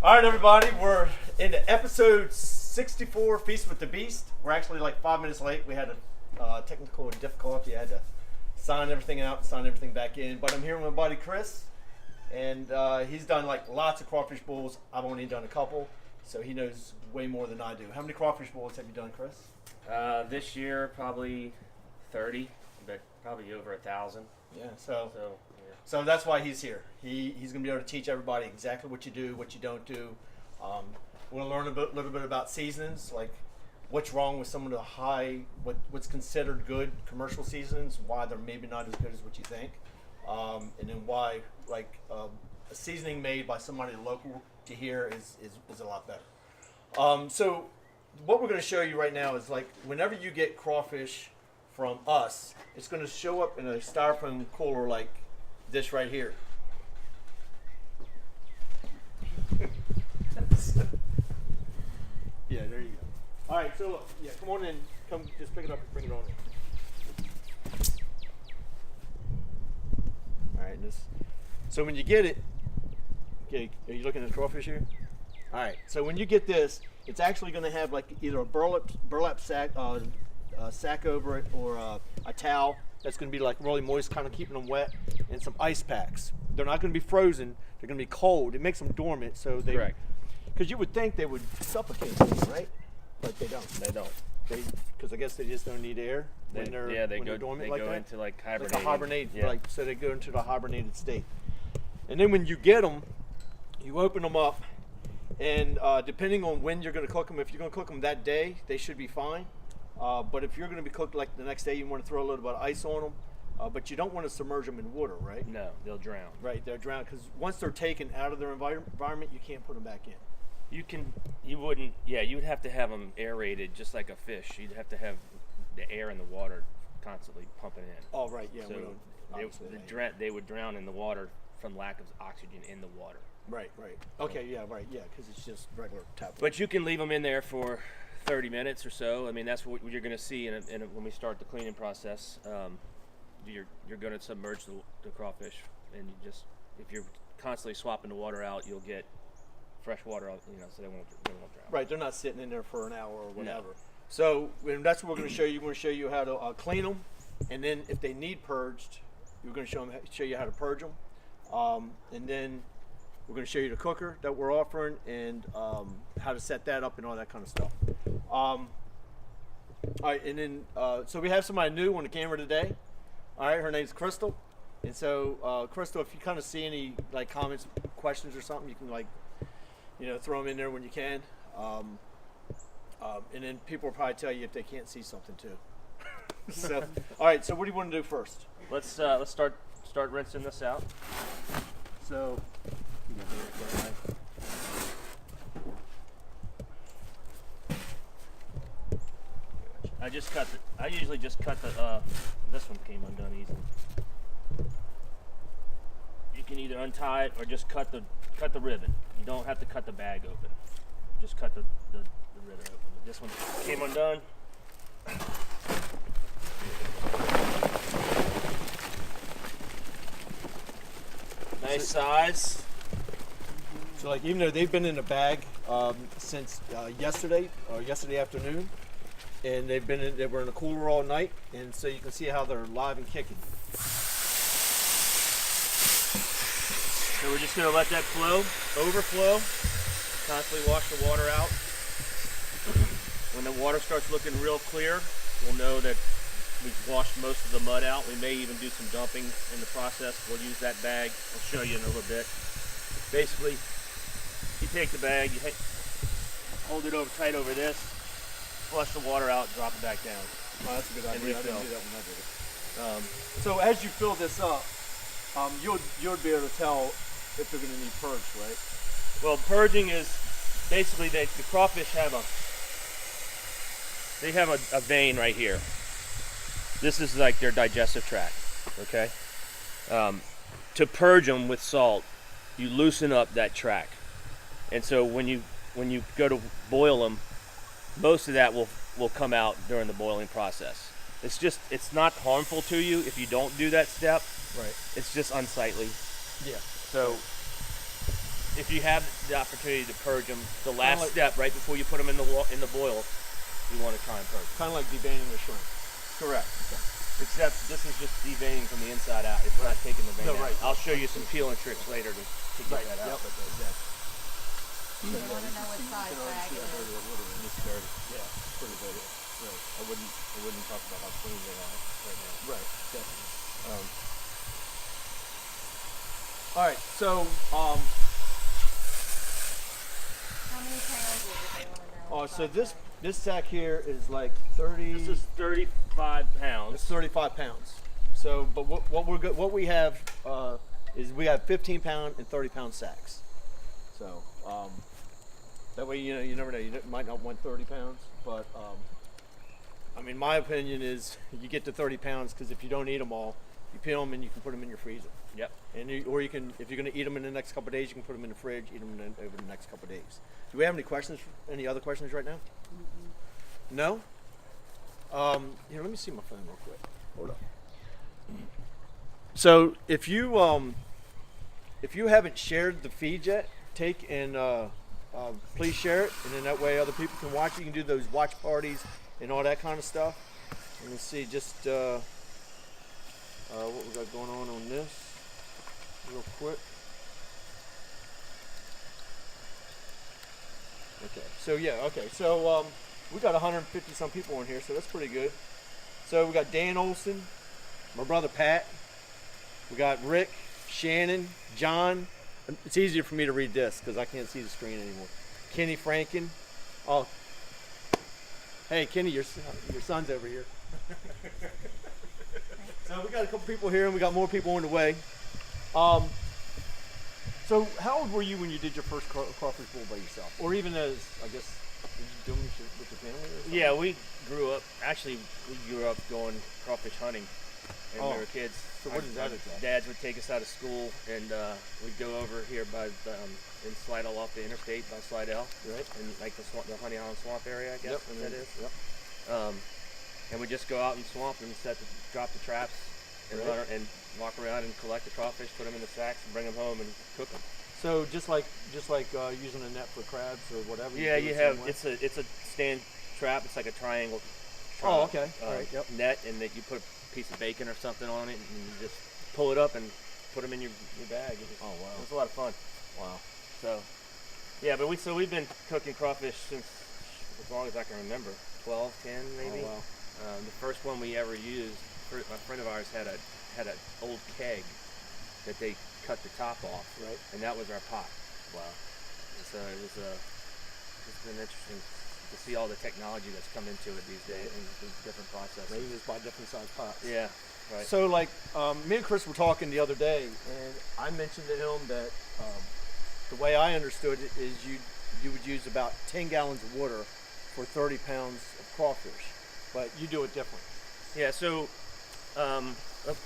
All right, everybody, we're into episode 64, Feast with the Beast. We're actually like 5 minutes late. We had a technical difficulty. I had to sign everything out and sign everything back in. But I'm here with my buddy Chris, and he's done like lots of crawfish bowls. I've only done a couple, so he knows way more than I do. How many crawfish bowls have you done, Chris? This year, probably 30, but probably over 1,000. Yeah, so that's why he's here. He's going to be able to teach everybody exactly what you do, what you don't do. We're going to learn a little bit about seasonings, like what's wrong with some of the what's considered good commercial seasonings, why they're maybe not as good as what you think, and then why a seasoning made by somebody local to here is a lot better. So what we're going to show you right now is like whenever you get crawfish from us, it's going to show up in a styrofoam cooler like this right here. Yeah, there you go. All right, so look, yeah, come on in. Come, just pick it up and bring it on in. All right, so when you get it, okay, are you looking at the crawfish here? All right, so when you get this, it's actually going to have like either a burlap sack, sack over it, or a towel that's going to be like really moist, kind of keeping them wet, and some ice packs. They're not going to be frozen. They're going to be cold. It makes them dormant, so they. Correct. Because you would think they would suffocate them, right? But they don't. They don't. Because I guess they just don't need air when they're dormant they like go that. into like hibernating. Like a hibernate, yeah. So they go into the hibernated state. And then when you get them, you open them up, and depending on when you're going to cook them, if you're going to cook them that day, they should be fine. But if you're going to be cooked like the next day, you want to throw a little bit of ice on them. But you don't want to submerge them in water, right? No, they'll drown. Right, they'll drown because once they're taken out of their environment, you can't put them back in. You would have to have them aerated just like a fish. You'd have to have the air in the water constantly pumping in. Oh, right, yeah. So they would drown in the water from lack of oxygen in the water. Right. Okay, yeah, right, yeah, because it's just regular tap. But you can leave them in there for 30 minutes or so. I mean, that's what you're going to see when we start the cleaning process. You're going to submerge the crawfish, and if you're constantly swapping the water out, you'll get fresh water out, so they won't drown. Right, they're not sitting in there for an hour or whatever. No. So that's what we're going to show you. We're going to show you how to clean them, and then if they need purged, we're going to show you how to purge them, and then we're going to show you the cooker that we're offering and how to set that up and all that kind of stuff. All right, and then so we have somebody new on the camera today. All right, her name's Crystal, and so Crystal, if you kind of see any like comments, questions, or something, you can throw them in there when you can, and then people will probably tell you if they can't see something too. So, all right. So, what do you want to do first? Let's start rinsing this out. So, I usually just cut the. This one came undone easy. You can either untie it or just cut the ribbon. You don't have to cut the bag open. Just cut the ribbon open. This one came undone. Nice size. So like even though they've been in a bag since yesterday afternoon, and they were in a cooler all night, and so you can see how they're live and kicking. So we're just going to let that overflow, constantly wash the water out. When the water starts looking real clear, we'll know that we've washed most of the mud out. We may even do some dumping in the process. We'll use that bag. I'll show you in a little bit. Basically, you take the bag, you hold it tight over this, flush the water out, drop it back down. Oh, that's a good idea. I didn't do that when I did it. So as you fill this up, you'll be able to tell if they're going to need purged, right? Well, purging is basically the crawfish have a vein right here. This is like their digestive tract, okay? To purge them with salt, you loosen up that tract. And so when you go to boil them, most of that will come out during the boiling process. It's not harmful to you if you don't do that step. Right. It's just unsightly. Yeah. So if you have the opportunity to purge them, the last like- step right before you put them in the boil, you want to try and purge. Kind of like deveining a shrimp. Correct. Except this is just deveining from the inside out. It's not taking the vein No, out. right. I'll show you some peeling tricks later to get that out. Yep. You want to know what size bag it is. It's dirty. Yeah, pretty good. Right. I wouldn't talk about how clean they are right now. Right, definitely. All right, so How many pounds is it? They want to know. what So size this bag. sack here is like 30. This is 35 It's pounds. 35 pounds. So, but what we have is we have 15-pound and 30-pound sacks. So that way, you never know. You might not want 30 pounds, but I mean, my opinion is you get to 30 pounds because if you don't eat them all, you peel them and you can put them in your freezer. Yep. And or you can, if you're going to eat them in the next couple of days, you can put them in the fridge, eat them over the next couple of days. Do we have any questions? Any other questions right now? No. Here, let me see my phone real quick. Hold up. So if you haven't shared the feed yet, take and please share it, and then that way other people can watch. You can do those watch parties and all that kind of stuff. Let me see just what we got going on this real quick. Okay, so yeah, okay, so we got 150 some people in here, so that's pretty good. So we got Dan Olson, my brother Pat, we got Rick, Shannon, John. It's easier for me to read this because I can't see the screen anymore. Kenny Franken. Oh, hey Kenny, your son's over here. So we got a couple people here, and we got more people on the way. So how old were you when you did your first crawfish bowl by yourself, or even as I guess did you do them with your family? Or something? Yeah, we grew up going crawfish hunting when we were kids. So what is that Our exactly? Dads would take us out of school, and we'd go over here by in Slidell off the interstate by Slidell, Right. and like the Honey Island Swamp area, I guess that is. Yep. And we just go out in the swamp and drop the traps and Right. and walk around and collect the crawfish, put them in the sacks, and bring them home and cook them. So just like using a net for crabs or whatever. Yeah, do you it have same way? it's a stand trap. It's like a triangle. Oh, okay. All right. Yep. Net, and that you put a piece of bacon or something on it, and you just pull it up and put them in your bag. Oh wow. It's a lot of fun. Wow. So, yeah, but we've been cooking crawfish since as long as I can remember, 12, 10 maybe. Oh wow. The first one we ever used, a friend of ours had an old keg that they cut the top off, Right. and that was our pot. Wow. So it's been interesting to see all the technology that's come into it these days and the different processes. Maybe just buy different size pots. Yeah, right. So like me and Chris were talking the other day, and I mentioned to him that the way I understood it is you would use about 10 gallons of water for 30 pounds of crawfish, but you do it different. Yeah, so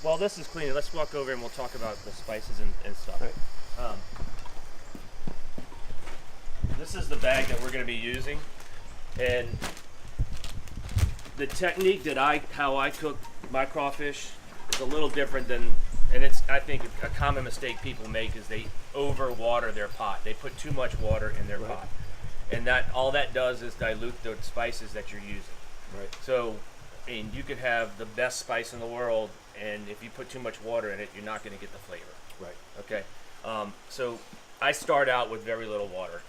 while this is cleaning, let's walk over and we'll talk about the spices and stuff. Right. This is the bag that we're going to be using, and the technique how I cook my crawfish is a little different than, and it's I think a common mistake people make is they over water their pot. They put too much water in their Right. pot, and all that does is dilute the spices that you're using. Right. So, and you could have the best spice in the world, and if you put too much water in it, you're not going to get the flavor. Right. Okay. So I start out with very little water.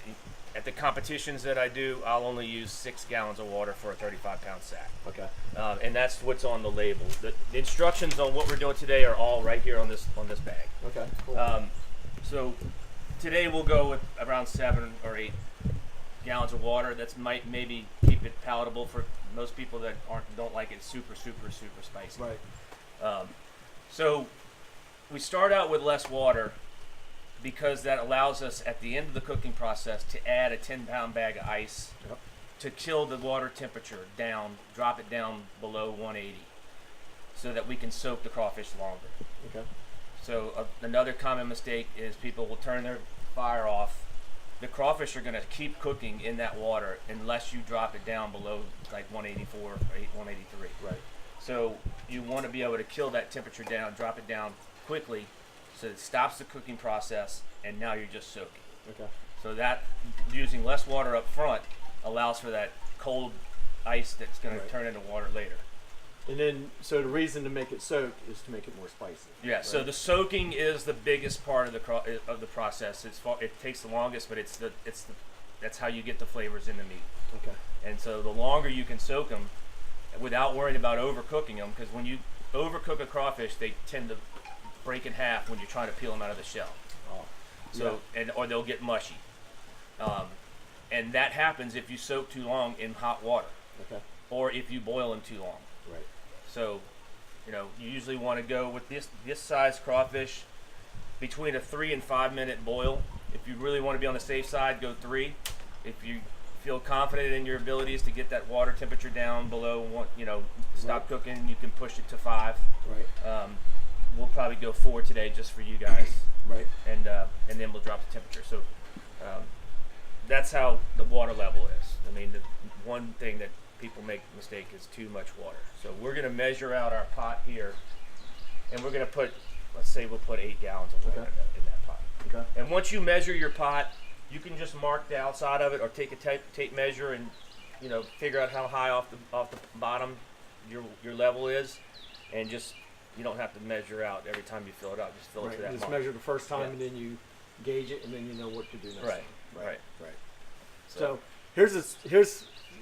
At the competitions that I do, I'll only use 6 gallons of water for a 35-pound sack. Okay. And that's what's on the label. The instructions on what we're doing today are all right here on this bag. Okay. Cool. So today we'll go with around 7 or 8 gallons of water. That's might maybe keep it palatable for most people that don't like it super spicy. Right. So we start out with less water because that allows us at the end of the cooking process to add a 10-pound bag of ice Yep. to chill the water temperature down, drop it down below 180 so that we can soak the crawfish longer. Okay. So another common mistake is people will turn their fire off. The crawfish are going to keep cooking in that water unless you drop it down below like 184 or 183. Right. So you want to be able to kill that temperature down, drop it down quickly so it stops the cooking process, and now you're just soaking. Okay. So that using less water up front allows for that cold ice that's going to turn into water later. And then, so the reason to make it soak is to make it more spicy. Yeah. Right? So the soaking is the biggest part of the process. It takes the longest, but that's how you get the flavors in the meat. Okay. And so the longer you can soak them, without worrying about overcooking them, because when you overcook a crawfish, they tend to break in half when you're trying to peel them out of the shell. Oh. So or they'll get mushy. And that happens if you soak too long in hot water. Okay. Or if you boil them too long. Right. So, you usually want to go with this size crawfish between a 3 and 5 minute boil. If you really want to be on the safe side, go 3. If you feel confident in your abilities to get that water temperature down below stop cooking, you can push it to 5. Right. We'll probably go 4 today just for you guys. Right. And then we'll drop the temperature. So that's how the water level is. I mean, the one thing that people make a mistake is too much water. So we're going to measure out our pot here, and we're going to put, let's say we'll put 8 gallons of water in that pot. Okay. And once you measure your pot, you can just mark the outside of it or take a tape measure and figure out how high off the bottom your level is, and just you don't have to measure out every time you fill it up. Just fill it to that Just mark. measure the first time, and then you gauge it, and then you know what to do next. Right. Time. Right. So here's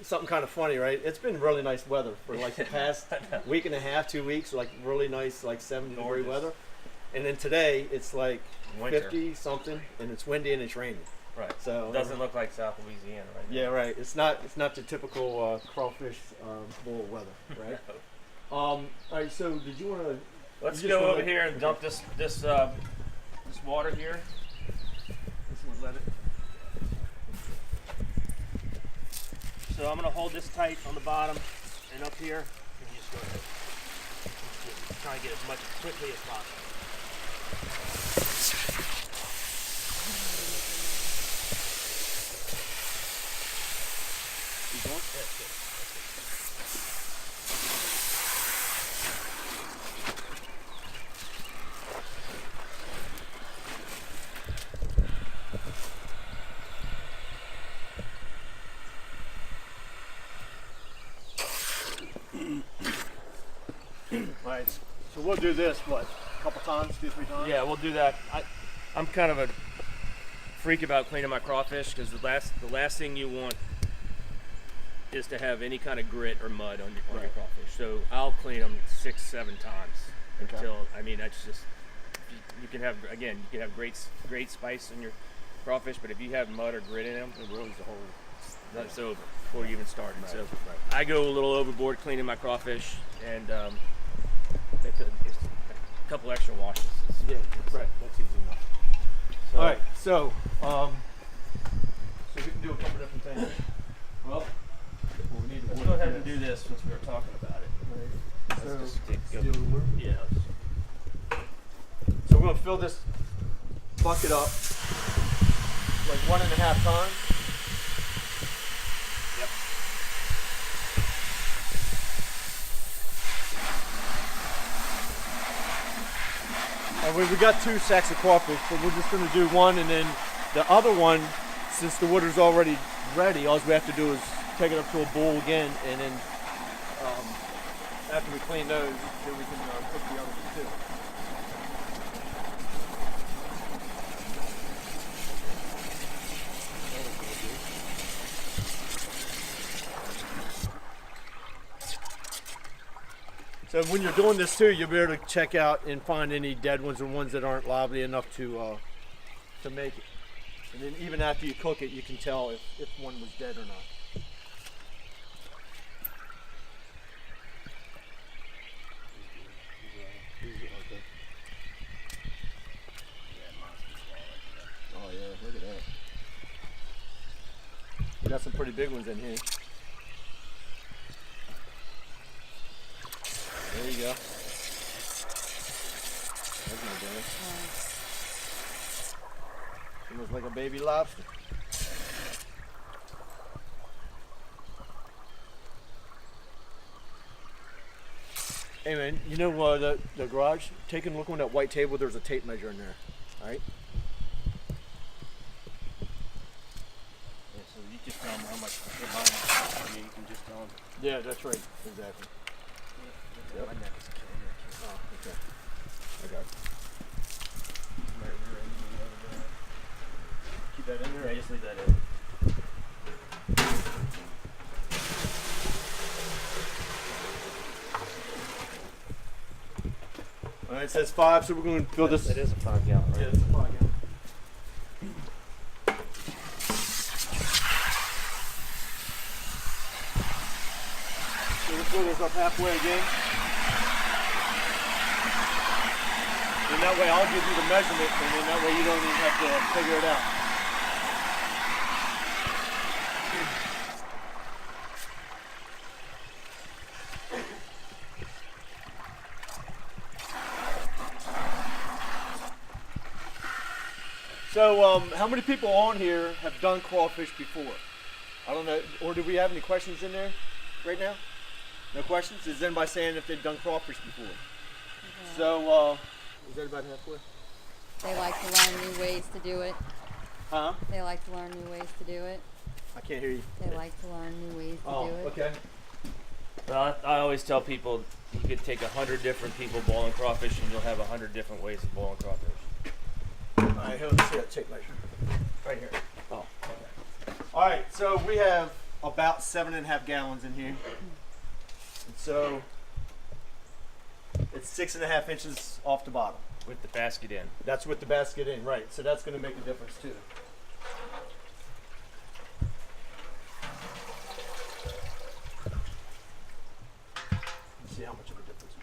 something kind of funny, right? It's been really nice weather for like the past week and a half, 2 weeks, like really nice, like 70-degree weather. And then today it's like Winter. 50 something, and it's windy and it's raining. Right. So it doesn't look like South Louisiana right now. Yeah, right. It's not the typical crawfish bowl weather, right? All right. So did you want to? Let's go over here and dump this water here. Let it. So I'm gonna hold this tight on the bottom and up here, and you just go ahead. Just try and get as much quickly as possible. Keep going. That's good. Right. So we'll do this a couple times, 2-3 times. Yeah, we'll do that. I'm kind of a freak about cleaning my crawfish because the last thing you want is to have any kind of grit or mud on your crawfish. So I'll clean them 6-7 times until that's just you can have great spice in your crawfish, but if you have mud or grit in them, it ruins the whole. It's over before you even start. So I go a little overboard cleaning my crawfish, and it's a couple extra washes. Right. That's easy enough. So, all right. So we can do a couple different things. Well, we need to let's go ahead and do this since we were talking about it. Right. Let's just So we're going to fill this bucket up like 1.5 times. Yep. We got 2 sacks of crawfish, so we're just going to do one, and then the other one, since the water's already ready, all we have to do is take it up to a bowl again, and then after we clean those, then we can cook the other ones too. So when you're doing this too, you'll be able to check out and find any dead ones or ones that aren't lively enough to make it. And then even after you cook it, you can tell if one was dead or not. Oh yeah, look at that. We got some pretty big ones in here. There you go. That's not bad. Almost like a baby lobster. Hey man, you know the garage? Take a look on that white table. There's a tape measure in there. All right. So you just tell them how much they're buying. You can just tell them. Yeah, that's right. Exactly. My neck is killing me. Oh, okay. I got it. Keep that in there. I just leave that in. All right, it says 5, so we're going to fill this. It is a 5 gallon, right? Yeah, it's a 5 gallon. So we'll fill this up halfway again. And that way I'll give you the measurement, and then that way you don't even have to figure it out. So, how many people on here have done crawfish before? I don't know. Or do we have any questions in there right now? No questions? Is anybody saying if they've done crawfish before? Yeah. So, is everybody halfway? They like to learn new ways to do it. Huh? They like to learn new ways to do it. I can't hear you. They like to learn new ways to do it. okay. Well, I always tell people you could take 100 different people boiling crawfish and you'll have 100 different ways of boiling crawfish. All right, here, let's see that tape measure. Right here. Oh, okay. All right, so we have about 7.5 gallons in here. And so it's 6.5 inches off the bottom. With the basket in. That's with the basket in, right. So that's going to make a difference too. Let's see how much of a difference.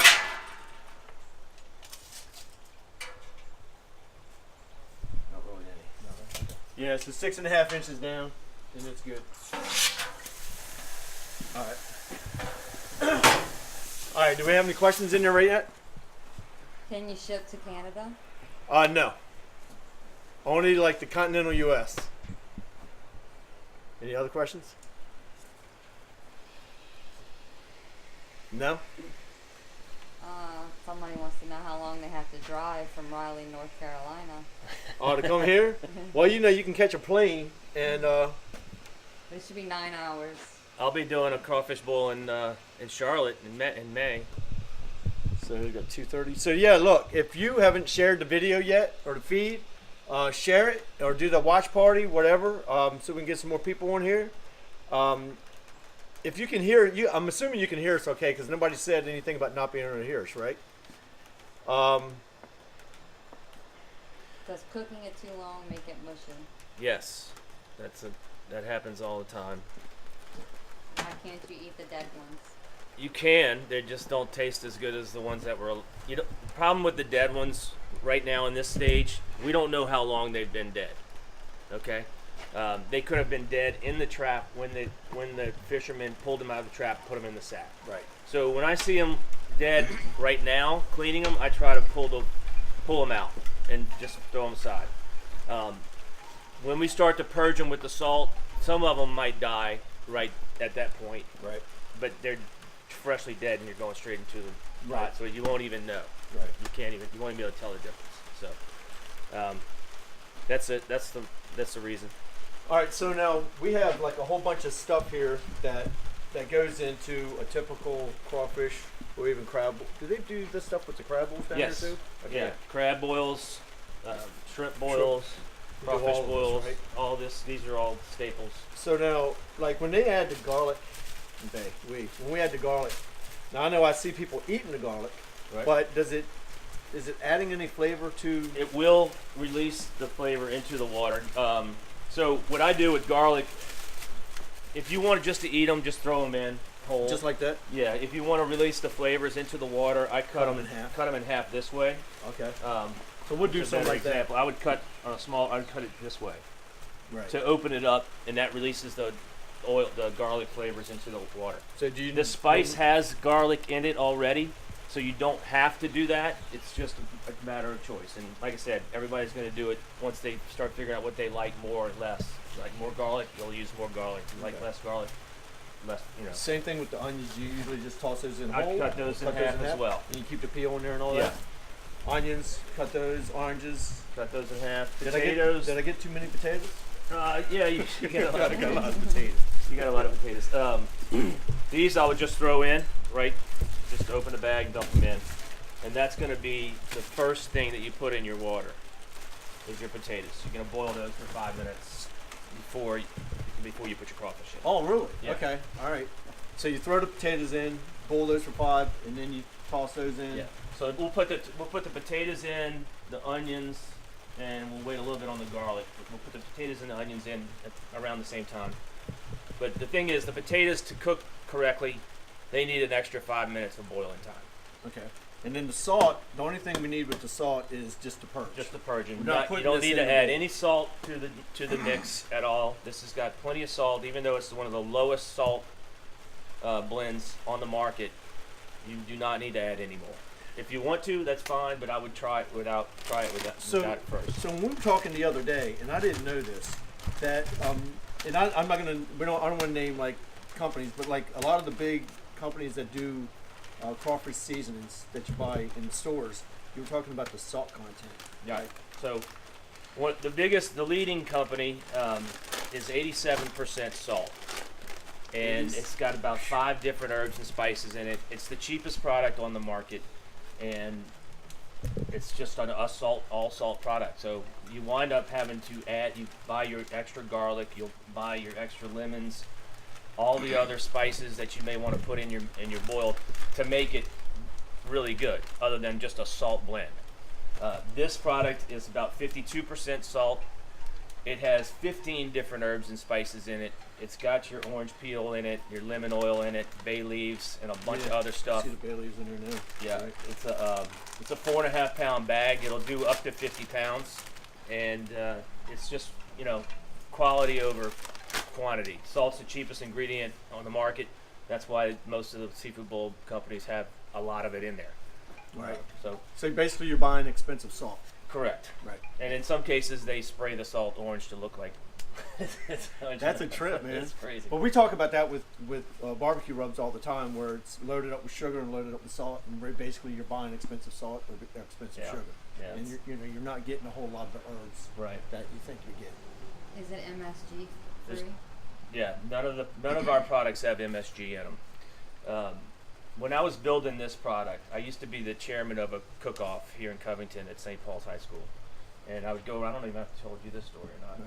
Not really any. Yeah, so 6.5 inches down, and it's good. All right. All right, do we have any questions in there right yet? Can you ship to Canada? No. Only like the continental U.S. Any other questions? No? Somebody wants to know how long they have to drive from Raleigh, North Carolina. Oh, to come here? Well, you know, you can catch a plane and It should be 9 hours. I'll be doing a crawfish boil in Charlotte in May. so we got 2:30. So yeah, look, if you haven't shared the video yet or the feed, share it or do the watch party, whatever, so we can get some more people on here. If you can hear, I'm assuming you can hear us okay, because nobody said anything about not being able to hear us, right? Does cooking it too long make it mushy? Yes, that happens all the time. Why can't you eat the dead ones? You can. They just don't taste as good as the ones that were. The problem with the dead ones right now in this stage, we don't know how long they've been dead. Okay, they could have been dead in the trap when the fishermen pulled them out of the trap, and put them in the sack. Right. So when I see them dead right now, cleaning them, I try to pull them out and just throw them aside. When we start to purge them with the salt, some of them might die right at that point. Right. But they're freshly dead, and you're going straight into the pot, Right. so you won't even know. Right. You won't even be able to tell the difference. So that's it. That's the reason. All right, so now we have like a whole bunch of stuff here that goes into a typical crawfish or even crab. Do they do this stuff with the crab boils down Yes. here too? Yeah. Crab boils, shrimp boils, You do all crawfish of this, boils. right? All this. These are all staples. So now, like when they add the garlic, when we add the garlic, now I know I see people eating the garlic, Right. but is it adding any flavor to? It will release the flavor into the water. So what I do with garlic, if you want just to eat them, just throw them in whole. Just like that? Yeah. If you want to release the flavors into the water, I cut them in half. Cut them in half this way. Okay. So we'll do just something as an like that. example. I would cut on a small. I would cut it this way Right. to open it up, and that releases the garlic flavors into the water. So do you? The spice has garlic in it already, so you don't have to do that. It's just a matter of choice. And like I said, everybody's going to do it once they start figuring out what they like more or less. If you like more garlic, you'll use more garlic. If you like Okay. less garlic, less. Same thing with the onions. You usually just toss those in I whole. cut those in half as well. And you keep the peel in there and all Yeah. that. Onions, cut those. Oranges. Cut those in half. Did Potatoes. I get too many potatoes? Yeah, you got a lot I got a lot of of potatoes. You got a lot of potatoes. These I would just throw in, right? Just open the bag, dump them in. And that's going to be the first thing that you put in your water is your potatoes. You're going to boil those for 5 minutes before you put your crawfish in. Oh, really? Yeah. Okay. All right. So you throw the potatoes in, boil those for 5, and then you toss those in. Yeah. So we'll put the potatoes in, the onions, and we'll wait a little bit on the garlic. We'll put the potatoes and the onions in around the same time. But the thing is, the potatoes to cook correctly, they need an extra 5 minutes of boiling time. Okay. And then the salt, the only thing we need with the salt is just the purge. Just the purging. We're not You putting don't this need in to the add bowl. any salt to the mix at all. This has got plenty of salt, even though it's one of the lowest salt blends on the market. You do not need to add any more. If you want to, that's fine, but I would try it without So, it first. so when we were talking the other day, and I didn't know this, that and I'm not gonna, I don't want to name like companies, but like a lot of the big companies that do crawfish seasonings that you buy in the stores, you were talking about the salt content. Yeah. So, the leading company is 87% salt, and it's got about 5 different herbs and spices in it. It's the cheapest product on the market, and it's just an all salt product. So you wind up having to add. You buy your extra garlic. You'll buy your extra lemons, all the other spices that you may want to put in your boil to make it really good, other than just a salt blend. This product is about 52% salt. It has 15 different herbs and spices in it. It's got your orange peel in it, your lemon oil in it, bay leaves, and a bunch of other stuff. See the bay leaves in there now. Yeah, Right. it's a 4.5 pound bag. It'll do up to 50 pounds, and it's just quality over quantity. Salt's the cheapest ingredient on the market. That's why most of the seafood bowl companies have a lot of it in there. Right. So So basically, you're buying expensive salt. correct. Right. And in some cases, they spray the salt orange to look like. That's a trip, man. It's crazy. Well, we talk about that with barbecue rubs all the time, where it's loaded up with sugar and loaded up with salt, and basically you're buying expensive salt or expensive Yeah. sugar, Yeah, and you're not getting a whole lot of the herbs right. that you think you're getting. Is it MSG There's- free? Yeah, none of our products have MSG in them. When I was building this product, I used to be the chairman of a cook-off here in Covington at St. Paul's High School, and I would go around. I don't even know if I told you this story or not.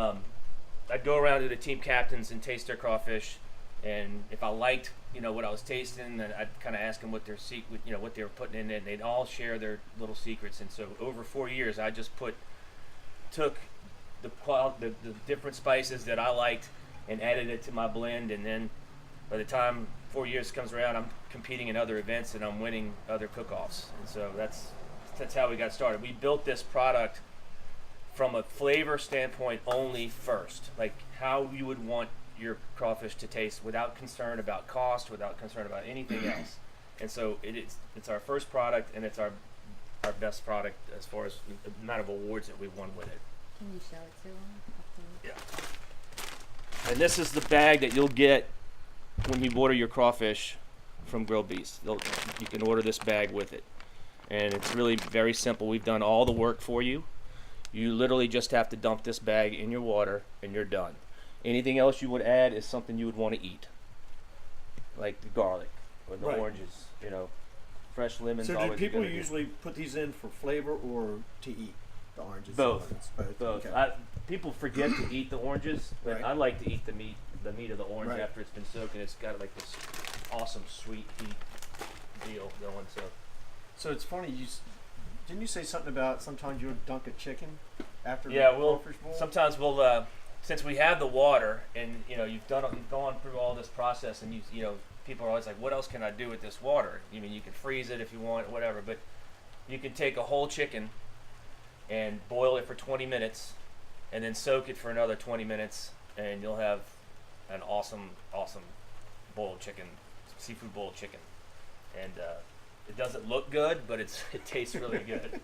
Right. I'd go around to the team captains and taste their crawfish, and if I liked, what I was tasting, then I'd kind of ask them what their what they were putting in it, and they'd all share their little secrets. And so over 4 years, I just took the different spices that I liked and added it to my blend, and then by the time 4 years comes around, I'm competing in other events and I'm winning other cook-offs. And so that's how we got started. We built this product from a flavor standpoint only first, like how you would want your crawfish to taste without concern about cost, without concern about anything else. And so it's our first product, and it's our best product as far as the amount of awards that we've won with it. Can you show it to them? Yeah. And this is the bag that you'll get when you order your crawfish from Grilled Beast. You can order this bag with it. And it's really very simple. We've done all the work for you. You literally just have to dump this bag in your water and you're done. Anything else you would add is something you would want to eat. Like the garlic or the Right. oranges, fresh lemons. So do always a people good idea. usually put these in for flavor or to eat? The oranges. Both. and lemons? Both. Okay. People forget to eat the oranges, but Right. I like to eat the meat of the orange Right. after it's been soaked, and it's got like this awesome sweet heat deal going. So it's funny. Didn't you say something about sometimes you would dunk a chicken after Yeah, the we'll crawfish bowl? sometimes we'll since we have the water, and you've gone through all this process, and people are always like, what else can I do with this water? You can freeze it if you want, whatever, but you can take a whole chicken and boil it for 20 minutes, and then soak it for another 20 minutes, and you'll have an awesome boiled chicken, seafood boiled chicken. And it doesn't look good, but it tastes really good.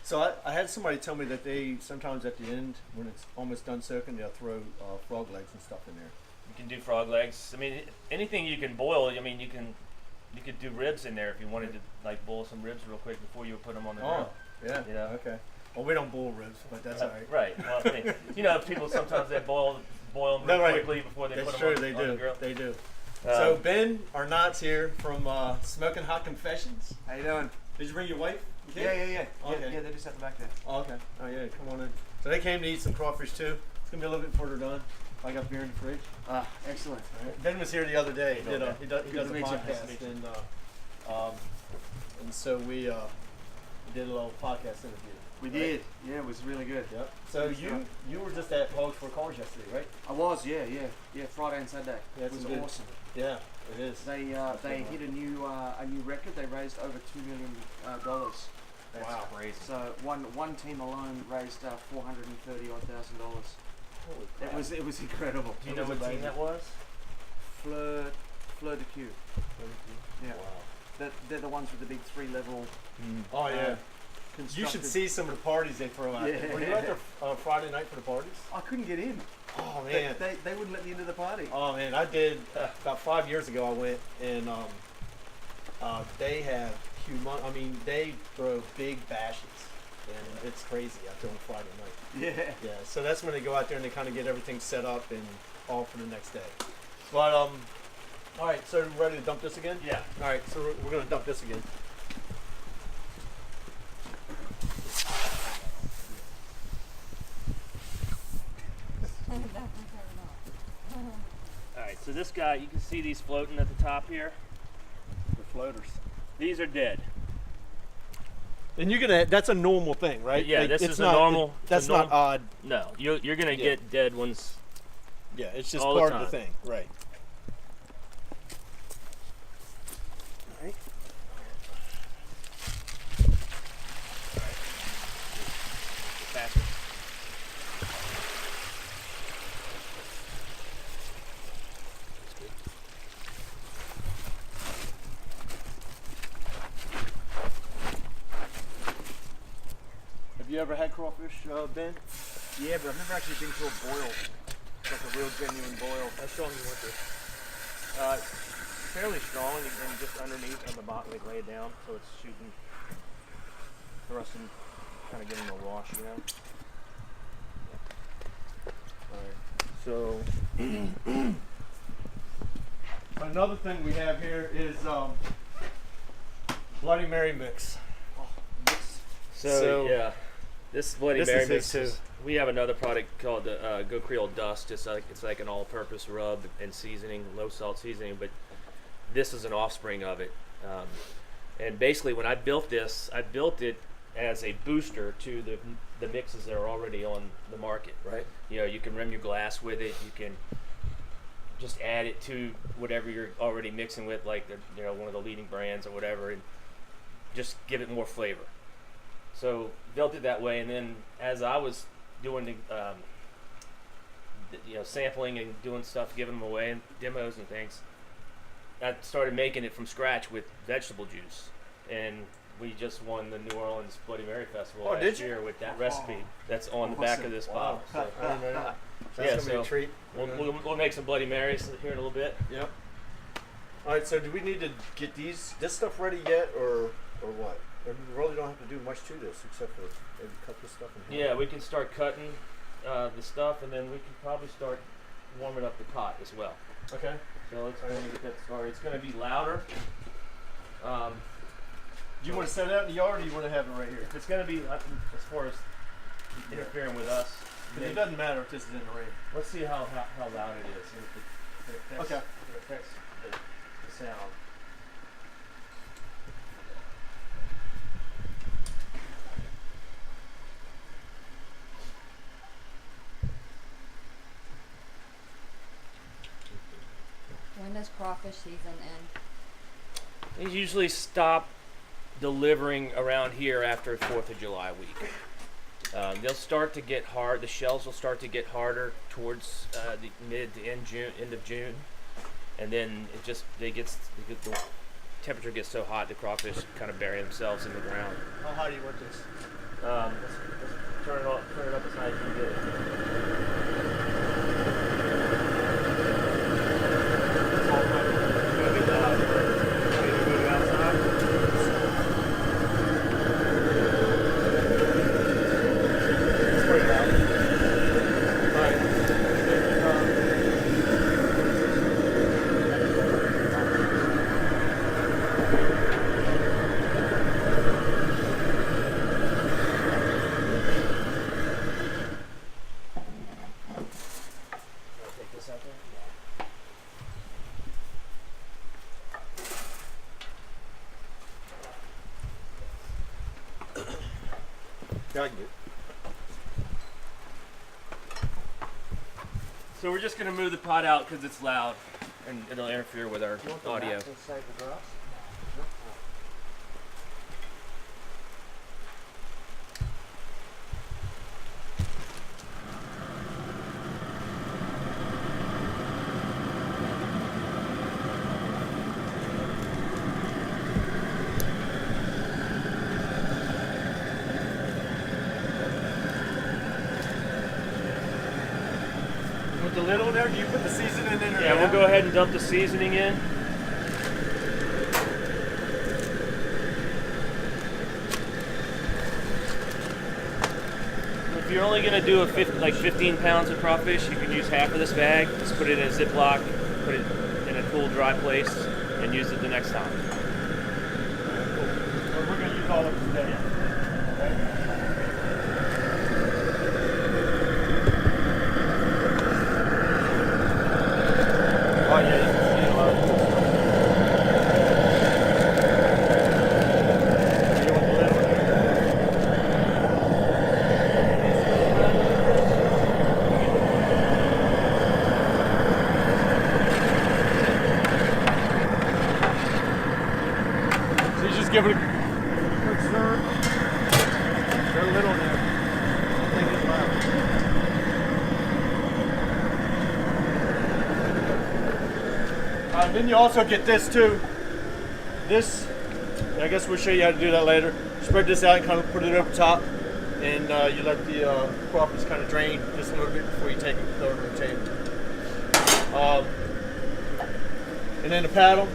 So I had somebody tell me that they sometimes at the end, when it's almost done soaking, they'll throw frog legs and stuff in there. You can do frog legs. I mean, anything you can boil. I mean, you could do ribs in there if you wanted to, like boil some ribs real quick before you put them on the grill. Yeah. You know? Okay. Well, we don't boil ribs, but that's all right. Right. Well, I mean, you know, people sometimes they boil them No, real right. quickly before they That's put true. them They on the do. grill. They do. So Ben Arnott's here from Smoking Hot Confessions. How you doing? Did you bring your wife? You Yeah, did? yeah, yeah. Okay. Yeah, they just at the back there. Oh, okay. Oh yeah, come on in. So they came to eat some crawfish too. It's gonna be a little bit further done. Like up here in the fridge. Ah, excellent. All right. Ben was here the other day. He does Good a to meet you. podcast, Nice to meet you. and so we did a little podcast interview. We did. Yeah, it was really good. Yep. So Good stuff. you were just at Hogs for Cars yesterday, right? I was, yeah, Friday and Saturday. Yeah, It was some good- awesome. Yeah, it is. They hit a new record. They raised over $2 million. That's Wow. crazy. So one team alone raised $430,000. Holy crap. It was incredible. Do you It know was what team amazing. that was? Fleur de Q. Yeah. Wow. They're the ones with the big 3-level. Oh yeah. You should constructed- see some of the parties they throw out. Yeah. Were you out there Friday night for the parties? I couldn't get in. Oh man. They wouldn't let me into the party. Oh man, I did about 5 years ago. I went and they have I mean, they throw big bashes, and it's crazy out there on Friday night. Yeah. Yeah, so that's when they go out there and they kind of get everything set up and all for the next day. But all right, so ready to dump this again? Yeah. All right, so we're gonna dump this again. All right. So this guy, you can see these floating at the top here. The floaters. These are dead. And that's a normal thing, right? Yeah, Like, this it's is a not- normal- it's a That's not normal- odd. No, you're gonna get dead ones. Yeah, it's just All the part of the time. thing, right? Alright. Faster. Have you ever had crawfish, Ben? Yeah, but I've never actually been to a boil. It's like a real genuine boil. How strong you want this? Fairly strong, and just underneath on the bottom, they lay it down, so it's shooting, thrusting, kind of giving them a wash, you know. So Another thing we have here is Bloody Mary mix. So- yeah, this Bloody This Mary is mix. his too. We have another product called the Go Creole Dust. It's like an all-purpose rub and seasoning, low salt seasoning, but this is an offspring of it. And basically, when I built this, I built it as a booster to the mixes that are already on the market. Right. You know, you can rim your glass with it. You can just add it to whatever you're already mixing with, like one of the leading brands or whatever, and just give it more flavor. So built it that way, and then as I was doing sampling and doing stuff, giving them away and demos and things, I started making it from scratch with vegetable juice, and we just won the New Orleans Bloody Mary Festival Oh, last did you? year with that recipe that's on the back of this bottle. So I didn't know that. That's Yeah, gonna be a so treat. we'll make some Bloody Marys here in a little bit. Yep. All right. So do we need to get this stuff ready yet, or what? We really don't have to do much to this except for maybe cut this stuff in half. Yeah, we can start cutting the stuff, and then we can probably start warming up the pot as well. Okay. So let's go ahead and get that started. It's going to be louder. Do you want to set it out in the yard, or you want to have it right here? It's going to be, as far as interfering with us, Because it doesn't matter if this is in the rain. let's see how loud it is. And if it affects, Okay. if it affects the sound. When does crawfish season end? They usually stop delivering around here after 4th of July week. They'll start to get hard. The shells will start to get harder towards the mid to end of June, and then the temperature gets so hot the crawfish kind of bury themselves in the ground. How high do you want this? Let's turn it up as high as you can get it. It's gonna be loud. Ready to move outside? Take this out there? Yeah, I can do it. So we're just gonna move the pot out because it's loud and it'll interfere with our audio. Put the lid on there. Do you put the seasoning in there? Yeah, we'll go ahead and dump the seasoning in. If you're only gonna do like 15 pounds of crawfish, you can use half of this bag. Just put it in a Ziploc, put it in a cool, dry place, and use it the next time. We're gonna use all of it today. Oh yeah, you can see a lot of cool stuff. You want the lid on there? So you just give it a quick stir. Got a lid on there. That thing is loud. Then you also get this too. This, I guess we'll show you how to do that later. Spread this out and kind of put it over top, and you let the crawfish kind of drain just a little bit before you take it over the table. And then the paddle.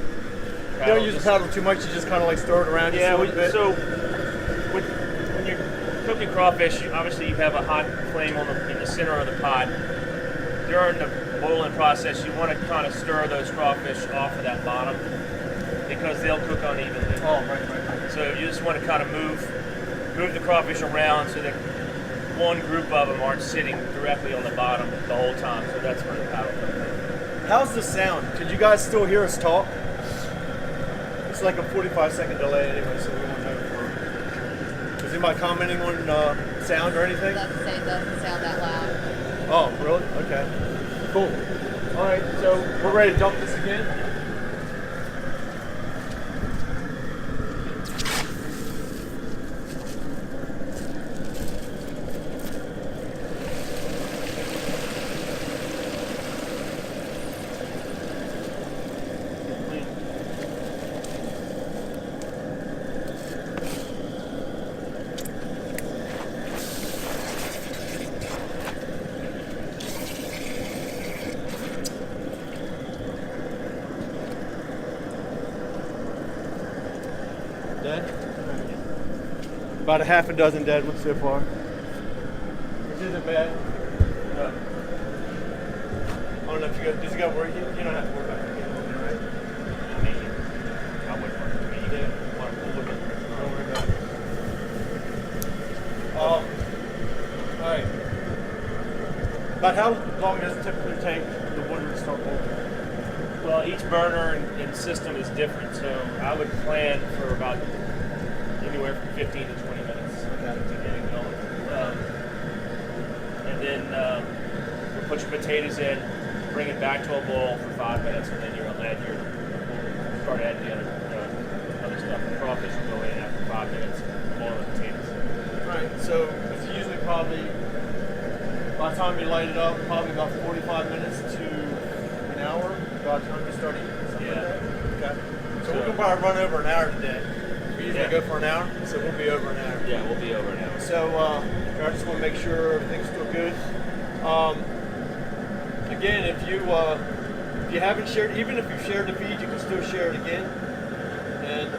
You don't use the paddle too much. You just kind of like stir it around. Yeah, just a little bit. so when you're cooking crawfish, obviously you have a hot flame in the center of the pot. During the boiling process, you want to kind of stir those crawfish off of that bottom because they'll cook unevenly. Oh, right. So you just want to kind of move the crawfish around so that one group of them aren't sitting directly on the bottom the whole time. So that's where the paddle comes in. How's the sound? Could you guys still hear us talk? It's like a 45-second delay anyway, so we won't know. Is anybody commenting on sound or anything? Doesn't say it doesn't sound that loud. Oh, really? Okay. Cool. All right, so we're ready to dump this again. Dead? About a half a dozen dead ones so far. Which isn't bad. I don't know if you guys, does it got work? You don't have to worry about it, right? I mean, I wouldn't want to be there. Want to pull with it. Don't worry about it. Alright. About how long does it typically take the water to start boiling? Well, each burner and system is different, so I would plan for about anywhere from 15 to 20 minutes to get it going. And then we'll put your potatoes in, bring it back to a boil for 5 minutes, and then you'll start adding the other stuff. The crawfish will go in after 5 minutes, boil the potatoes. Right, so it's usually probably, by the time you light it up, probably about 45 minutes to an hour by the time you start eating. Something like that? Okay. So we'll probably run over an hour today. We usually go for an hour, so we'll be over an hour. Yeah, we'll be over an hour. So I just want to make sure everything's still good. Again, if you haven't shared, even if you've shared the feed, you can still share it again. And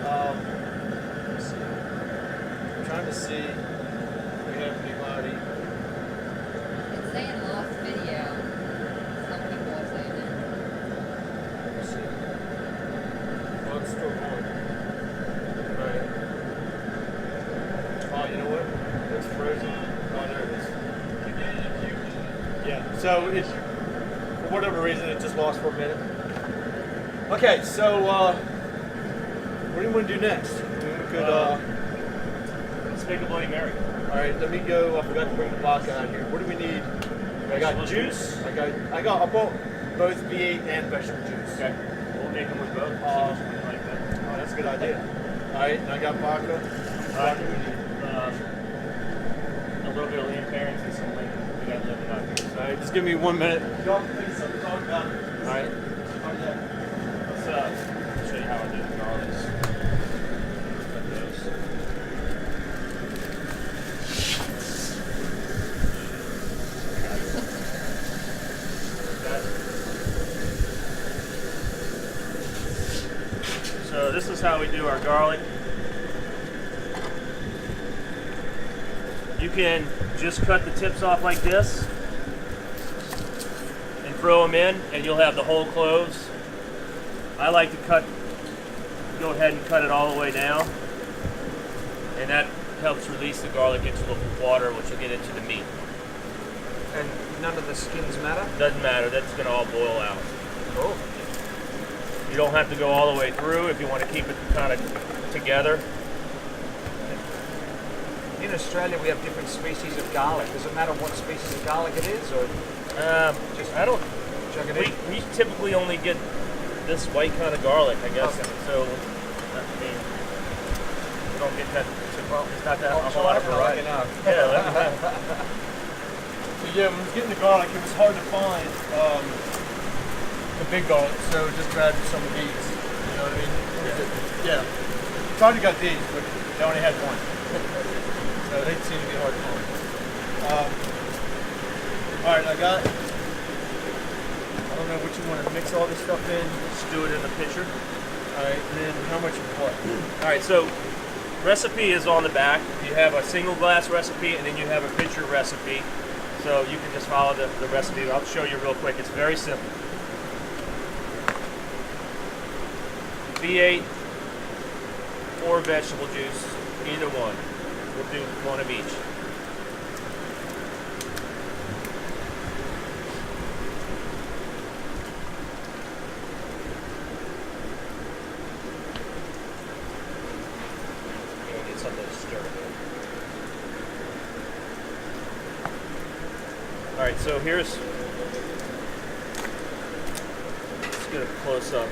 let's see. I'm trying to see if we have anybody. It's saying lost video. Some people are saying it. Let's see. Well, it's still going. So it, for whatever reason, it just lost for a minute. Okay, so what do you want to do next? We could, Let's make a Bloody Mary. all right, let me go. I forgot to bring the vodka out here. What do we need? I got Vegetable juice. I bought both V8 and vegetable juice. Okay. We'll make them with both. See Uh, which one you like better. Oh, that's a good idea. All right, and I got vodka. Alright. A little bit of lean parents and some lemon. We got lemon out here. All right, just give me 1 minute. Y'all think something to talk about? All right. Let's show you how I do the garlics. Cut those. So this is how we do our garlic. You can just cut the tips off like this and throw them in, and you'll have the whole cloves. I like to go ahead and cut it all the way down, and that helps release the garlic into the water, which will get into the meat. And none of the skins matter? Doesn't matter, that's gonna all boil out. Cool. You don't have to go all the way through if you want to keep it kind of together. In Australia, we have different species of garlic. Does it matter what species of garlic it is, or Just I don't. chuck it in? We typically only get this white kind of garlic, I guess. Okay. So I mean, we don't get that. It's not that a Oh, whole lot of variety. Now. Yeah. So yeah, when I was getting the garlic, it was hard to find the big garlic, so just grabbed some of these. You know what I mean? Yeah. Tried to got these, but they only had one. So they seem to be hard to find. All right, I don't know what you want to mix all this stuff in. Just do it in the pitcher. All right, and then how much of what? All right, so recipe is on the back. You have a single glass recipe, and then you have a pitcher recipe. So you can just follow the recipe. I'll show you real quick. It's very simple. V8 or vegetable juice, either one. We'll do one of each. Get something to stir it. All right, so let's get a close up.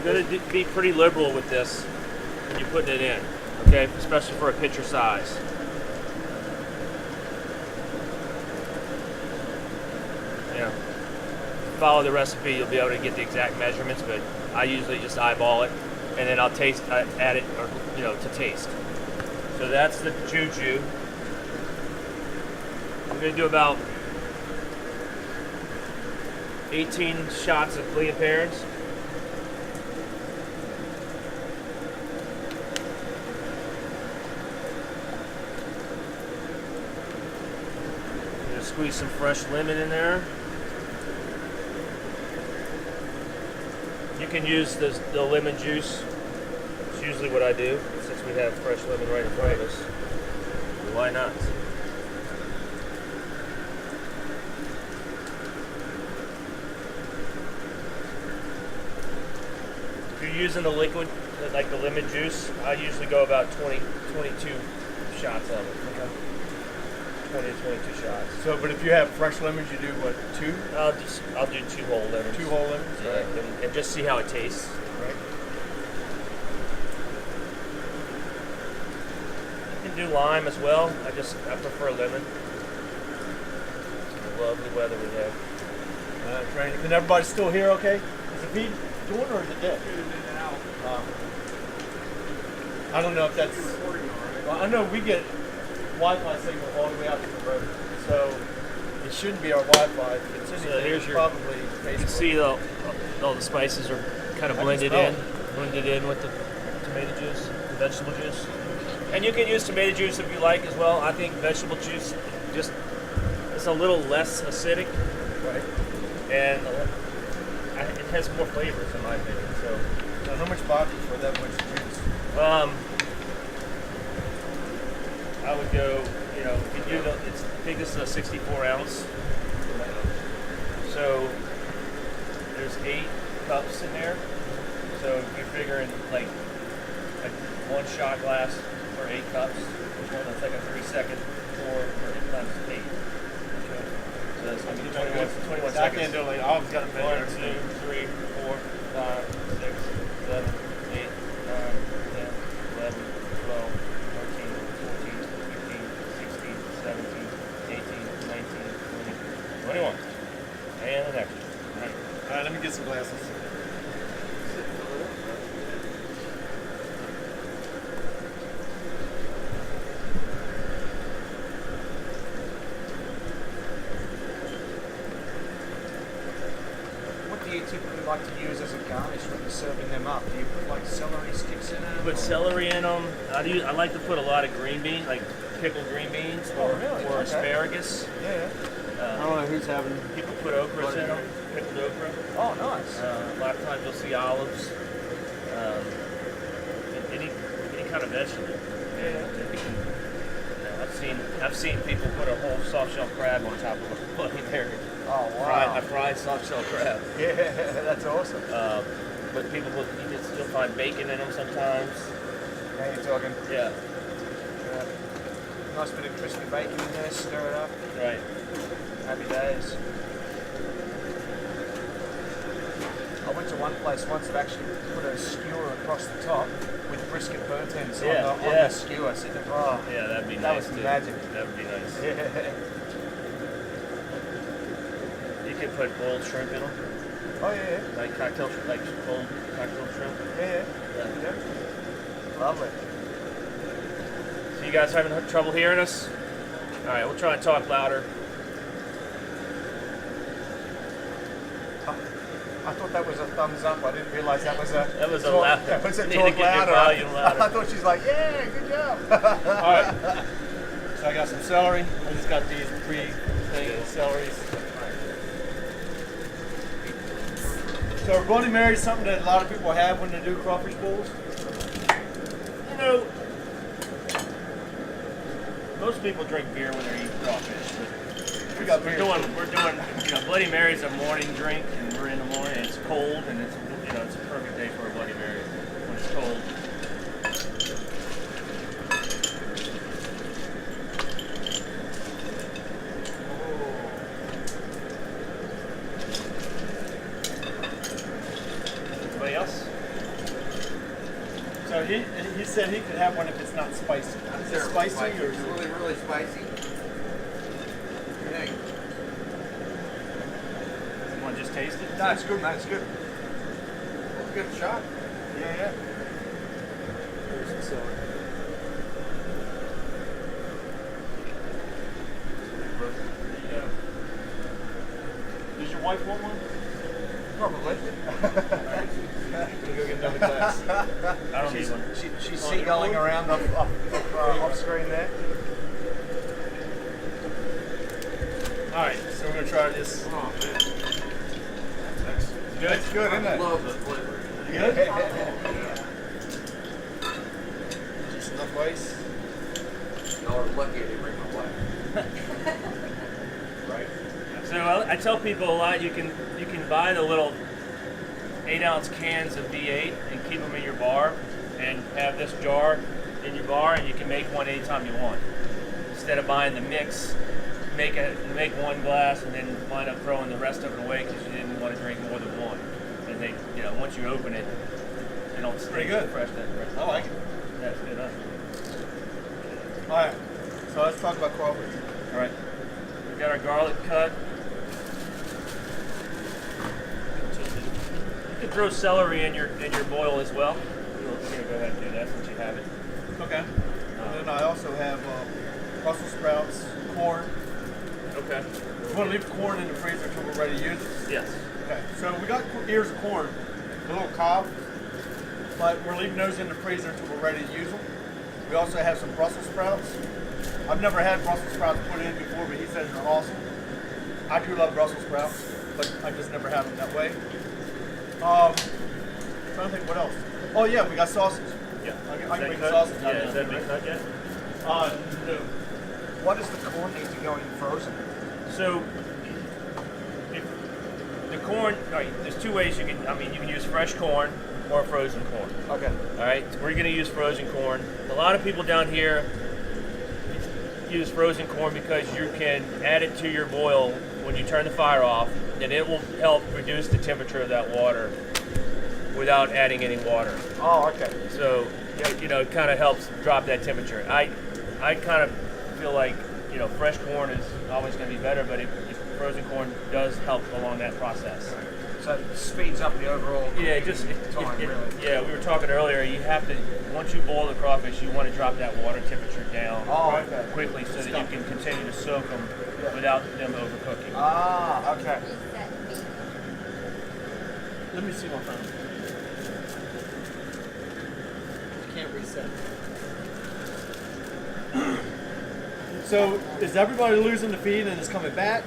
You're going to be pretty liberal with this when you're putting it in, okay? Especially for a pitcher size. Yeah. Follow the recipe, you'll be able to get the exact measurements, but I usually just eyeball it, and then I'll add it, or to taste. So that's the juju. I'm going to do about 18 shots of clean parents. Squeeze some fresh lemon in there. You can use the lemon juice. It's usually what I do, since we have fresh lemon right in front of us. Why not? If you're using the liquid, like the lemon juice, I usually go about 22 shots of it. Okay. 20 to 22 shots. So, but if you have fresh lemons, you do what, 2? I'll do 2 whole lemons. 2 whole lemons? Yeah, and just see how it tastes. Right. You can do lime as well. I prefer lemon. The lovely weather we have. Right. And everybody's still here, okay? Is the feed doing or is it dead? I don't know if that's. Well, I know we get Wi-Fi signal all the way out to the road, so it shouldn't be our Wi-Fi. If it's anything, here's it's your- probably Facebook. You can see all the spices are kind of I can blended smell in, it. blended in with the tomato juice, the vegetable juice. And you can use tomato juice if you like as well. I think vegetable juice it's a little less acidic, Right. and it has more flavors in my opinion. So how much vodka for that much juice? I would go you know, if you do the, I think this is a 64 ounce. So there's 8 cups in there. So if you're figuring like a 1 shot glass for 8 cups, that's like a 3-second pour for 8 times 8. Okay. So that's going to be 21 I seconds. can't do it. Like, I always got to 1, measure 2, 3, 4, 5, 6, 7, 8, 9, 10, 11, 12, 13, 14, 15, 16, 17, 18, 19, 20, 21. And the next one. All right, let me get some glasses. What do you typically like to use as a garnish when you're serving them up? Do you put like celery sticks in them? Put celery in them. I like to put a lot of green beans, like pickled green beans or, really? or Okay. asparagus. Yeah. I don't know who's having. People put okras in them, pickled okra. Oh, nice. A lot of times you'll see olives. Any kind of vegetable. Yeah. You can, I've seen people put a whole soft shell crab on top of a Bloody Mary. Oh, wow. A fried soft shell crab. Yeah, that's awesome. But people will, you'll find bacon in them sometimes. Now you're talking. Yeah. Nice bit of crispy bacon in there, stir it up. Right. Happy days. I went to one place once that actually put a skewer across the top with brisket burntens on the skewer. So Yeah, that'd be that nice was too. magic. That would be nice. Yeah. You could put boiled shrimp in them, Oh yeah. like cocktail, like cold cocktail shrimp. Yeah. Yeah. Lovely. So you guys having trouble hearing us? All right, we'll try and talk louder. I thought that was a thumbs up. I didn't realize that was a. That was a talk, laugh. That was a Need to talk get your louder. volume louder. I thought she's like, yeah, good job. All right. So I got some celery. I just got these 3 things of celery. So Bloody Mary is something that a lot of people have when they do crawfish bowls. You know, most people drink beer when they're eating crawfish. We got We're beer. doing, you know, Bloody Mary's a morning drink, and we're in the morning. And it's cold, and it's, you know, it's a perfect day for a Bloody Mary when it's cold. Anybody else? So he said he could have one if it's not spicy. Is it spicy or is It's it? really, really spicy. Yeah. You want to just taste it? No, it's good, man. It's good. Let's give it a shot. Yeah. There's some celery. There you go. Does your wife want one? Probably. Can go get another glass. I don't need one. She's seagulling around off screen there. All right, so we're gonna try this. Oh, man. Good? It's good, isn't I it? love the flavor. You good? Just enough ice. Y'all are lucky I didn't bring my wife. Right. So I tell people a lot. You can buy the little 8-ounce cans of V8 and keep them in your bar, and have this jar in your bar, and you can make one anytime you want. Instead of buying the mix, make one glass and then wind up throwing the rest of it away because you didn't want to drink more than one. And they, you know, once you open it, they don't stay Pretty good. fresh. That fresh. I like it. That's good, huh? All right. So let's talk about crawfish. All right. We've got our garlic cut. You can throw celery in your boil as well. Here, go ahead and do that since you have it. Okay. And then I also have Brussels sprouts, corn. Okay. We want to leave corn in the freezer until we're ready to use it. Yes. Okay. So we got ears of corn, the little cob, but we're leaving those in the freezer until we're ready to use them. We also have some Brussels sprouts. I've never had Brussels sprouts put in before, but he says they're awesome. I do love Brussels sprouts, but I just never have them that way. Trying to think what else. Oh yeah, we got sausage. Yeah. I can make sausage out Yeah, of is that. that been cut yet? No. Why does the corn need to go in frozen? So, if the corn, all right, there's two ways you can, you can use fresh corn or frozen corn. Okay. All right, so we're going to use frozen corn. A lot of people down here use frozen corn because you can add it to your boil when you turn the fire off, and it will help reduce the temperature of that water without adding any water. Oh, okay. So, it kind of helps drop that temperature. I kind of feel like, fresh corn is always going to be better, but frozen corn does help along that process. So it speeds up the overall Yeah, time, really. yeah, we were talking earlier, you have to, once you boil the crawfish, you want to drop that water temperature down quickly so that you can continue to soak them without them overcooking. Ah, okay. Reset meat. Let me see my phone. You can't reset. So, is everybody losing the feed and it's coming back?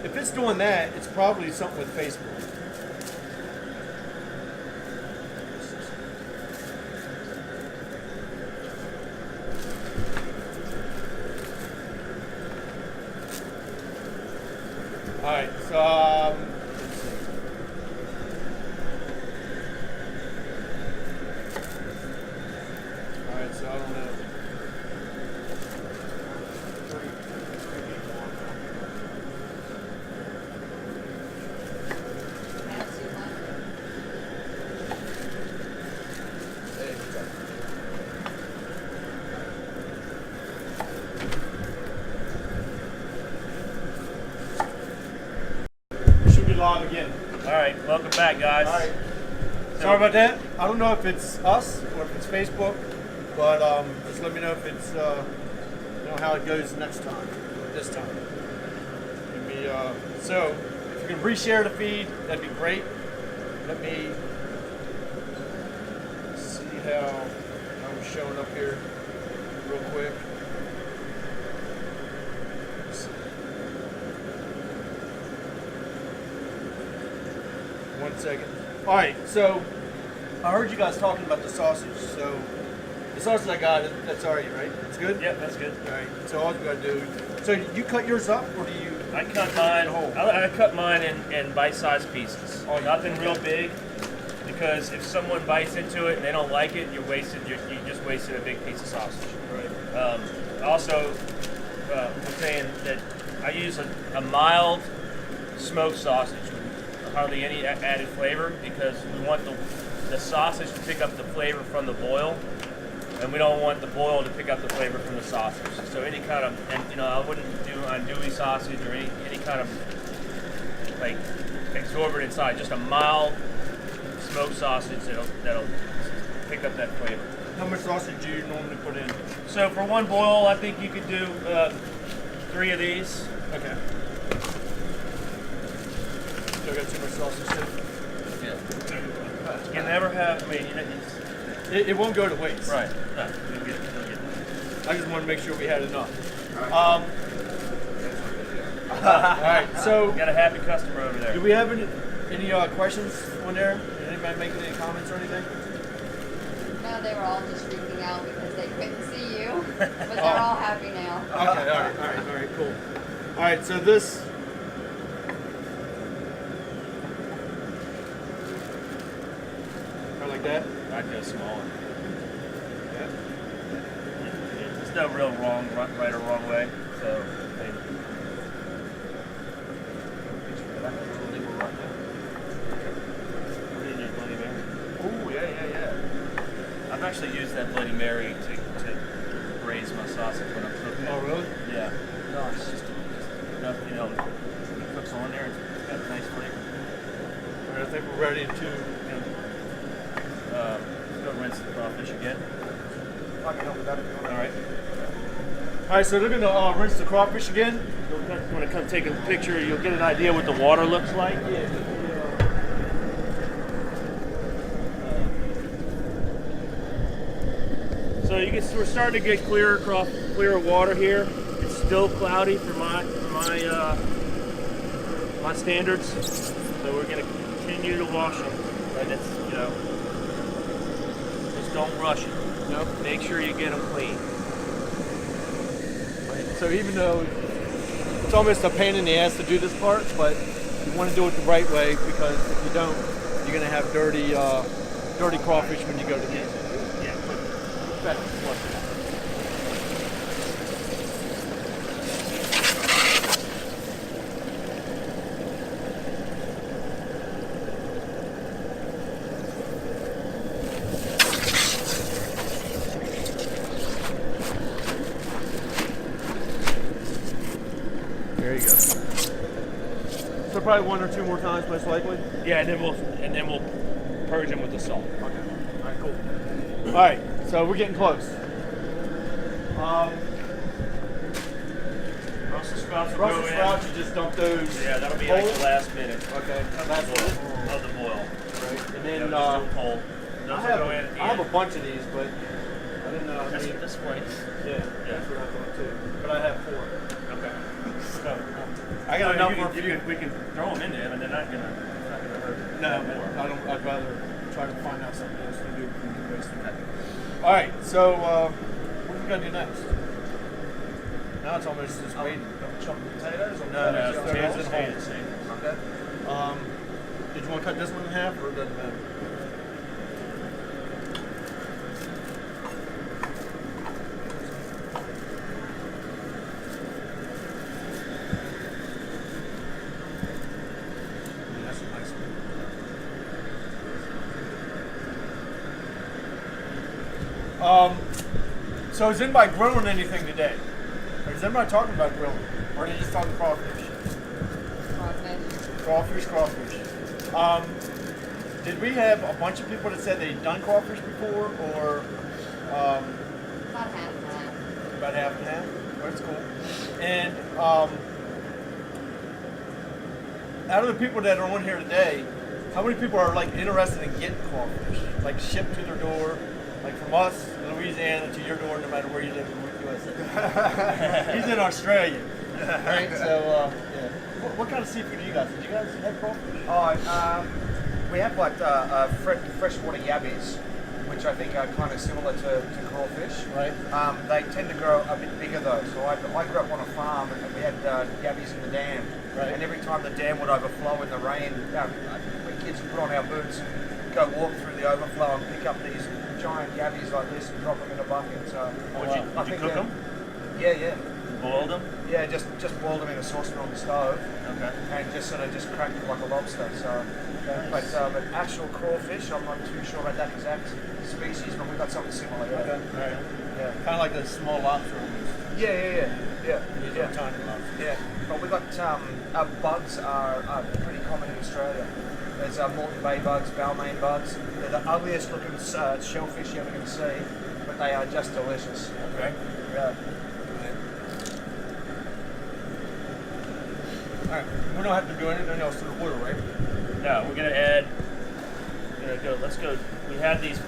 If it's doing that, it's probably something with Facebook. All right, so let's see. All right, so I don't know. That's too much. We should be live again. All right, welcome back, guys. All right. Sorry about that. I don't know if it's us or if it's Facebook, but just let me know if it's how it goes next time. This time. Maybe, so if you can reshare the feed, that'd be great. Let me see how I'm showing up here real quick. Let's see. 1 second. All right, so I heard you guys talking about the sausage. So the sausage I got, that's all right, right? It's good? Yep, that's good. All right, so all you gotta do, so you cut yours up, or do you? I cut mine. whole? I cut mine in bite-sized pieces. Oh, Nothing real big, because if someone bites into it and they don't like it, you just wasted a big piece of sausage. Right. Also, I'm saying that I use a mild smoked sausage with hardly any added flavor, because we want the sausage to pick up the flavor from the boil, and we don't want the boil to pick up the flavor from the sausage. So any kind of, and I wouldn't do andouille sausage or any kind of like exorbitant size, just a mild smoked sausage that'll pick up that flavor. How much sausage do you normally put in? So for one boil, I think you could do 3 of these. Okay. Still got too much sausage too? You never have, It won't go to waste. right. No, you'll get it. I just want to make sure we had enough. All right, so You got a happy customer over there. do we have any questions on there? Anybody making any comments or anything? No, they were all just freaking out because they couldn't see you, but they're all happy now. Okay, all right, cool. All right, so this. Kind of like that. I'd go smaller. Yeah. There's no real right or wrong way. So, Oh, yeah. I've actually used that Bloody Mary to braise my sausage when I'm cooking it. Oh, really? Yeah. Nice. Just enough, it cooks on there. It's got a nice flavor. All right, I think we're ready to. Let's go rinse the crawfish again. I can help with that if you want. All right. All right, so they're gonna rinse the crawfish again. When I come take a picture, you'll get an idea what the water looks like. So we're starting to get clearer water here. It's still cloudy for my standards. So we're gonna continue to wash them, and it's just don't rush it. Nope. Make sure you get them clean. Well, So even though it's almost a pain in the ass to do this part, but you want to do it the right way because if you don't, you're gonna have dirty crawfish when you go to eat. Yeah. Better. There you go. So probably 1 or 2 more times, most likely. Yeah, and then we'll purge them with the salt. Okay. All right. Cool. All right. So we're getting close. Brussels sprouts will Brussels go in. sprouts, you just dump those. Yeah, that'll be whole. like the last minute Okay. of Last the minute. boil. Of the boil. Right. And Yeah, then just do them whole. Those I will have go in at the I have end. a bunch of these, but I didn't know how That's many. this place. Yeah. Yeah. That's what I thought too. But I have 4. Okay. So I got enough for a few. We can throw them in there, and they're not gonna hurt. No, more. I don't. I'd rather try to find out something else to do than to waste it. All right. So what are we gonna do next? Now it's almost just waiting. Chopped potatoes or No, No, just potatoes throw it stay in. the same. Okay. Did you want to cut this one in half, or it doesn't matter? Yeah, that's a nice one. So is anybody grilling anything today? Or is anybody talking about grilling? Or are they just talking crawfish? Crawfish. Did we have a bunch of people that said they'd done crawfish before, or About half and half. about half and half? Well, that's cool. And out of the people that are on here today, how many people are like interested in getting crawfish, like shipped to their door, like from us, Louisiana, to your door, no matter where you live in the USA? He's in Australia, right? So, yeah. What kind of seafood do you guys? Did you guys have crawfish? We have like freshwater yabbies, which I think are kind of similar to crawfish. Right. They tend to grow a bit bigger though. So I grew up on a farm and we had yabbies in the dam. Right. And every time the dam would overflow in the rain, we kids would put on our boots and go walk through the overflow and pick up these giant yabbies like this and drop them in a bucket. So Would you cook them? Yeah. Boiled them? Yeah, just boiled them in a saucepan on the stove. Okay. And just sort of cracked it like a lobster. So, but actual crawfish, I'm not too sure about that exact species, but we got something similar. Yeah. Okay. All right. Yeah. Kind of like the small lobster almost. Yeah. These are tiny lobsters. Yeah. But we got bugs are pretty common in Australia. There's Moreton Bay bugs, Balmain bugs. They're the ugliest looking shellfish you're ever going to see, but they are just delicious. Okay. Yeah. All right. We don't have to do anything else to the water, right? No, we're gonna add. Let's go. We have these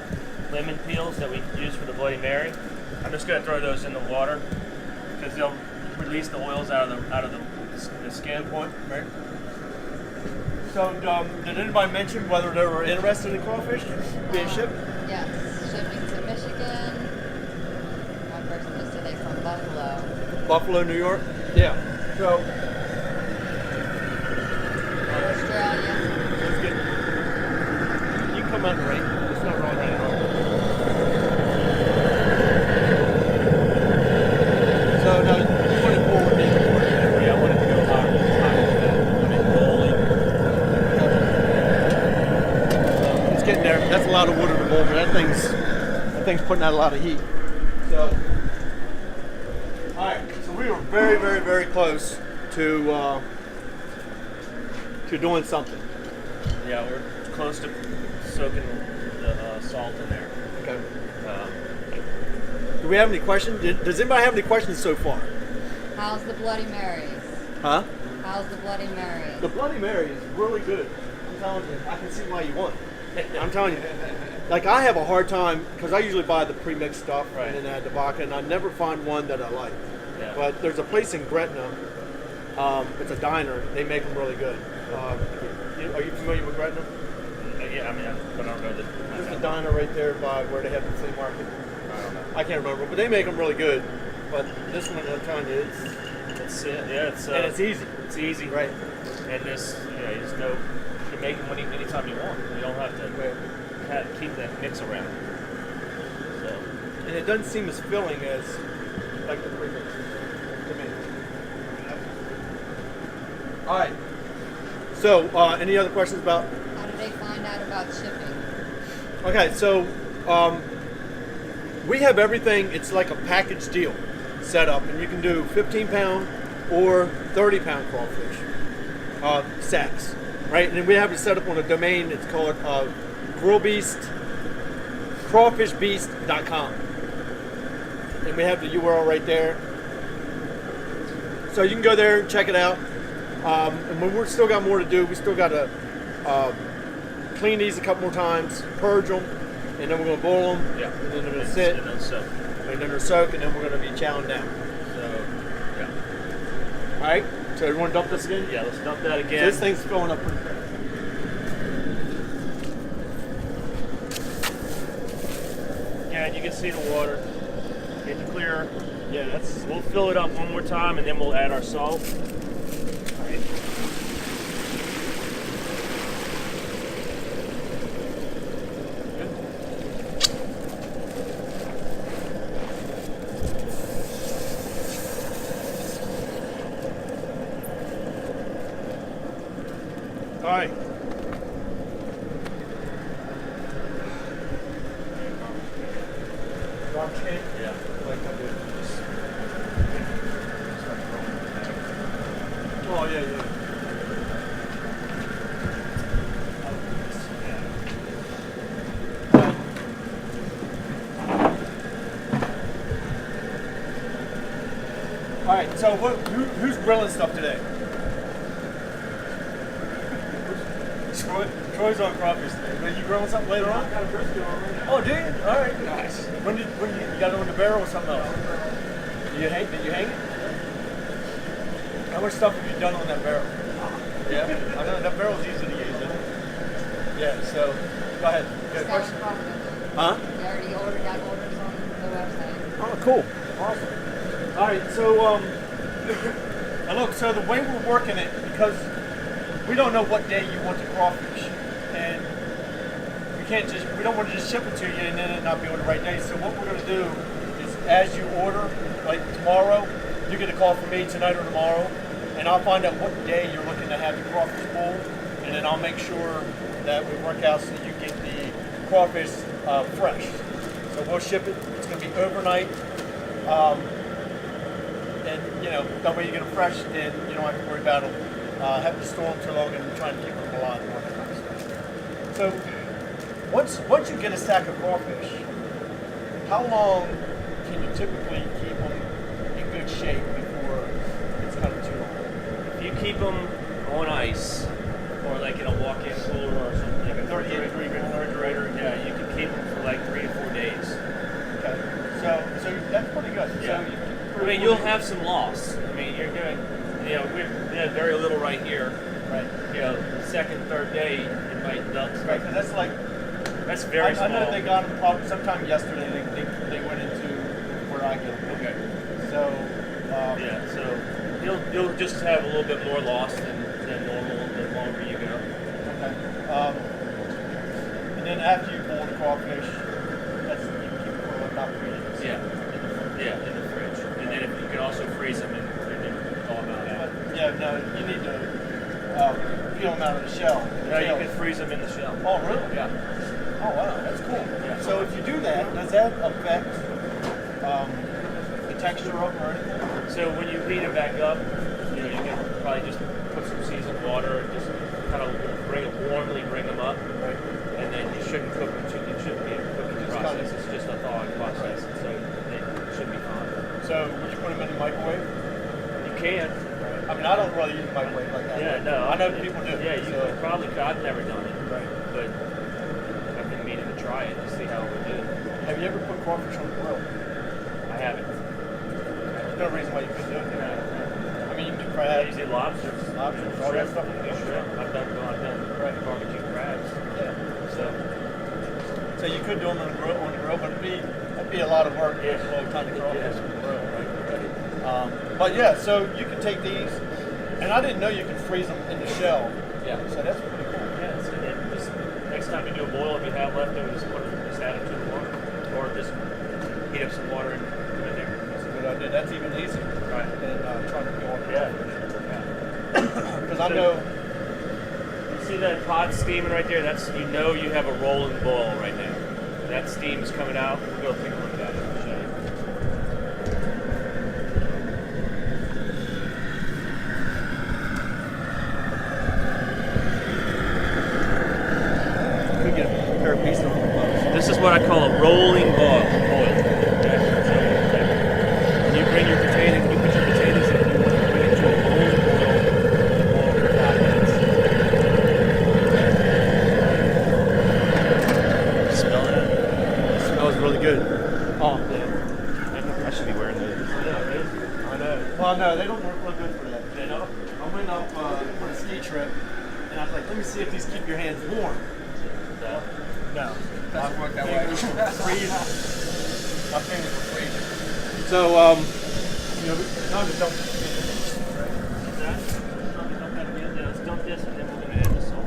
lemon peels that we use for the Bloody Mary. I'm just gonna throw those in the water because they'll release the oils out of the skin. Point, right? So, did anybody mention whether they were interested in crawfish being shipped? Yes, shipping to Michigan. One person just today from Buffalo. Buffalo, New York? Yeah. So, Australia. let's get. You can come out and rate. It's not wrong here. So, now, 24 would be important. Yeah, I wanted to go higher than that. I mean, rolling. It's getting there. That's a lot of water to boil, but that thing's putting out a lot of heat. So, all right. So we were very, very, very close to doing something. Yeah, we're close to soaking the salt in there. Okay. Do we have any questions? Does anybody have any questions so far? How's the Bloody Marys? Huh? How's the Bloody Marys? The Bloody Mary is really good. I'm telling you, I can see why you want it. I'm telling you. Like, I have a hard time, because I usually buy the pre-mixed stuff, Right. and then add the vodka, and I never find one that I like. Yeah. But there's a place in Gretna, it's a diner, they make them really good. Are you familiar with Gretna? Yeah, I mean, but I don't know There's a diner right there by where they have the flea market. I don't know. I can't remember, but they make them really good. but this one I'm telling you, It's it's and it's easy. It's easy. Right. And this, you just know you can make them anytime you want. You don't have to keep that mix around. So. And it doesn't seem as filling as like the premix to me. All right. So, any other questions about? How did they find out about shipping? Okay, so we have everything. It's like a package deal set up, and you can do 15-pound or 30-pound crawfish sacks, right? And then we have it set up on a domain. It's called crawfishbeast.com, and we have the URL right there. So you can go there and check it out. And we've still got more to do. We still got to clean these a couple more times, purge them, and then we're going to boil them. Yeah. And then they're going to sit. And then soak. And then they're soaked, and then we're going to be chowing down. So, yeah. All right. So everyone dump this again? Yeah, let's dump that So again. this thing's filling up pretty fast. Yeah, and you can see the water. Getting clearer. Yeah, that's. We'll fill it up one more time, and then we'll add our salt. All right. Yeah. Oh, yeah, yeah. All right, so who's grilling stuff today? Troy's on crawfish today. Are you grilling something later on? Oh, do you? All right. Nice. When you got it on the barrel or something else? Did you hang it? How much stuff have you done on that barrel? Yeah, I know that barrel's easy to use, isn't it? Yeah. So, go ahead. You got a question? Huh? They already got orders on the website. Oh, cool. Awesome. All right, so now look, so the way we're working it, because we don't know what day you want the crawfish, and we don't want to just ship it to you and then it not be on the right day. So what we're going to do is, as you order, like tomorrow, you get a call from me tonight or tomorrow, and I'll find out what day you're looking to have the crawfish pulled, and then I'll make sure that we work out so you get the crawfish fresh. So we'll ship it. It's going to be overnight. And that way you get them fresh, and you don't have to worry about them having to store them too long and trying to keep them alive and all that kind of stuff. So once you get a sack of crawfish, how long can you typically keep them in good shape before it's kind of too long? If you keep them on ice, or like in a walk-in cooler or something, like a 38-degree refrigerator. Yeah, you can keep them for like 3 to 4 days. Okay. So that's pretty good. Yeah. So I mean, you'll have some loss. I mean, you're doing, we have very little right here. Right. The second, third day, it might duck. Right, because that's like. That's very small. I know they got them probably sometime yesterday. They went into where I get them. Okay. So. Yeah. So you'll just have a little bit more loss than normal the longer you go. Okay. And then after you boil the crawfish, you keep it for about 3 days. Yeah. Yeah, in the fridge. And then you can also freeze them and then thaw them out. Yeah, no, you need to peel them out of the shell. No, you can freeze them in the shell. Oh, really? Yeah. Oh, wow, that's cool. Yeah. So if you do that, does that affect the texture of them or anything? So when you heat it back up, you can probably just put some seasoned water and just kind of warmly bring them up. Right. And then you shouldn't cook them it shouldn't be a cooking process. It's just a thawing process. Right. So they should be fine. So would you put them in the microwave? You can. I mean, I don't really use the microwave like that. Yeah, no. I know people do. Yeah, you so. probably could. I've never done it. Right. But I've been meaning to try it to see how it would do. Have you ever put crawfish on the grill? I haven't. There's no reason why you couldn't do it. No. I mean, you do I crabs, usually lobsters. lobsters, all that stuff. Shrimp. I've done barbecue crabs. Yeah. So So you could do them on the grill, but that'd be a lot of work. Yeah. A long time to crawfish Yeah. on the grill, right? But yeah, so you can take these, and I didn't know you could freeze them in the shell. Yeah. So that's pretty cool. Yeah, so then just next time you do a boil, if you have leftover, just add it to the water, or just heat up some water and put it there. That's a good idea. That's even easier Right. than trying to peel it. Yeah. Because I know. You see that pot steaming right there? That's you know you have a rolling boil right now. That steam is coming out. We'll go take a look at it and show you. We get a pair of pieces on the gloves. This is what I call a rolling boil. Okay? So, when you bring your potatoes, you put your potatoes in, you want to bring it to a rolling boil for 5 minutes. Smell that? It smells really good. Oh, yeah. I should be wearing those. I know. Well, no, they don't work real good for that. They don't? I went up on a ski trip, and I was like, let me see if these keep your hands warm. No. No. Doesn't work that way. Freeze. My fingers were freezing. So, you know, time to dump this. Let's dump this and then we're going to add the salt.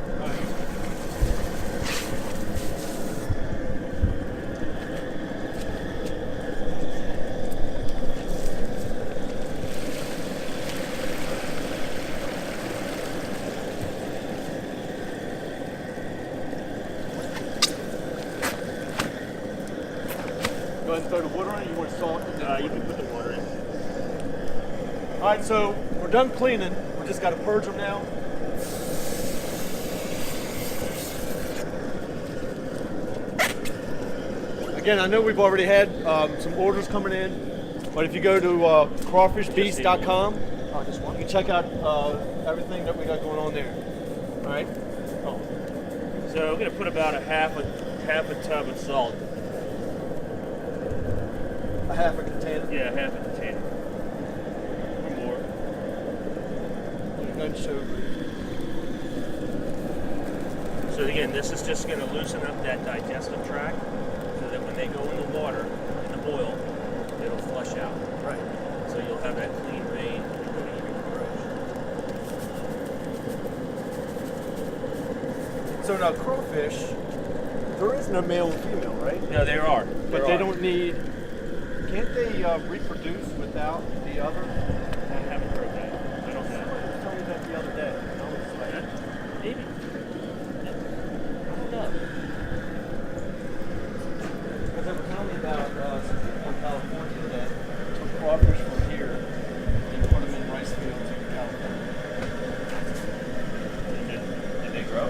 Go ahead and throw the water in. You want salt? You can put the water in. All right, so we're done cleaning. We just got to purge them now. Again, I know we've already had some orders coming in, but if you go to crawfishbeast.com, you can check out everything that we got going on there. All right. Oh. So we're going to put about a half a tub of salt. A half a container. Yeah, half a container. Or more. None show. So again, this is just going to loosen up that digestive tract so that when they go in the water, in the boil, it'll flush out. Right. So you'll have that clean vein when you go to eat your purge. So now crawfish, there is no male and female, right? No, there are. But they don't need. Can't they reproduce without the other? I haven't heard that. I don't know. Somebody was telling me that the other day. And I was like, Maybe. I don't know. because they were telling me about some people in California that took crawfish from here and put them in rice fields in California. Did they grow?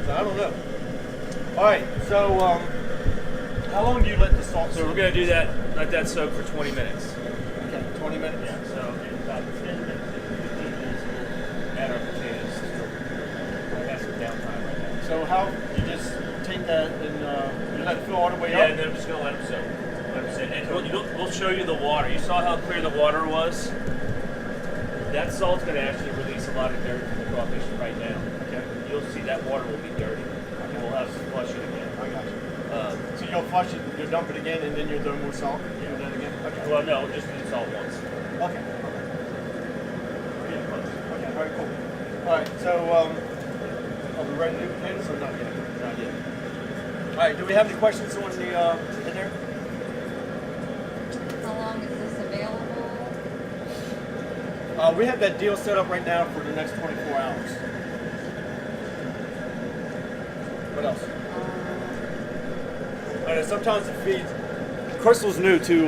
So I don't know. All right, so how long do you let the salt So we're going to do that, let that soak for 20 minutes. Okay, 20 minutes. Yeah, so in about 10 minutes, 15 minutes, we'll add our potatoes. I have some downtime right now. So how you just take that and you let it fill all the way Yeah, up? and then I'm just going to let them soak. Let them sit. And we'll show you the water. You saw how clear the water was? That salt's going to actually release a lot of dirt from the crawfish right now. Okay. You'll see that water will be dirty. And we'll have some flushing again. I got you. So you'll flush it, you'll dump it again, and then you'll throw more salt? Yeah. Do that again? Okay. Well, no, just do the salt once. Okay. We're getting close. Okay, all right, cool. All right, so are we ready to do potatoes or not yet? Not yet. All right, do we have any questions on the in there? How long is this available? We have that deal set up right now for the next 24 hours. What else? I know sometimes the feeds. Crystal's new to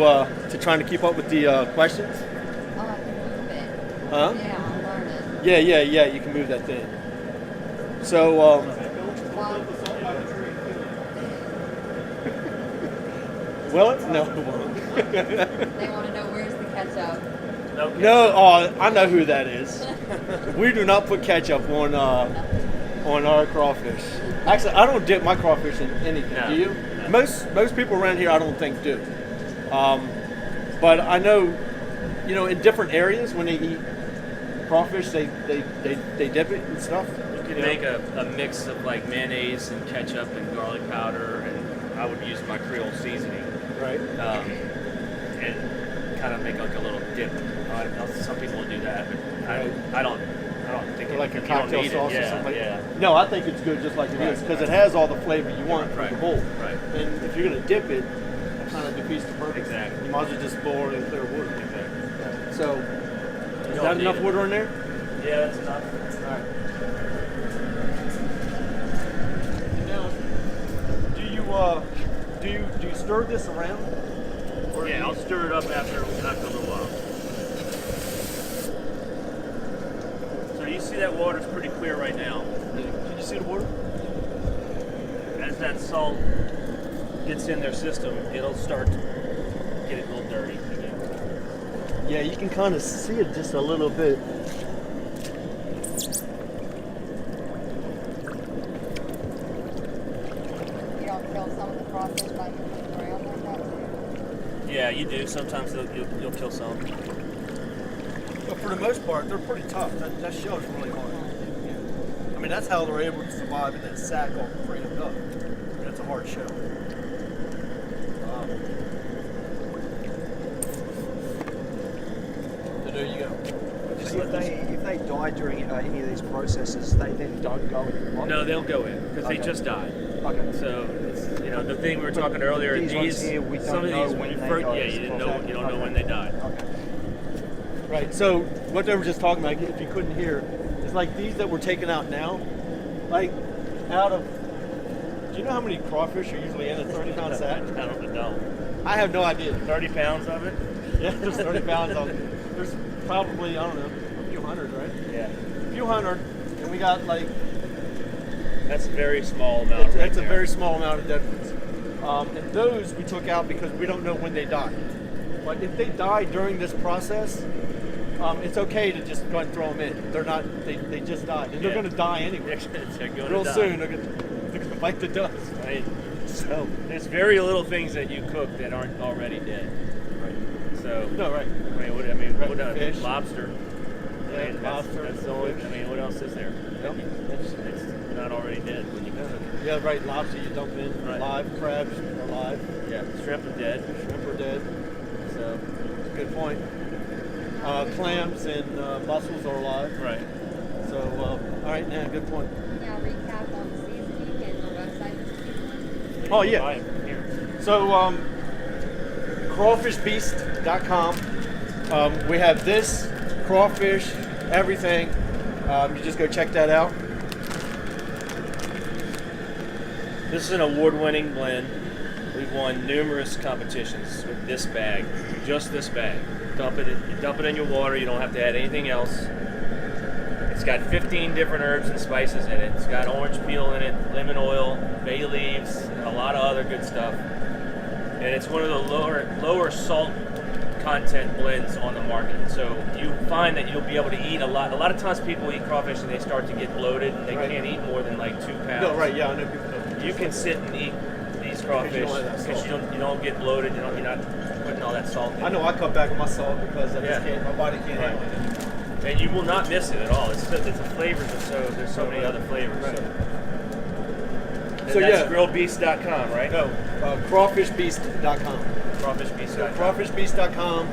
trying to keep up with the questions. Oh, I can move it. Huh? Yeah, I'll learn it. Yeah. You can move that thing. So. Well, Will it? No, it won't. they want to know where's the ketchup. Okay. No, I know who that is. We do not put ketchup on our crawfish. Actually, I don't dip my crawfish in anything. No. Do you? Most people around here, I don't think do. But I know, in different areas when they eat crawfish, they dip it and stuff. You could make a mix of like mayonnaise and ketchup and garlic powder, and I would use my Creole seasoning. Right. And kind of make like a little dip. Some people will do that, but I don't think Or like a you don't cocktail need sauce it. or something. Yeah. No, I think it's good just like it is because it has all the flavor you want for the bowl. Right. And if you're gonna dip it, it kind of defeats the purpose. Exactly. You might as well just boil it in clear water. Exactly. So, You is don't that need enough it. water in there? Yeah, that's enough. All right. Now, do you stir this around? Or Yeah, I'll stir it up after a little while. So you see that water's pretty clear right now. Can you see the water? As that salt gets in their system, it'll start to get it a little dirty again. Yeah, you can kind of see it just a little bit. You don't kill some of the crawfish by moving them around like that too? Yeah, you do. Sometimes you'll kill some. But for the most part, they're pretty tough. That shell's really hard. I mean, that's how they're able to survive in that sack all framed up. That's a hard shell. So there you go. See, if they die during any of these processes, they then don't go in the pot? No, they'll go in because Okay. they just died. Okay. So it's, the thing we were talking earlier. These ones here, we don't some of know these when you they first, go. yeah, you don't know when they died. Okay. Right. So what they were just talking about, if you couldn't hear, is like these that we're taking out now, like out of. Do you know how many crawfish are usually in a 30-pound sack? I don't know. I have no idea. 30 pounds of it. Yeah, there's 30 pounds of it. There's probably, I don't know, a few hundred, right? Yeah. A few hundred, and we got like, That's a very small amount. that's a very small amount of dead ones. And those we took out because we don't know when they die. But if they die during this process, it's okay to just go and throw them in. They're not, they just died. And they're Yeah. going to die anyway. They're going Real to die. soon, they're going to bite the dust. Right. So, There's very little things that you cook that aren't already dead. right. So No, right. what Fish. lobster. Yeah, I mean, lobster, That's the only. fish. I mean, what else is there? Yep. It's not already dead when you cook it. Yeah, right. Lobster you dump in. Right. Live crabs are live. Yeah, shrimp are dead. Shrimp are dead. So Good point. Clams and mussels are alive. right. So, all right, now, good point. Now recap on the seasoning and the website for seasoning. Oh, yeah. Buy it here. So, crawfishbeast.com. We have this, crawfish, everything. You just go check that out. This is an award-winning blend. We've won numerous competitions with this bag, just this bag. You dump it in your water. You don't have to add anything else. It's got 15 different herbs and spices in it. It's got orange peel in it, lemon oil, bay leaves, and a lot of other good stuff. And it's one of the lower salt content blends on the market. So you find that you'll be able to eat a lot. A lot of times people eat crawfish and they start to get bloated and they Right. can't eat more than like 2 pounds. No, right, yeah, I know people don't. You can sit and eat these crawfish don't have that because salt. you don't get bloated. You're not putting all that salt in. I know I cut back on my salt because I Yeah. just can't, my body can't Right. handle it. And you will not miss it at all. It's the flavors are there's so many other flavors. Right. And So, that's yeah. grillbeast.com, right? No, crawfishbeast.com. Crawfishbeast.com. Crawfishbeast.com.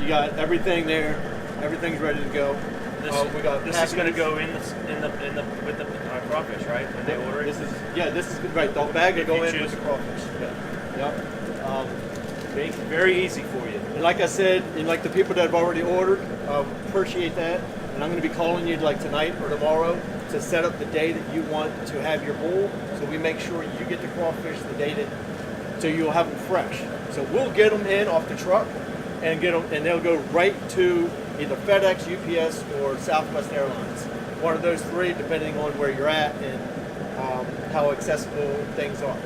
You got everything there. Everything's ready to go. This, We got this is going to packages. go in the with the crawfish, right? When they order it. This is right. The bag will If go you in choose with the it. crawfish. Yep. Makes it very easy for you. And like I said, and like the people that have already ordered, appreciate that. And I'm going to be calling you like tonight or tomorrow to set up the day that you want to have your bowl. So we make sure you get the crawfish the day that, so you'll have them fresh. So we'll get them in off the truck and get them, and they'll go right to either FedEx, UPS, or Southwest Airlines. One of those three, depending on where you're at and how accessible things are.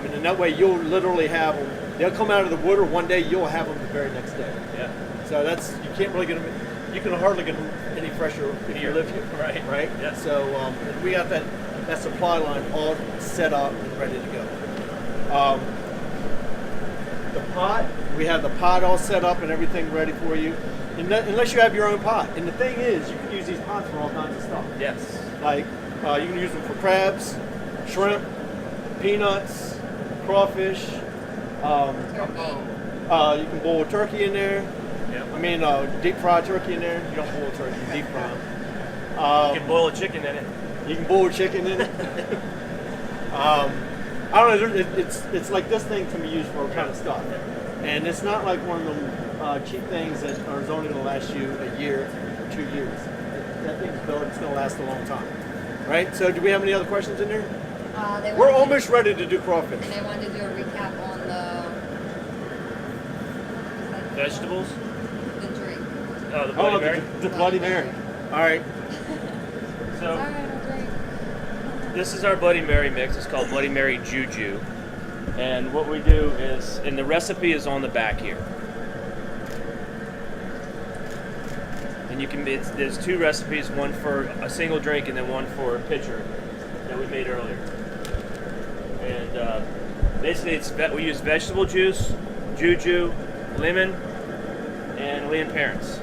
And in that way, you'll literally have them. They'll come out of the water one day. You'll have them the very next day. Yeah. So you can't really get them. You can hardly get them any fresher if you live here. Right. Right. Yeah. So and we got that supply line all set up and ready to go. The pot, we have the pot all set up and everything ready for you. Unless you have your own pot. And the thing is, you can use these pots for all kinds of stuff. Yes. Like you can use them for crabs, shrimp, peanuts, crawfish, You can boil turkey in there. Yeah. I mean, deep fried turkey in there. You don't boil turkey, deep fry. You can boil a chicken in it. You can boil chicken in it. I don't know. It's like this thing can be used for all kind of stuff, and it's not like one of them cheap things that are only going to last you a year or 2 years. That thing's built. It's going to last a long time, right? So, do we have any other questions in there? We're almost ready to do crawfish. They wanted to do a recap on Vegetables. the drink. Oh, the Bloody Mary. The Bloody Mary. All right. So Alright, I'll drink. this is our Bloody Mary mix. It's called Bloody Mary Juju. And what we do is, and the recipe is on the back here. And you can, there's 2 recipes, one for a single drink and then one for a pitcher that we made earlier. And basically we use vegetable juice, juju, lemon, and Leon Parents.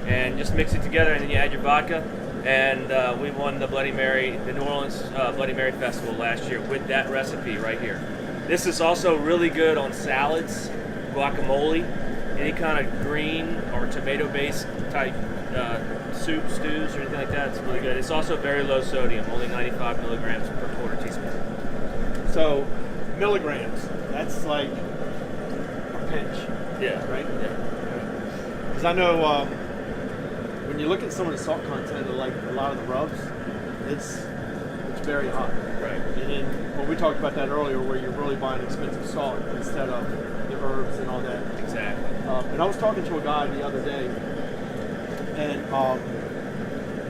And just mix it together, and then you add your vodka. And we won the Bloody Mary, the New Orleans Bloody Mary Festival last year with that recipe right here. This is also really good on salads, guacamole, any kind of green or tomato-based type soup, stews, or anything like that. It's really good. It's also very low sodium, only 95 milligrams per quarter teaspoon. So, milligrams. That's like a pinch. Yeah. Right? Yeah. Because I know when you look at some of the salt content of like a lot of the rubs, it's very high. Right. And then when we talked about that earlier, where you're really buying expensive salt instead of the herbs and all that. Exactly. And I was talking to a guy the other day, and I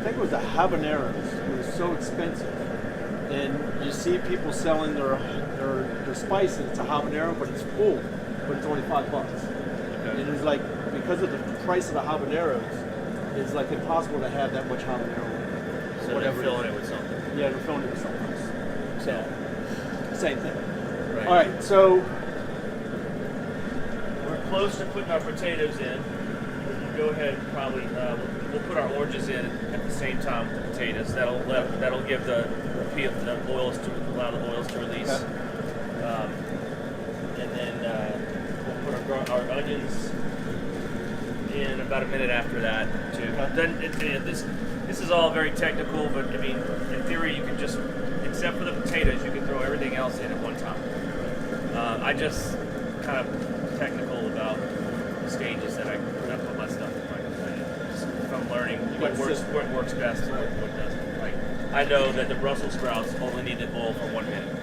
think it was the habaneros. It was so expensive, and you see people selling their spices. It's a habanero, but it's full, but it's only $5. Okay. And it's like, because of the price of the habaneros, it's like impossible to have that much habanero. So whatever they're filling it with something. Yeah, they're filling it with something else. So, same thing. Right. All right, so We're close to putting our potatoes in. Go ahead, probably. We'll put our oranges in at the same time with the potatoes. That'll give the oils to allow the oils to release. Okay. And then we'll put our onions in about a minute after that too. Okay. Then this is all very technical, but I mean, in theory, you can just, except for the potatoes, you can throw everything else in at one time. I just kind of technical about the stages that I put my stuff in. Just if I'm learning what works best and what doesn't. Like, I know that the Brussels sprouts only need to boil for 1 minute,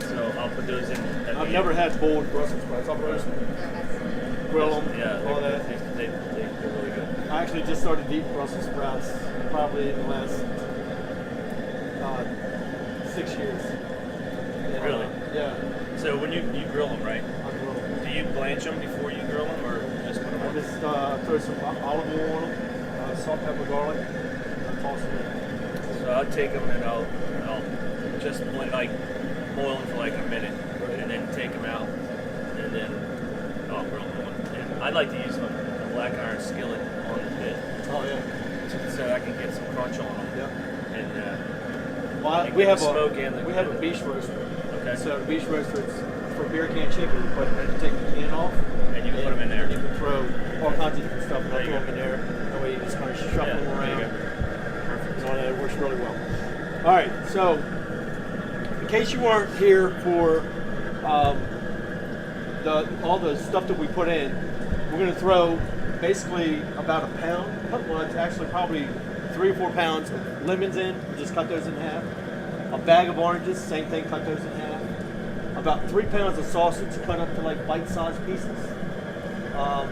so I'll put those in. I've never had boiled Brussels sprouts. I'll roast them, grill them, Yeah, all that. They're really good. I actually just started to eat Brussels sprouts probably in the last 6 years. And, Really? Yeah. So when you grill them, right? I grill them. Do you blanch them before you grill them, or just put them I on? just throw some olive oil on them, salt, pepper, garlic, and toss them in. So I'll take them and I'll just boil them for like a minute, and then take them out, and then I'll grill them. And I like to use a black iron skillet on the pit, Oh yeah. so I can get some crunch on them. Yeah. And Well, you we get have the smoke and the we have a beef roaster. Okay. So the beef roaster is for beer can chicken, but you take the can off. And you can put them in there. You can throw all kinds of different stuff and There you throw go. them in there. That way you just kind of shuffle them there you around. go. Perfect. And all that. It works really well. All right, so in case you weren't here for all the stuff that we put in, we're going to throw basically about a pound. Well, it's actually probably 3 or 4 pounds of lemons in. Just cut those in half. A bag of oranges, same thing, cut those in half. About 3 pounds of sausage cut up to like bite-sized pieces. A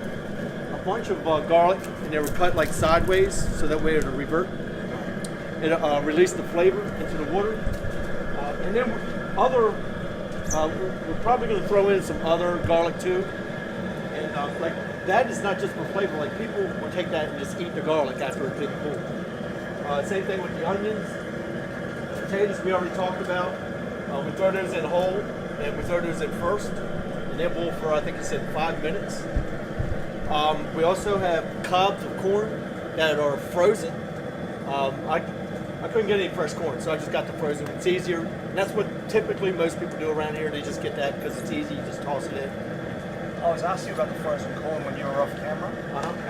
bunch of garlic, and they were cut like sideways, so that way it'll revert. It'll release the flavor into the water. And then we're probably going to throw in some other garlic too. And like that is not just for flavor. Like people will take that and just eat the garlic after a big bowl. Same thing with the onions. Potatoes we already talked about. We throw those in whole, and we throw those in first, and they boil for I think you said 5 minutes. We also have cobs of corn that are frozen. I couldn't get any fresh corn, so I just got the frozen. It's easier, and that's what typically most people do around here. They just get that because it's easy. You just toss it in. I was asking about the frozen corn when you were off camera,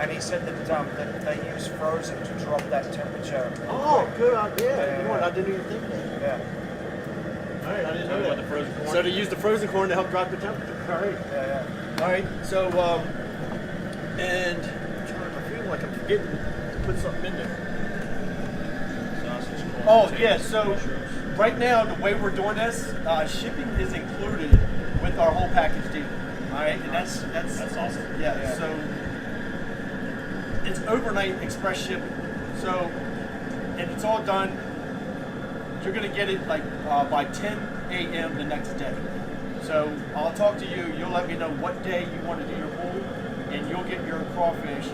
and he said that they use frozen to drop that temperature. Oh, good idea. Yeah. You know what? I didn't even think of that. Yeah, All right, I didn't know Talking that. about the frozen corn. So to use the frozen corn to help drop the temperature. All right. yeah. All right. So, and I feel like I'm forgetting to put something in there. Sausage, corn, Oh, potatoes, yeah. So mushrooms. right now, the way we're doing this, shipping is included with our whole package deal. All right, and that's awesome. Yeah. Yeah. So it's overnight express shipping. So, and it's all done. You're gonna get it like by 10 a.m. the next day. So I'll talk to you. You'll let me know what day you want to do your bowl, and you'll get your crawfish.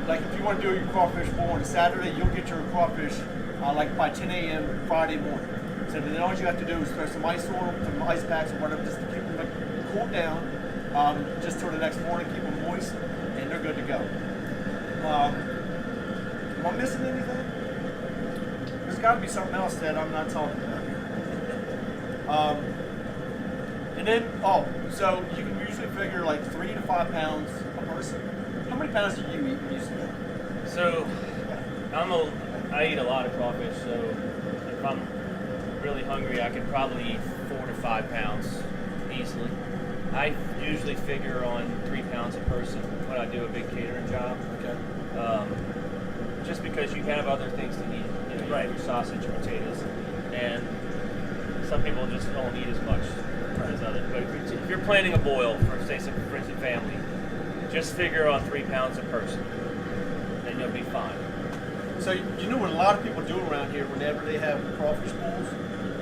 Like if you want to do your crawfish bowl on a Saturday, you'll get your crawfish like by 10 a.m. Friday morning. So then all you have to do is throw some ice on them, some ice packs or whatever, just to keep them cool down, just till the next morning, keep them moist, and they're good to go. Am I missing anything? There's got to be something else that I'm not talking about here. And then, so you can usually figure like 3 to 5 pounds a person. How many pounds do you eat usually? So, I eat a lot of crawfish, so if I'm really hungry, I could probably eat 4 to 5 pounds easily. I usually figure on 3 pounds a person when I do a big catering job. Okay. Just because you have other things to eat, you know, you have your sausage, your potatoes, and some people just don't eat as much as others. But if you're planning a boil for, say, some friends and family, just figure on 3 pounds a person, and you'll be fine. So you know what a lot of people do around here whenever they have crawfish bowls?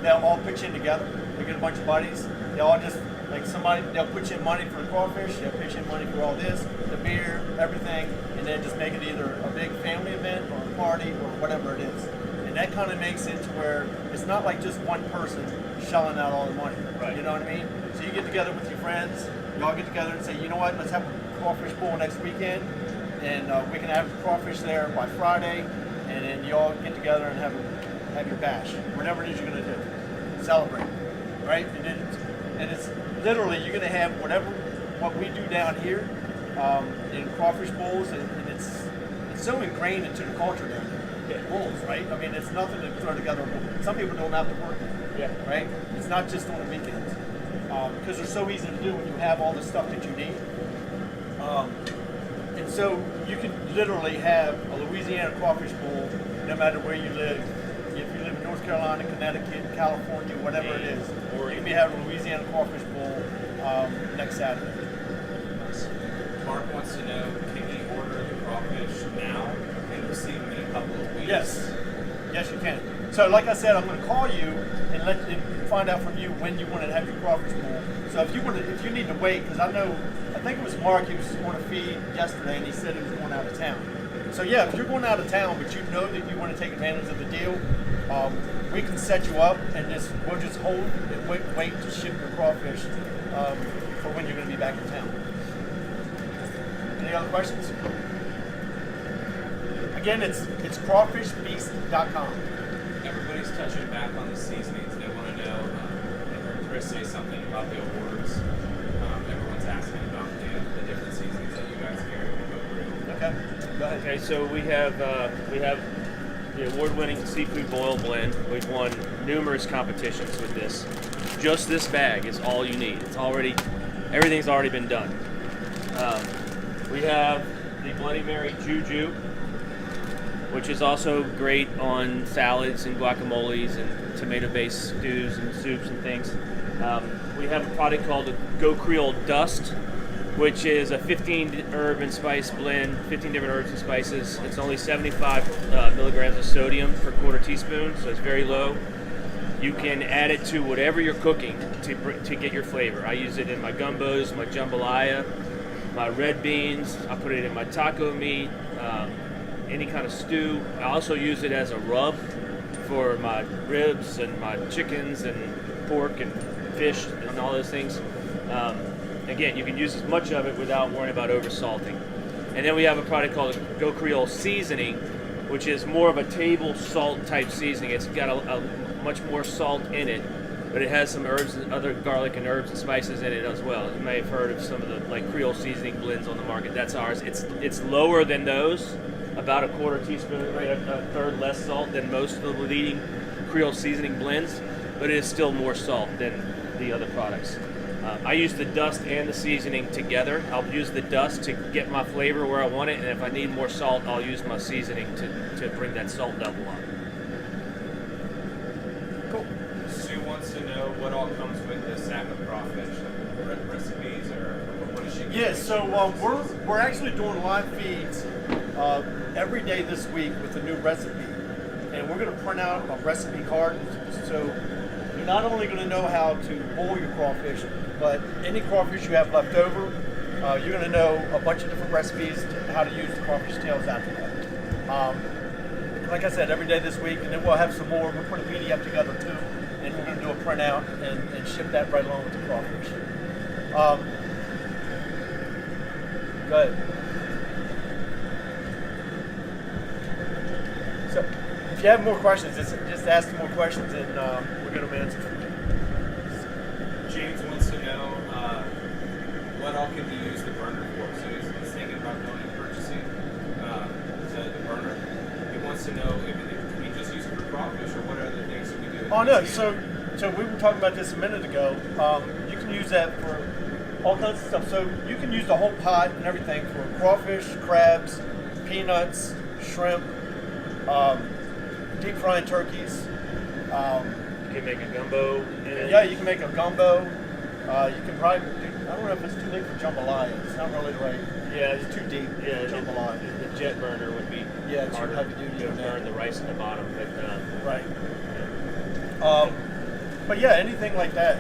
They'll all pitch in together. They get a bunch of buddies. They all just, like they'll pitch in money for the crawfish, they'll pitch in money for all this, the beer, everything, and then just make it either a big family event or a party or whatever it is. And that kind of makes it to where it's not like just one person shelling out all the money. Right. You know what I mean? So you get together with your friends, you all get together and say, you know what, let's have a crawfish bowl next weekend, and we can have the crawfish there by Friday, and then you all get together and have your bash, whatever it is you're gonna do, celebrate, right? And it's literally you're gonna have what we do down here in crawfish bowls, and it's so ingrained into the culture down here. Bowls, right? I mean, it's nothing to throw together. Some people don't have to work, Yeah. right? It's not just on the weekends because they're so easy to do when you have all the stuff that you need. And so you can literally have a Louisiana crawfish bowl no matter where you live. If you live in North Carolina, Connecticut, California, whatever it is, you can be having a Louisiana crawfish bowl next Saturday. Mark wants to know, can he order the crawfish now and receive them in a couple of weeks? Yes, yes, you can. So, like I said, I'm going to call you and find out from you when you want to have your crawfish bowl. So, if you need to wait, because I think it was Mark. He was on a feed yesterday, and he said he was going out of town. So, yeah, if you're going out of town, but you know that you want to take advantage of the deal, we can set you up, and we'll just hold and wait to ship your crawfish for when you're going to be back in town. Any other questions? Again, it's crawfishbeast.com. Everybody's touching back on the seasonings. They want to know, they heard Chris say something about the awards. Everyone's asking about the different seasonings that you guys carry with Go Grill. Okay, go ahead. Okay, so we have the award-winning seafood boil blend. We've won numerous competitions with this. Just this bag is all you need. Everything's already been done. We have the Bloody Mary Juju, which is also great on salads and guacamoles and tomato-based stews and soups and things. We have a product called the Go Creole Dust, which is a 15 herb and spice blend, 15 different herbs and spices. It's only 75 milligrams of sodium per quarter teaspoon, so it's very low. You can add it to whatever you're cooking to get your flavor. I use it in my gumbos, my jambalaya, my red beans. I put it in my taco meat, any kind of stew. I also use it as a rub for my ribs and my chickens and pork and fish and all those things. Again, you can use as much of it without worrying about over-salting. And then we have a product called Go Creole Seasoning, which is more of a table salt type seasoning. It's got a much more salt in it but it has some herbs, and other garlic and herbs and spices in it as well. You may have heard of some of the like Creole seasoning blends on the market. That's ours. It's lower than those, about a quarter teaspoon, a third less salt than most of the leading Creole seasoning blends, but it is still more salt than the other products. I use the dust and the seasoning together. I'll use the dust to get my flavor where I want it, and if I need more salt, I'll use my seasoning to bring that salt level up. Cool. Sue wants to know what all comes with the sack of crawfish, like recipes, or what is she? Yeah, so we're actually doing live feeds every day this week with a new recipe, and we're going to print out a recipe card. So you're not only going to know how to boil your crawfish, but any crawfish you have left over, you're going to know a bunch of different recipes to how to use the crawfish tails after that. Like I said, every day this week, and then we'll have some more. We'll put a PDF together too, and we're going to do a printout and ship that right along with the crawfish. Go ahead. So, if you have more questions, just ask some more questions, and we're going to answer for you. James wants to know what all can you use the burner for. So he's thinking about going and purchasing the burner. He wants to know if we just use it for crawfish, or what other things can we do? Oh no, so we were talking about this a minute ago. You can use that for all kinds of stuff. So you can use the whole pot and everything for crawfish, crabs, peanuts, shrimp, deep frying turkeys. You can make a gumbo. Yeah, you can make a gumbo. You can probably I don't know if it's too late for jambalaya. It's not really right. Yeah, it's too deep. Yeah, for jambalaya. the jet burner would be Yeah, it's harder heavy duty to on that. burn the rice at the bottom. But Right. But yeah, anything like that.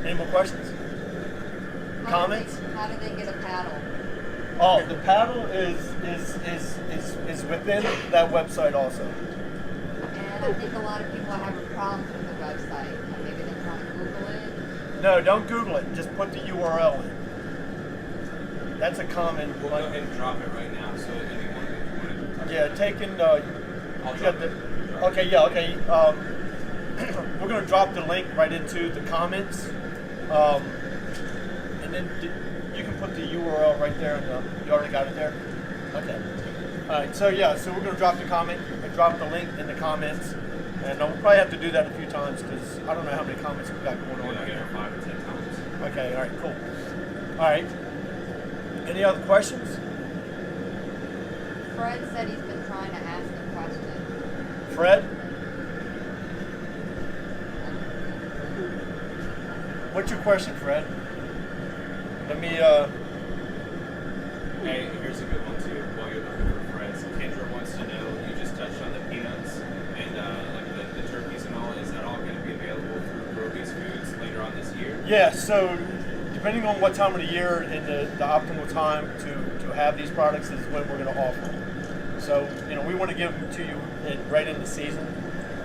Any more questions? Comments? How do they get a paddle? Oh, the paddle is within that website also. And I think a lot of people have a problem with the website. Maybe they're trying to Google it. No, don't Google it. Just put the URL in. That's a common. We'll go ahead and drop it right now, so if anyone would. Yeah, taking. I'll You drop got it. the. Okay, yeah, okay. We're gonna drop the link right into the comments, and then you can put the URL right there. You already got it there. Okay. All right. So yeah, so we're gonna drop the comment, drop the link in the comments, and we'll probably have to do that a few times because I don't know how many comments we've got going on Yeah, right get now. her 5 or 10 times. Okay. All right. Cool. All right. Any other questions? Fred said he's been trying to ask a question. Fred? What's your question, Fred? Let me, Hey, here's a good one too. While you're looking for Fred's, Kendra wants to know. You just touched on the peanuts and like the turkeys and all. Is that all going to be available through Groby's Foods later on this year? yeah, so depending on what time of the year and the optimal time to have these products is when we're going to offer them. So, we want to give them to you right in the season.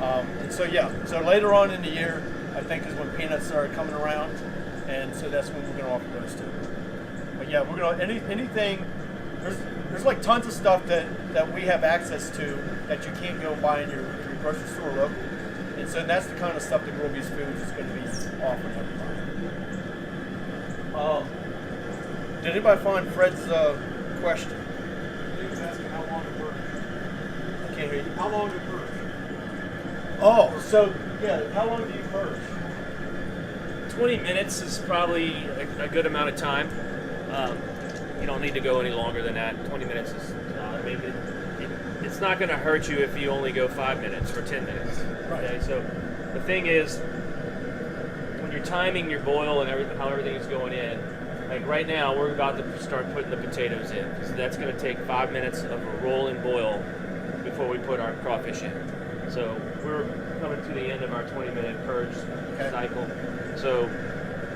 And so, yeah, so later on in the year, I think is when peanuts are coming around. And so that's when we're going to offer those too. But yeah, we're going to, anything, there's like tons of stuff that we have access to that you can't go buy in your grocery store local. And so that's the kind of stuff that Groby's Foods is going to be offering everybody. Did anybody find Fred's question? He was asking how long it works. I can't hear you. How long it works? Oh, so yeah, how long do you purge? 20 minutes is probably a good amount of time. You don't need to go any longer than that. 20 minutes is, it's not going to hurt you if you only go 5 minutes or 10 minutes. Okay, so the thing is, when you're timing your boil and how everything is going in, like right now, we're about to start putting the potatoes in. So that's going to take 5 minutes of a roll and boil before we put our crawfish in. So we're coming to the end of our 20-minute purge cycle. So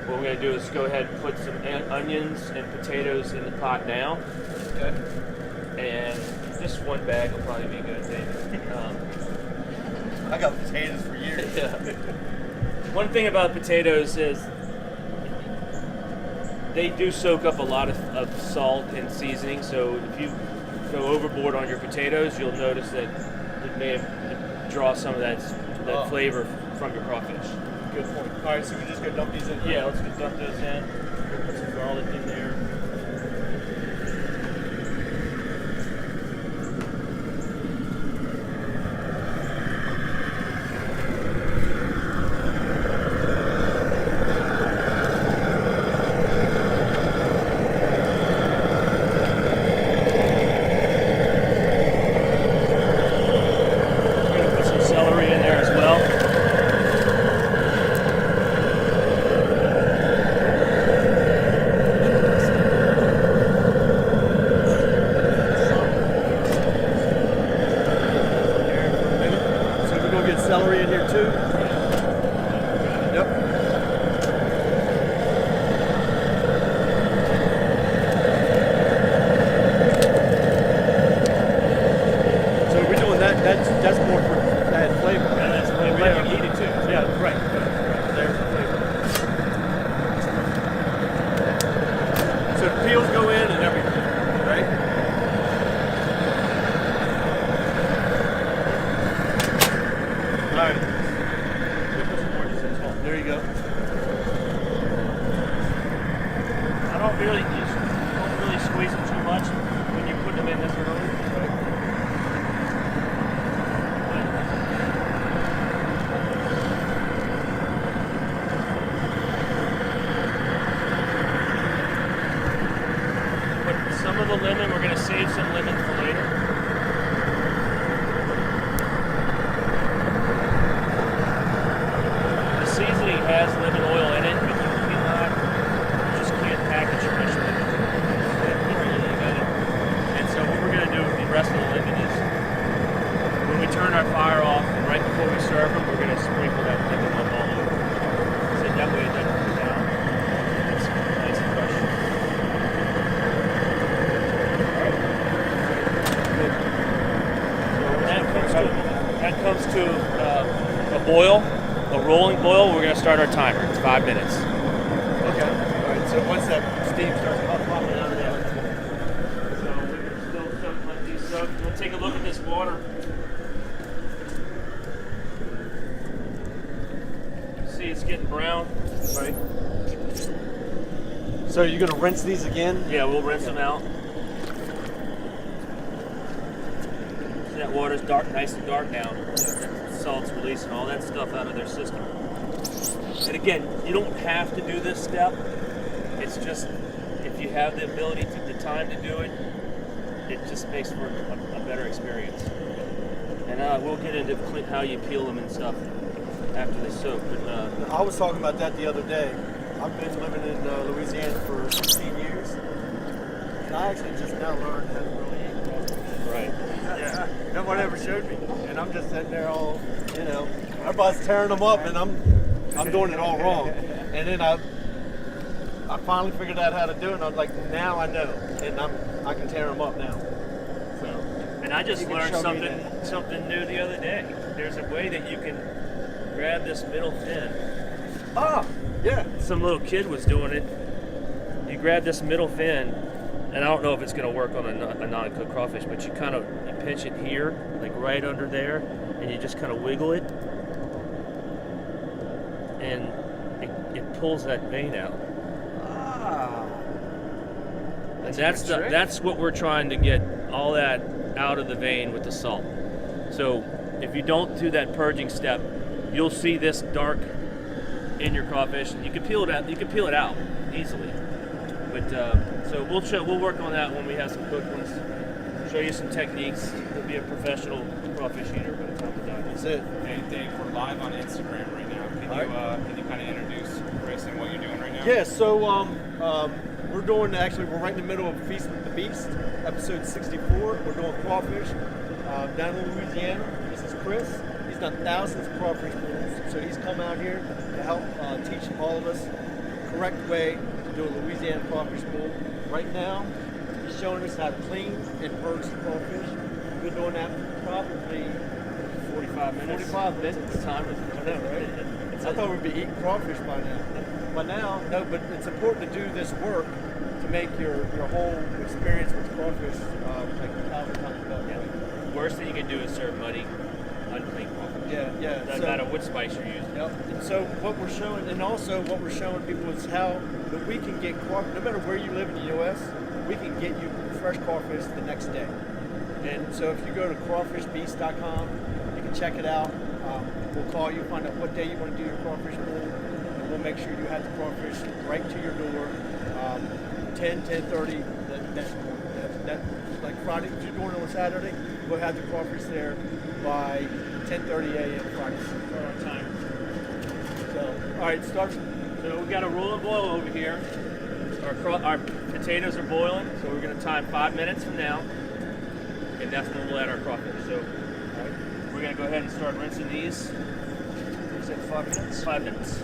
what we're going to do is go ahead and put some onions and potatoes in the pot now. Okay. And just one bag will probably be good, David. I got potatoes for years. Yeah. One thing about potatoes is they do soak up a lot of salt and seasoning. So if you go overboard on your potatoes, you'll notice that it may have draw some of that flavor from your crawfish. Good point. All right, so we just gonna dump these in. Yeah, let's just dump those in. We'll put some garlic in there. Celery in here too. Yep. So we're doing that. That's more for that flavor. And that's flavor. Yeah, you eat it too. Yeah, right. There's the flavor. So the peels go in and everything, right? Alright. There you go. I don't really squeeze them too much when you put them in this early. But some of the lemon, we're going to save some lemon for later. Seasoning has lemon oil in it, but you just can't package fresh lemon. And so what we're going to do with the rest of the lemon is, when we turn our fire off, and right before we serve them, we're going to sprinkle that lemon all over. So that way it doesn't cool down. It's nice and fresh. So when that comes to a boil, a rolling boil, we're going to start our timer. It's 5 minutes. Okay. Alright, so once that steam starts popping out of there. So we're going to still let these soak. We'll take a look at this water. See, it's getting brown. Right. So you're going to rinse these again? Yeah, we'll rinse them out. See, that water's dark, nice and dark now. Salt's releasing all that stuff out of their system. And again, you don't have to do this step. It's just, if you have the ability, the time to do it, it just makes for a better experience. And we'll get into how you peel them and stuff after they soak. But I was talking about that the other day. I've been living in Louisiana for 16 years, and I actually just now learned how to really eat crawfish. right. Yeah, nobody ever showed me, and I'm just sitting there all, everybody's tearing them up, and I'm doing it all wrong. And then I finally figured out how to do it, and I was like, now I know, and I can tear them up now. So, And I just you can learned show me something new the other day. There's a way that you can grab this middle fin. Ah, yeah. Some little kid was doing it. You grab this middle fin, and I don't know if it's going to work on a non-cooked crawfish, but you pinch it here, like right under there, and you just kind of wiggle it, and it pulls that vein out. Ah. And that's what we're trying to get, all that out of the vein with the salt. So if you don't do that purging step, you'll see this dark in your crawfish. You can peel it out. You can peel it out easily. But so we'll work on that when we have some cooked ones. Show you some techniques. You'll be a professional crawfish eater by the time we're done. That's it. Hey, Dave, we're live on Instagram right now. Can you kind of introduce Chris and what you're doing right now? Yeah, so we're right in the middle of Feast with the Beast, episode 64. We're doing crawfish down in Louisiana. This is Chris. He's done thousands of crawfish pools, so he's come out here to help teach all of us the correct way to do a Louisiana crawfish pool. Right now, he's showing us how to clean and purge the crawfish. We've been doing that for probably 45 minutes. 45 minutes. It's time. I know, right? I thought we'd be eating crawfish by now. By now, no, but it's important to do this work to make your whole experience with crawfish like how we talked about. Yeah. Worst thing you can do is serve muddy. unclean crawfish. Yeah. Doesn't matter what spice you're using. Yep. And so what we're showing, and also what we're showing people is how that we can get crawfish, no matter where you live in the U.S., we can get you fresh crawfish the next day. And so if you go to crawfishbeast.com, you can check it out. We'll call you, find out what day you want to do your crawfish pool, and we'll make sure you have the crawfish right to your door. 10:30. That like Friday, if you're doing it on Saturday, we'll have the crawfish there by 10:30 a.m. Friday. Start our timer. So, all right, start. So we got a rolling boil over here. Our potatoes are boiling, so we're going to time 5 minutes from now, and that's when we'll add our crawfish. So we're going to go ahead and start rinsing these. You said 5 minutes? 5 minutes.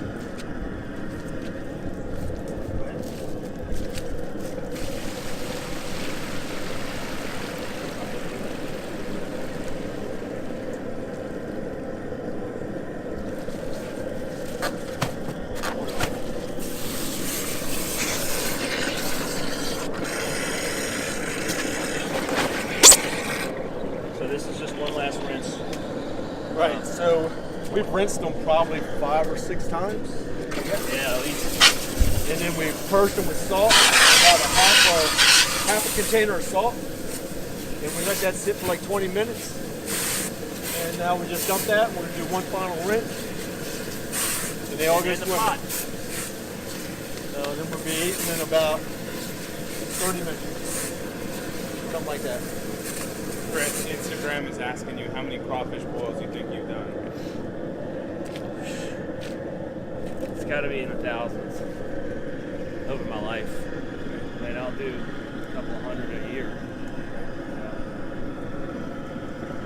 This is just one last rinse. Right, so we've rinsed them probably 5 or 6 times. Yeah, at least. And then we purged them with salt, about half a container of salt. And we let that sit for like 20 minutes. And now we just dump that. We're gonna do one final rinse. And they all go in the pot. So then we'll be eating in about 30 minutes. Something like that. Chris, Instagram is asking you how many crawfish boils you think you've done. It's got to be in the thousands over my life. I mean, I'll do a couple hundred a year.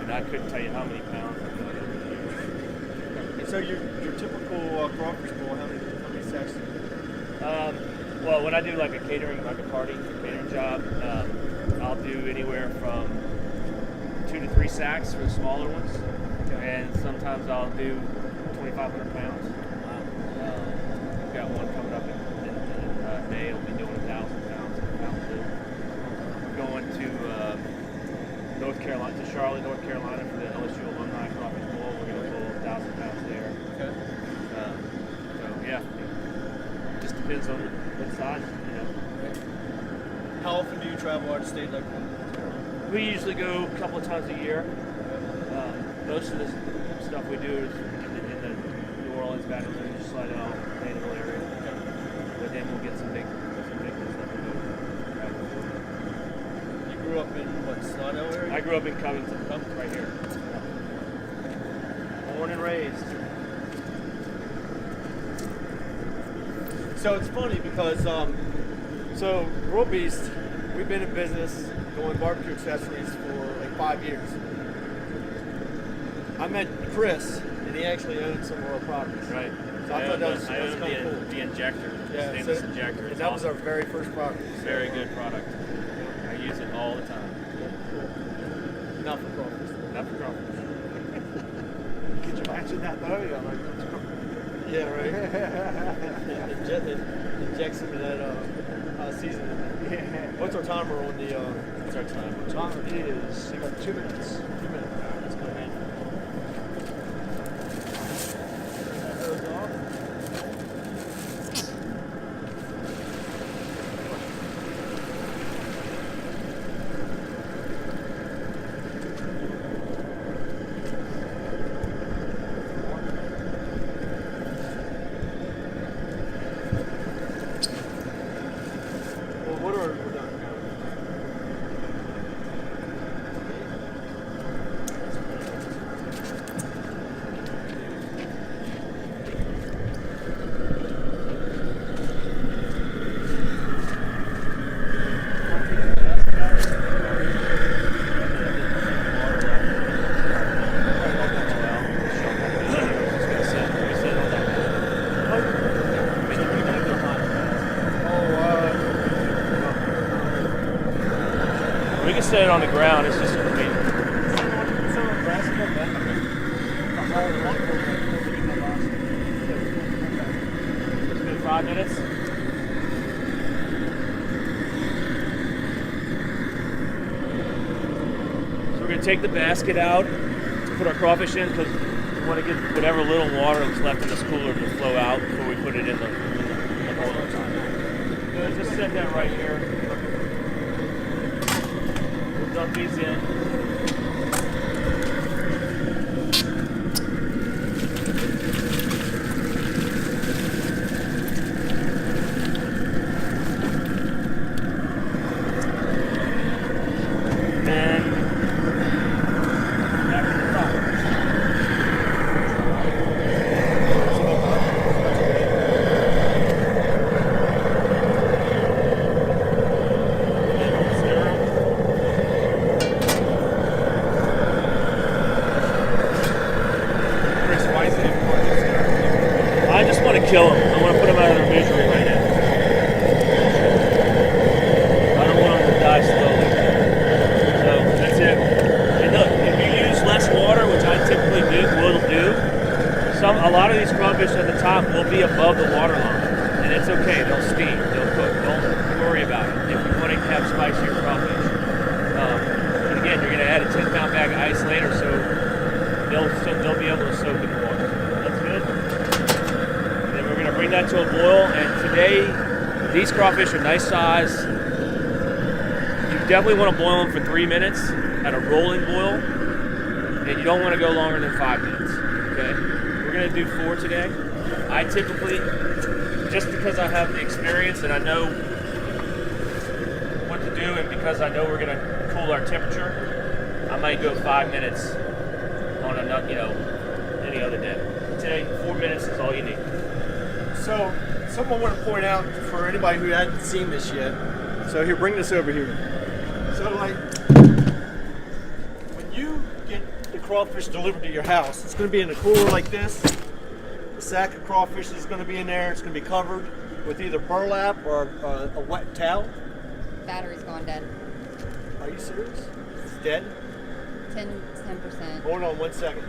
And I couldn't tell you how many pounds I've done over the years. And so your typical crawfish boil, how many sacks do you do? Well, when I do like a catering job, I'll do anywhere from 2 to 3 sacks for the smaller ones, and sometimes I'll do 2,500 pounds. We've got one coming up in May. We'll be doing 1,000 pounds in pound two. We're going to North Carolina, to Charlotte, North Carolina for the LSU Alumni Crawfish Bowl. We're going to boil 1,000 pounds there. Okay. So yeah, it just depends on what size, you know. How often do you travel out of state like that? We usually go a couple of times a year. Most of the stuff we do is in the New Orleans, Baton Rouge, Slidell, Danville area. But then we'll get some big ones that we go travel for. You grew up in what, Slidell area? I grew up in Covington, right here. Born and raised. So it's funny because so Royal Beast, we've been in business doing barbecue accessories for like 5 years. I met Chris, and he actually owned some of our properties. Right. So I thought that was I owned kind of cool. the injector, Yeah, stainless so- injector. And It's that was our awesome. very first product. Very good product. I use it all the time. Not for crawfish. Not for crawfish. Could you imagine that though? Yeah, like, Yeah, right. Inject some of that seasoning. yeah. What's our timer on the? What's our time? Time is about 2 minutes. 2 minutes. Let's go ahead. That goes off. Well, what are we done? We can set it on the ground. It's just, I mean, it's been 5 minutes. So we're gonna take the basket out. put our crawfish in because we want to get whatever little water that's left in this cooler to flow out before we put it in the boiler. So just set that right here. We'll dump these in. Kill them. I want to put them out of their misery right now. I don't want them to die slowly. So that's it. And look, if you use less water, which I typically will do, a lot of these crawfish at the top will be above the water line, and it's okay. They'll steam. They'll cook. Don't worry about it. If you want to have spicier crawfish, and again, you're going to add a 10-pound bag of ice later, so they'll be able to soak in the water. That's good. Bring that to a boil, and today these crawfish are nice size. You definitely want to boil them for 3 minutes at a rolling boil, and you don't want to go longer than 5 minutes. Okay, we're gonna do 4 today. I typically, just because I have the experience and I know what to do, and because I know we're gonna cool our temperature, I might go 5 minutes on any other day. Today, 4 minutes is all you need. So, something I want to point out for anybody who hadn't seen this yet. So here, bring this over here. So like, when you get the crawfish delivered to your house, it's going to be in a cooler like this. The sack of crawfish is going to be in there. It's going to be covered with either burlap or a wet towel. Battery's gone dead. Are you serious? It's dead? 10%. Hold on 1 second.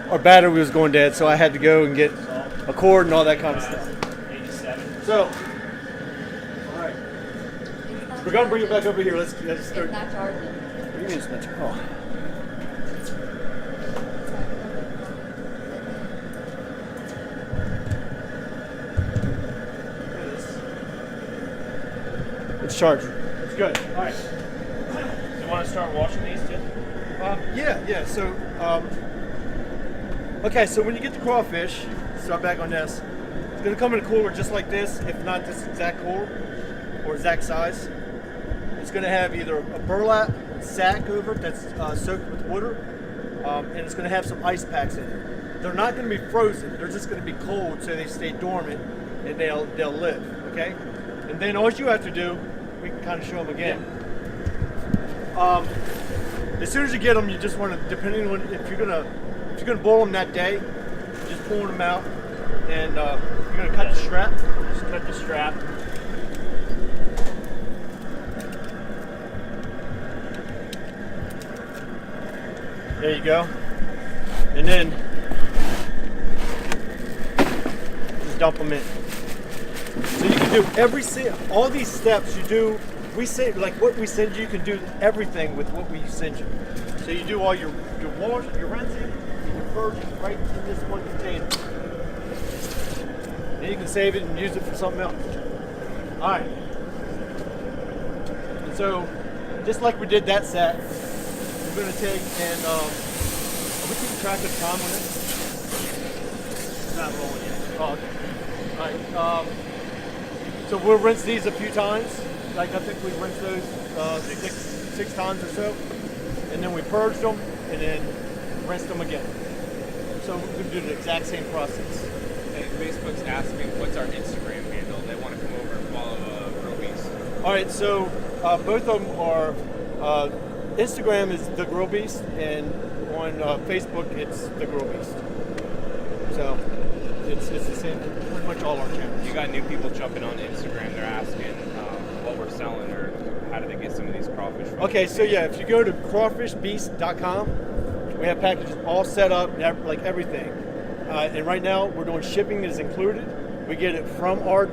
Our battery was going dead, so I had to go and get a cord and all that kind of stuff. 87. So, all right, we're gonna bring it back over here. Let's start. It's not charging. What do you mean it's not charging? Oh. It's charging. It's good. All right. Do you want to start washing these too? Yeah. So, okay. So when you get the crawfish, start back on this. It's gonna come in a cooler just like this, if not this exact cooler or exact size. It's gonna have either a burlap sack over it that's soaked with water, and it's gonna have some ice packs in it. They're not gonna be frozen. They're just gonna be cold, so they stay dormant and they'll live. Okay. And then all you have to do, we can kind of show them again. As soon as you get them, you just want to, depending on if you're gonna boil them that day, just pulling them out, and you're gonna cut the strap. Just cut the strap. There you go. And then just dump them in. So you can do all these steps you do. We say, like what we send you can do everything with what we send you. So you do all your wash, your rinsing, and your purging right in this one container. Then you can save it and use it for something else. All right. And so, just like we did that set, we're going to take and are we keeping track of time on this? It's not rolling yet. Oh, okay. All right. So we'll rinse these a few times. Like I think we rinsed those six times or so, and then we purged them and then rinsed them again. So we're going to do the exact same process. Hey, Facebook's asking asking, what's our Instagram handle? They want to come over and follow Grill Beast. All right, so both of them are. Instagram is The Grill Beast, and on Facebook it's The Grill Beast. So it's the same, pretty much all our channels. You got new people jumping on Instagram. They're asking what we're selling or how do they get some of these crawfish from. Okay, so yeah, if you go to crawfishbeast.com, we have packages all set up, like everything. And right now we're doing shipping is included. We get it from our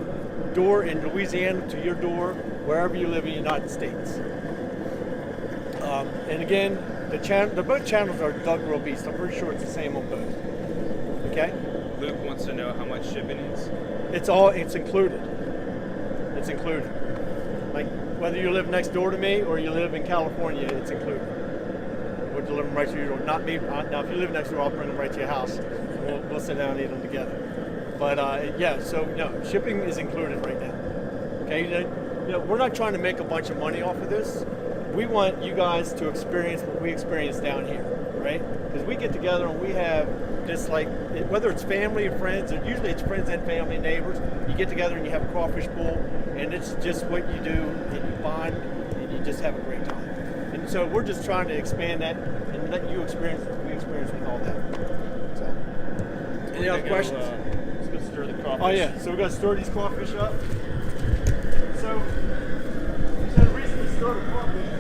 door in Louisiana to your door wherever you live in the United States. And again, the both channels are The Grill Beast. I'm pretty sure it's the same on both. Okay? Luke wants to know how much shipping is. It's included. It's included. Like whether you live next door to me or you live in California, it's included. We'll deliver them right to your door. Not me. Now, if you live next door, I'll bring them right to your house. We'll sit down and eat them together. But yeah, so no, shipping is included right now. Okay, we're not trying to make a bunch of money off of this. We want you guys to experience what we experience down here, right? Because we get together and we have just like, whether it's family or friends, or usually it's friends and family and neighbors, you get together and you have a crawfish bowl, and it's just what you do, and you bond, and you just have a great time. And so we're just trying to expand that and let you experience what we experience with all that. So, any other questions? Let's go stir the crawfish. Oh yeah, so we're gonna stir these crawfish up. So the reason we stir the crawfish is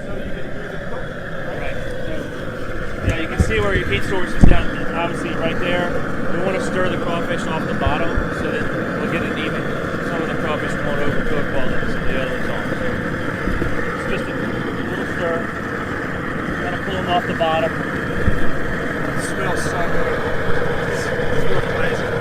so you can do the cook, Right. So, yeah, you can see where your heat source is down, obviously right there. We want to stir the crawfish off the bottom so that we'll get it even. Some of the crawfish won't overcook while the other is on. So it's just a little stir. Kind of pull them off the bottom. It smells so good. It's real amazing.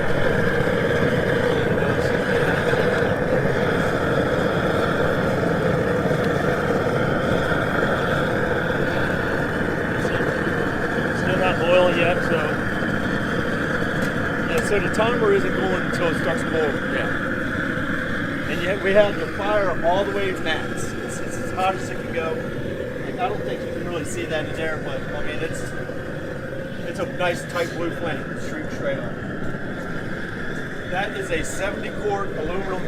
Still not boiling yet, so Yeah, so the timer isn't going until it starts boiling. yeah. And we have the fire all the way max. It's as hot as it can go. Like, I don't think you can really see that in there, but I mean it's a nice tight blue flame, straight on. That is a 70-quart aluminum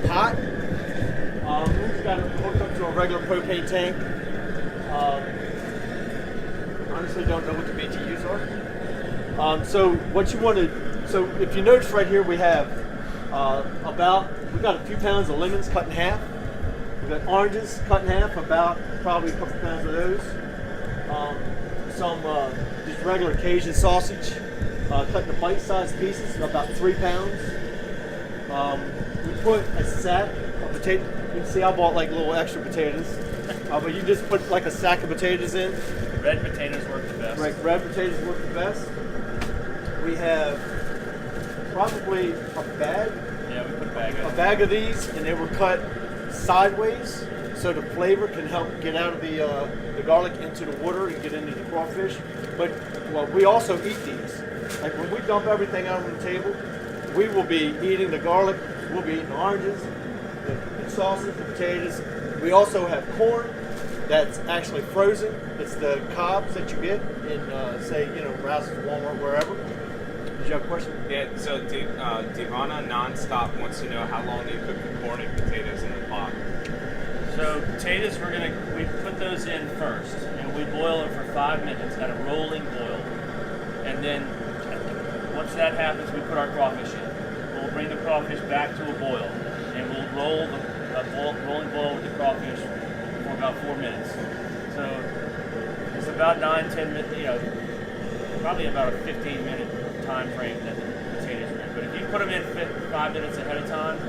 pot. We've got it hooked up to a regular propane tank. Honestly, don't know what the BTUs are. So what you want to, so if you notice right here, we have we've got a few pounds of lemons cut in half. We've got oranges cut in half, probably a couple pounds of those. Some just regular Cajun sausage cut into bite-sized pieces, about 3 pounds. We put a sack of potato. You can see I bought like little extra potatoes, but you just put like a sack of potatoes in. Red potatoes work the best. Right, red potatoes work the best. We have probably a bag. Yeah, we put a bag A of bag of these, and they were cut sideways so the flavor can help get out of the garlic into the water and get into the crawfish. But we also eat these. Like when we dump everything out on the table, we will be eating the garlic, we'll be eating the oranges, the sausage, the potatoes. We also have corn that's actually frozen. It's the cobs that you get in, say, Rouse's, Walmart, wherever. Did you have a question? Yeah, so Divana Nonstop wants to know how long do you cook the corn and potatoes in the pot? So potatoes, we put those in first, and we boil them for 5 minutes at a rolling boil. And then once that happens, we put our crawfish in. We'll bring the crawfish back to a boil, and we'll roll the rolling boil with the crawfish for about 4 minutes. So it's about 9-10 minutes, probably about a 15-minute time frame that the potatoes are in. But if you put them in 5 minutes ahead of time,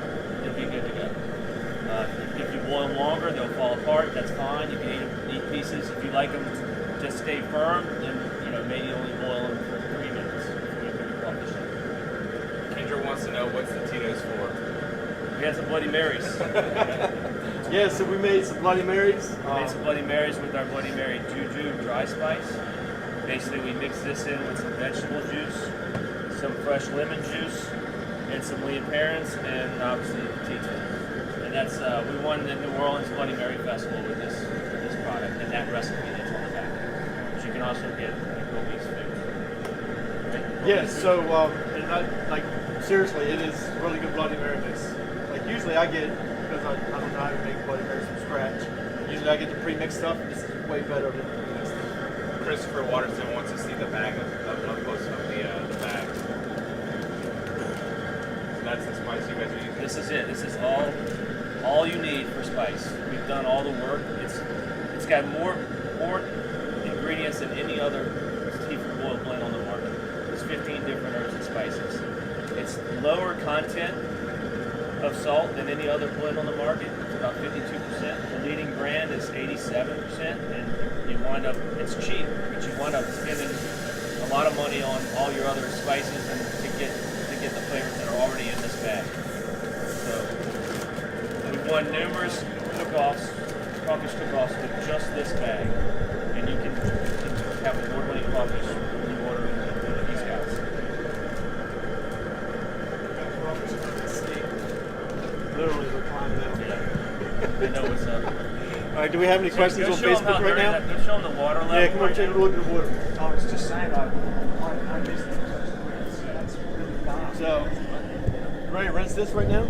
they'll be good to go. If you boil them longer, they'll fall apart. That's fine. You can eat pieces. If you like them to stay firm, then maybe only boil them for 3 minutes before you put the crawfish in. Kendra wants to know what's the Tito's for. We had some Bloody Marys. Yeah, so we made some Bloody Marys. We made some Bloody Marys with our Bloody Mary Juju dry spice. Basically, we mix this in with some vegetable juice, some fresh lemon juice, and some William Perrins, and obviously the Tito. And that's we won the New Orleans Bloody Mary Festival with this product and that recipe that's on the back, which you can also get at Grill Beast food. Right? Yeah, so seriously, it is really good Bloody Mary mix. Like usually I get, because I don't know how to make Bloody Marys from scratch. Usually I get the pre-mixed stuff. This is way better than the pre-mixed stuff. Christopher Waterston wants to see the bag of close of the bag. So that's the spice you guys are using. This is it. This is all you need for spice. We've done all the work. It's got more ingredients than any other seafood oil blend on the market. There's 15 different herbs and spices. It's lower content of salt than any other blend on the market. It's about 52%. The leading brand is 87%, and you wind up, it's cheap, but you wind up spending a lot of money on all your other spices and to get the flavors that are already in this bag. So we've won numerous cook-offs, crawfish cook-offs with just this bag, and you can have award-winning crawfish when you order in the East Scouts. Literally reclining now. Yeah, they know what's up. All right, do we have any questions on Facebook right now? Go show them the water level. Yeah, come on, right take a now. look at the water. I was just saying, I missed the first rinse. That's really dark. So, you ready to rinse this right now?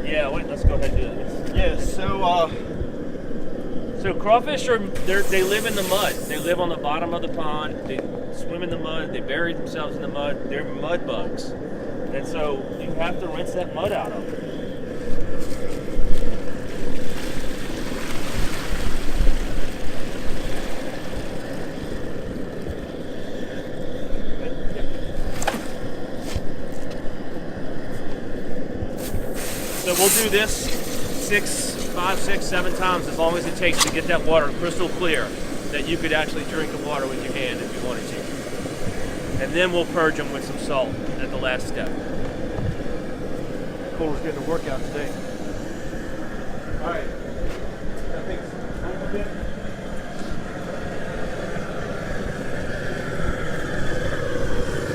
Yeah, wait, let's go ahead and do this. Yes. So, So crawfish they live in the mud. They live on the bottom of the pond. They swim in the mud. They bury themselves in the mud. They're mud bugs, and so you have to rinse that mud out of them. So we'll do this 5, 6, 7 times, as long as it takes to get that water crystal clear, that you could actually drink the water with your hand if you wanted to. And then we'll purge them with some salt at the last step. Cole's getting a workout today. All right. That thing's a bit.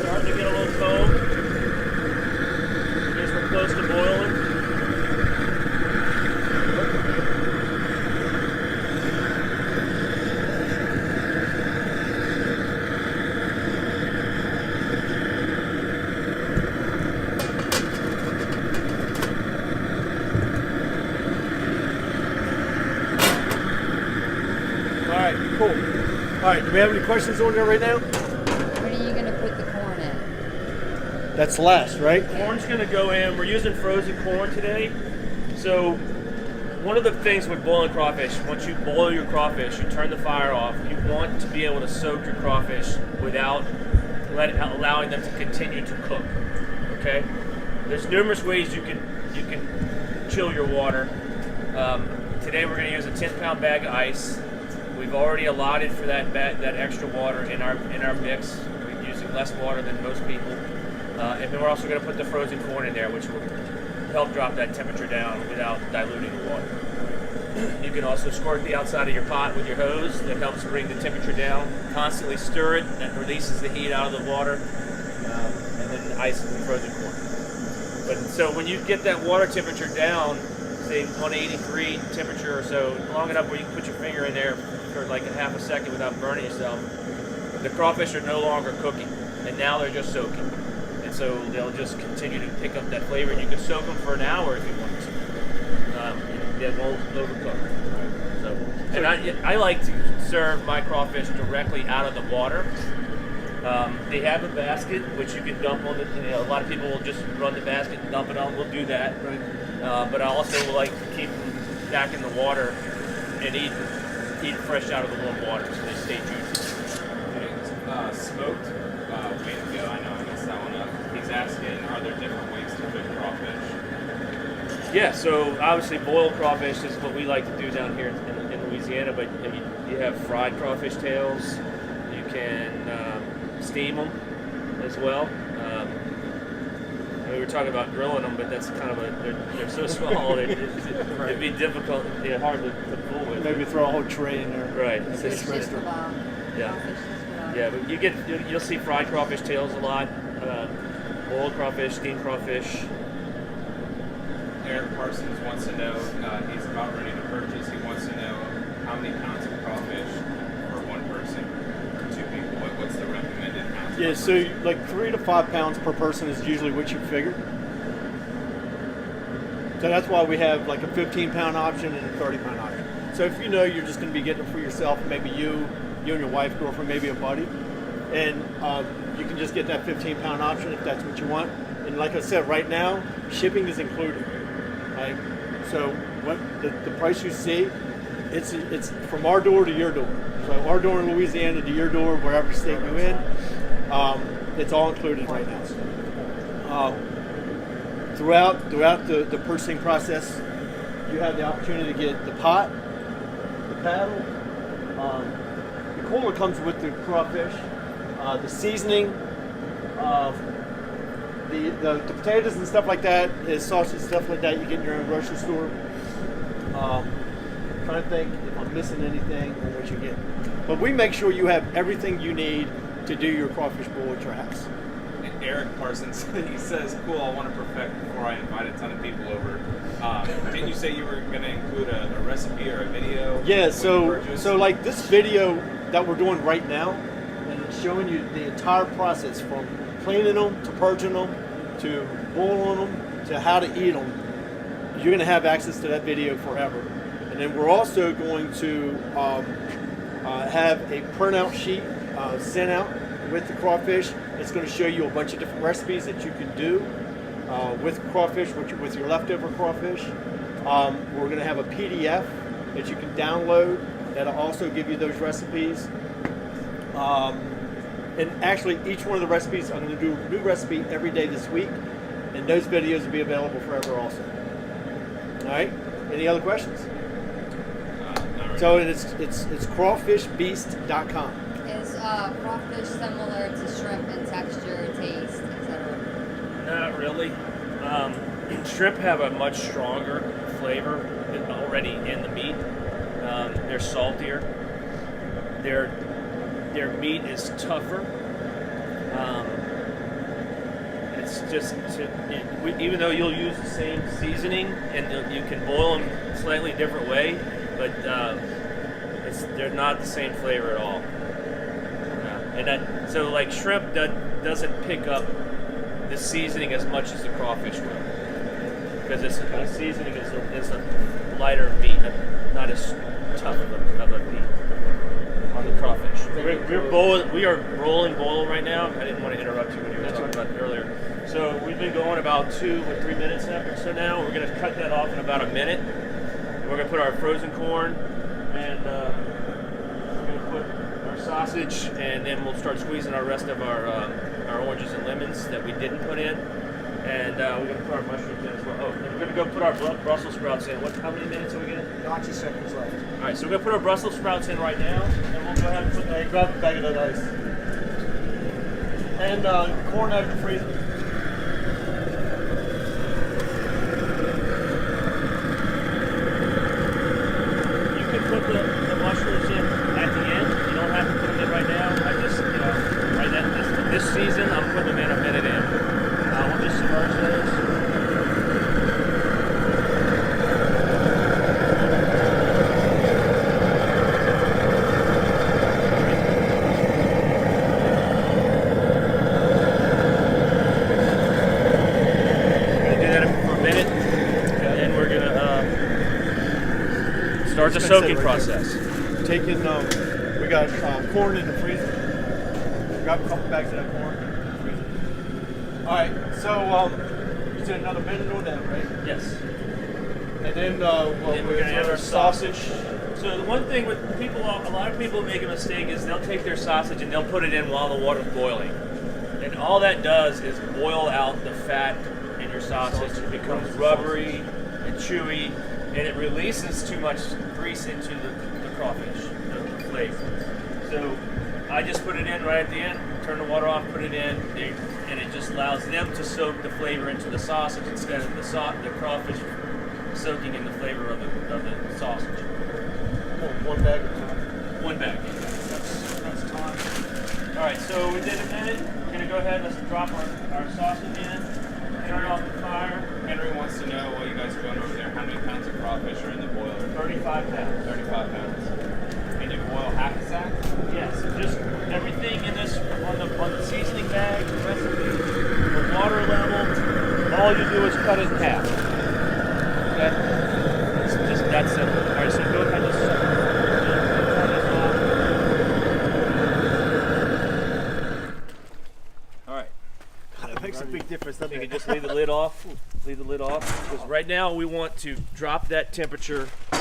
Starting to get a little foam. I guess we're close to boiling. Cool. All right, do we have any questions on there right now? When are you gonna put the corn in? That's last, right? Corn's gonna go in. We're using frozen corn today. So one of the things with boiling crawfish, once you boil your crawfish, you turn the fire off. You want to be able to soak your crawfish without allowing them to continue to cook. Okay? There's numerous ways you can chill your water. Today we're gonna use a 10-pound bag of ice. We've already allotted for that extra water in our mix. We're using less water than most people, and then we're also going to put the frozen corn in there, which will help drop that temperature down without diluting the water. You can also squirt the outside of your pot with your hose. That helps bring the temperature down. Constantly stir it. That releases the heat out of the water, and then the ice and the frozen corn. But so when you get that water temperature down, say 180-degree temperature or so, long enough where you can put your finger in there for like a half a second without burning yourself, the crawfish are no longer cooking, and now they're just soaking. And so they'll just continue to pick up that flavor, and you can soak them for an hour if you want to. They won't overcook. So, and I like to serve my crawfish directly out of the water. They have a basket which you can dump on a lot of people will just run the basket and dump it on. We'll do that. Right. But I also like to keep them back in the water and eat fresh out of the warm water so they stay juicy. Smoked, way to go. I know I messed that one up. He's asking, are there different ways to cook crawfish? Yeah, so obviously boiled crawfish is what we like to do down here in Louisiana, but you have fried crawfish tails. You can steam them as well. We were talking about grilling them, but that's kind of they're so small it'd be difficult, hard to fool with. Maybe throw a whole tray in there. Right. It's just kebab. Yeah. Crawfish just kebab. Yeah, but you'll see fried crawfish tails a lot, boiled crawfish, steamed crawfish. Eric Parsons wants to know, he's about ready to purchase. He wants to know how many pounds of crawfish for one person, 2 people. What's the recommended pounds? Yeah, so like 3 to 5 pounds per person is usually what you figure. So that's why we have like a 15-pound option and a 30-pound option. So if you know you're just going to be getting it for yourself, maybe you and your wife, girlfriend, maybe a buddy, and you can just get that 15-pound option if that's what you want. And like I said, right now, shipping is included. Right? So what the price you see, it's from our door to your door. So our door in Louisiana to your door, wherever state you're in, it's all included right now. Throughout the purchasing process, you have the opportunity to get the pot, the paddle, the cooler comes with the crawfish, the seasoning, the potatoes and stuff like that, is sausage stuff like that you get in your own grocery store. Trying to think if I'm missing anything or what you get. But we make sure you have everything you need to do your crawfish boil at your house. Eric Parsons, he says, cool, I want to perfect before I invite a ton of people over. Didn't you say you were going to include a recipe or a video? Yeah, so like this video that we're doing right now, and it's showing you the entire process from cleaning them to purging them to boiling them to how to eat them. You're going to have access to that video forever. And then we're also going to have a printout sheet sent out with the crawfish. It's going to show you a bunch of different recipes that you can do with crawfish, with your leftover crawfish. We're going to have a PDF that you can download that'll also give you those recipes. And actually, each one of the recipes, I'm going to do a new recipe every day this week, and those videos will be available forever also. All right? Any other questions? So it's crawfishbeast.com. Is crawfish similar to shrimp in texture, taste, etc.? Not really. Shrimp have a much stronger flavor already in the meat. They're saltier. Their meat is tougher. It's just even though you'll use the same seasoning and you can boil them slightly different way, but they're not the same flavor at all. So like shrimp doesn't pick up the seasoning as much as the crawfish will, because the seasoning is a lighter meat, not as tough of a meat on the crawfish. We are rolling boil right now. I didn't want to interrupt you when you were talking about it earlier. So we've been going about 2 or 3 minutes or so now. We're going to cut that off in about a minute. We're going to put our frozen corn and we're going to put our sausage, and then we'll start squeezing our rest of our oranges and lemons that we didn't put in. And we're going to put our mushrooms in as well. Oh, and we're going to go put our Brussels sprouts in. How many minutes are we getting? 90 seconds left. All right, so we're going to put our Brussels sprouts in right now, and we'll go ahead and put that. Grab a bag of that ice. And corn out of the freezer. You can put the mushrooms in at the end. You don't have to put them in right now. I just, right now, this season, I'm putting them in a minute in. We'll just submerge those. Start the soaking process. Taking, we got corn in the freezer. Grab a couple bags of that corn in the freezer. All right, so you said another minute on that, right? Yes. And then we're going to add our sausage. So the one thing with people, a lot of people make a mistake is they'll take their sausage and they'll put it in while the water's boiling. And all that does is boil out the fat in your sausage. It becomes rubbery and chewy, and it releases too much grease into the crawfish, the flavor. So I just put it in right at the end, turn the water off, put it in, and it just allows them to soak the flavor into the sausage instead of the crawfish soaking in the flavor of the sausage. One bag at a time. One bag. That's time. All right, so we did a minute. We're gonna go ahead and let's drop our sausage in. Turn off the fire. Henry wants to know while you guys are going over there, how many pounds of crawfish are in the boiler? 35 pounds. 35 pounds. Can you boil half a sack? Yes, just everything in this on the seasoning do is cut it in half. Okay? It's just that simple. All right, so go ahead and just turn this off. All right. It makes a big difference, doesn't You it? can just leave the lid off. Leave the lid off. Because right now we want to drop that temperature. You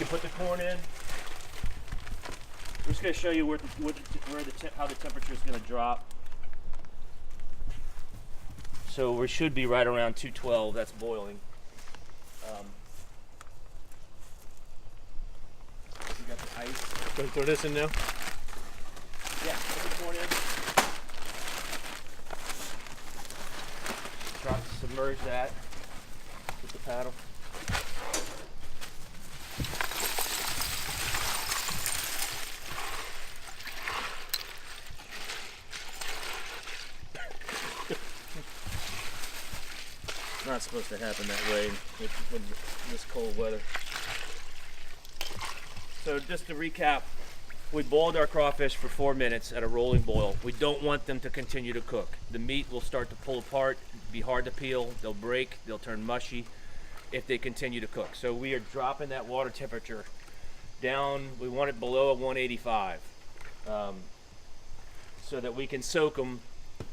put the corn in. I'm just going to show you how the temperature is going to drop. So we should be right around 212. That's boiling. We got the ice. So throw this in now. Yeah, put the corn in. Submerge that with the paddle. Not supposed to happen that way with this cold weather. So just to recap, we boiled our crawfish for 4 minutes at a rolling boil. We don't want them to continue to cook. The meat will start to pull apart, be hard to peel, they'll break, they'll turn mushy if they continue to cook. So we are dropping that water temperature down, we want it below a 185 so that we can soak them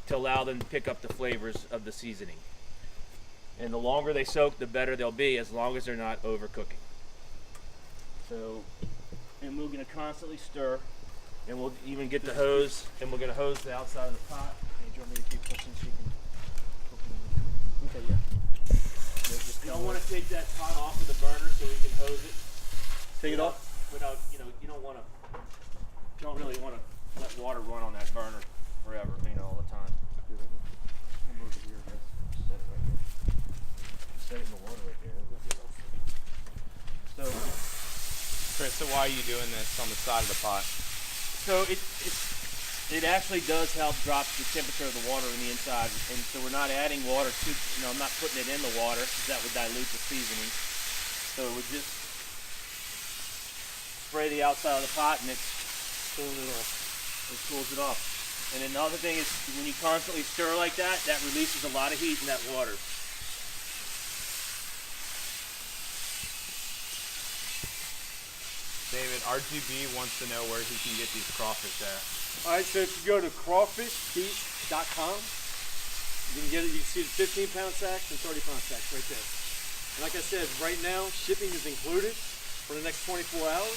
to allow them to pick up the flavors of the seasoning. And the longer they soak, the better they'll be, as long as they're not overcooking. So, and we're going to constantly stir, and we'll even get the hose, and we're going to hose the outside of the pot. Hey, do you want me to keep pushing so you can cook it? Okay, yeah. You don't want to take that pot off of the burner so we can hose it. Take it off? Without, you don't want to, you don't really want to let water run on that burner forever, all the time. I'll move it here, guys. Set it right here. Set it in the water right there. So, Chris, so why are you doing this on the side of the pot? so it actually does help drop the temperature of the water on the inside, and so we're not adding water to, I'm not putting it in the water because that would dilute the seasoning. So it would just spray the outside of the pot and it cools it off. It cools it off. And then the other thing is when you constantly stir like that, that releases a lot of heat in that water. David, RGB wants to know where he can get these crawfish at. All right, so if you go to crawfishbeach.com, you can get it. You can see the 15-pound sacks and 30-pound sacks right there. And like I said, right now shipping is included for the next 24 hours.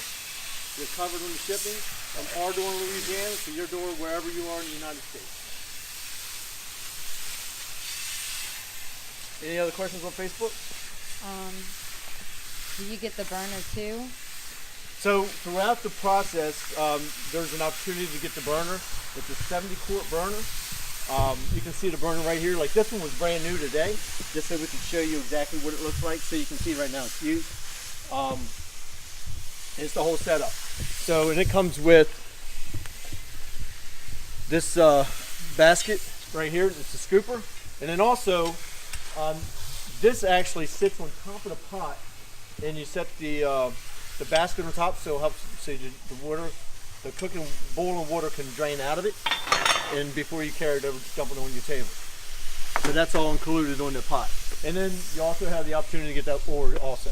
You're covered on the shipping from our door in Louisiana to your door wherever you are in the United States. Any other questions on Facebook? Do you get the burner too? So throughout the process, there's an opportunity to get the burner. It's a 70-quart burner. You can see the burner right here. Like this one was brand new today, just so we can show you exactly what it looks like. So you can see right now it's used. It's the whole setup. So, and it comes with this basket right here. It's a scooper. And then also, this actually sits on top of the pot, and you set the basket on top so it helps so the water, the cooking boiling water can drain out of it, and before you carry it over, just dump it on your table. So that's all included on the pot. And then you also have the opportunity to get that ore also.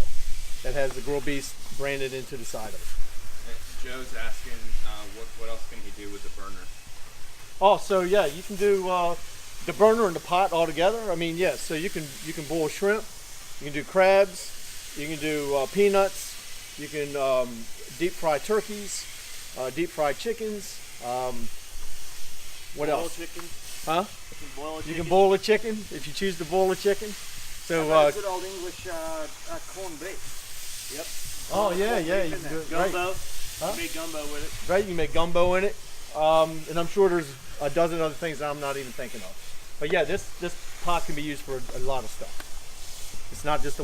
That has the Grill Beast branded into the side of it. Joe's asking what else can he do with the burner? Oh, so yeah, you can do the burner and the pot all together. I mean, yes. So you can boil shrimp, you can do crabs, you can do peanuts, you can deep fry turkeys, deep fry chickens. What else? Chicken. Huh? You You can boil a chicken if you choose to boil a chicken. So Good old English corned beef. Yep. oh yeah, you can do it. Right. Gumbo. Huh? You make gumbo with it. Right, you can make gumbo in it, and I'm sure there's a dozen other things that I'm not even thinking of. But yeah, this pot can be used for a lot of stuff. It's not just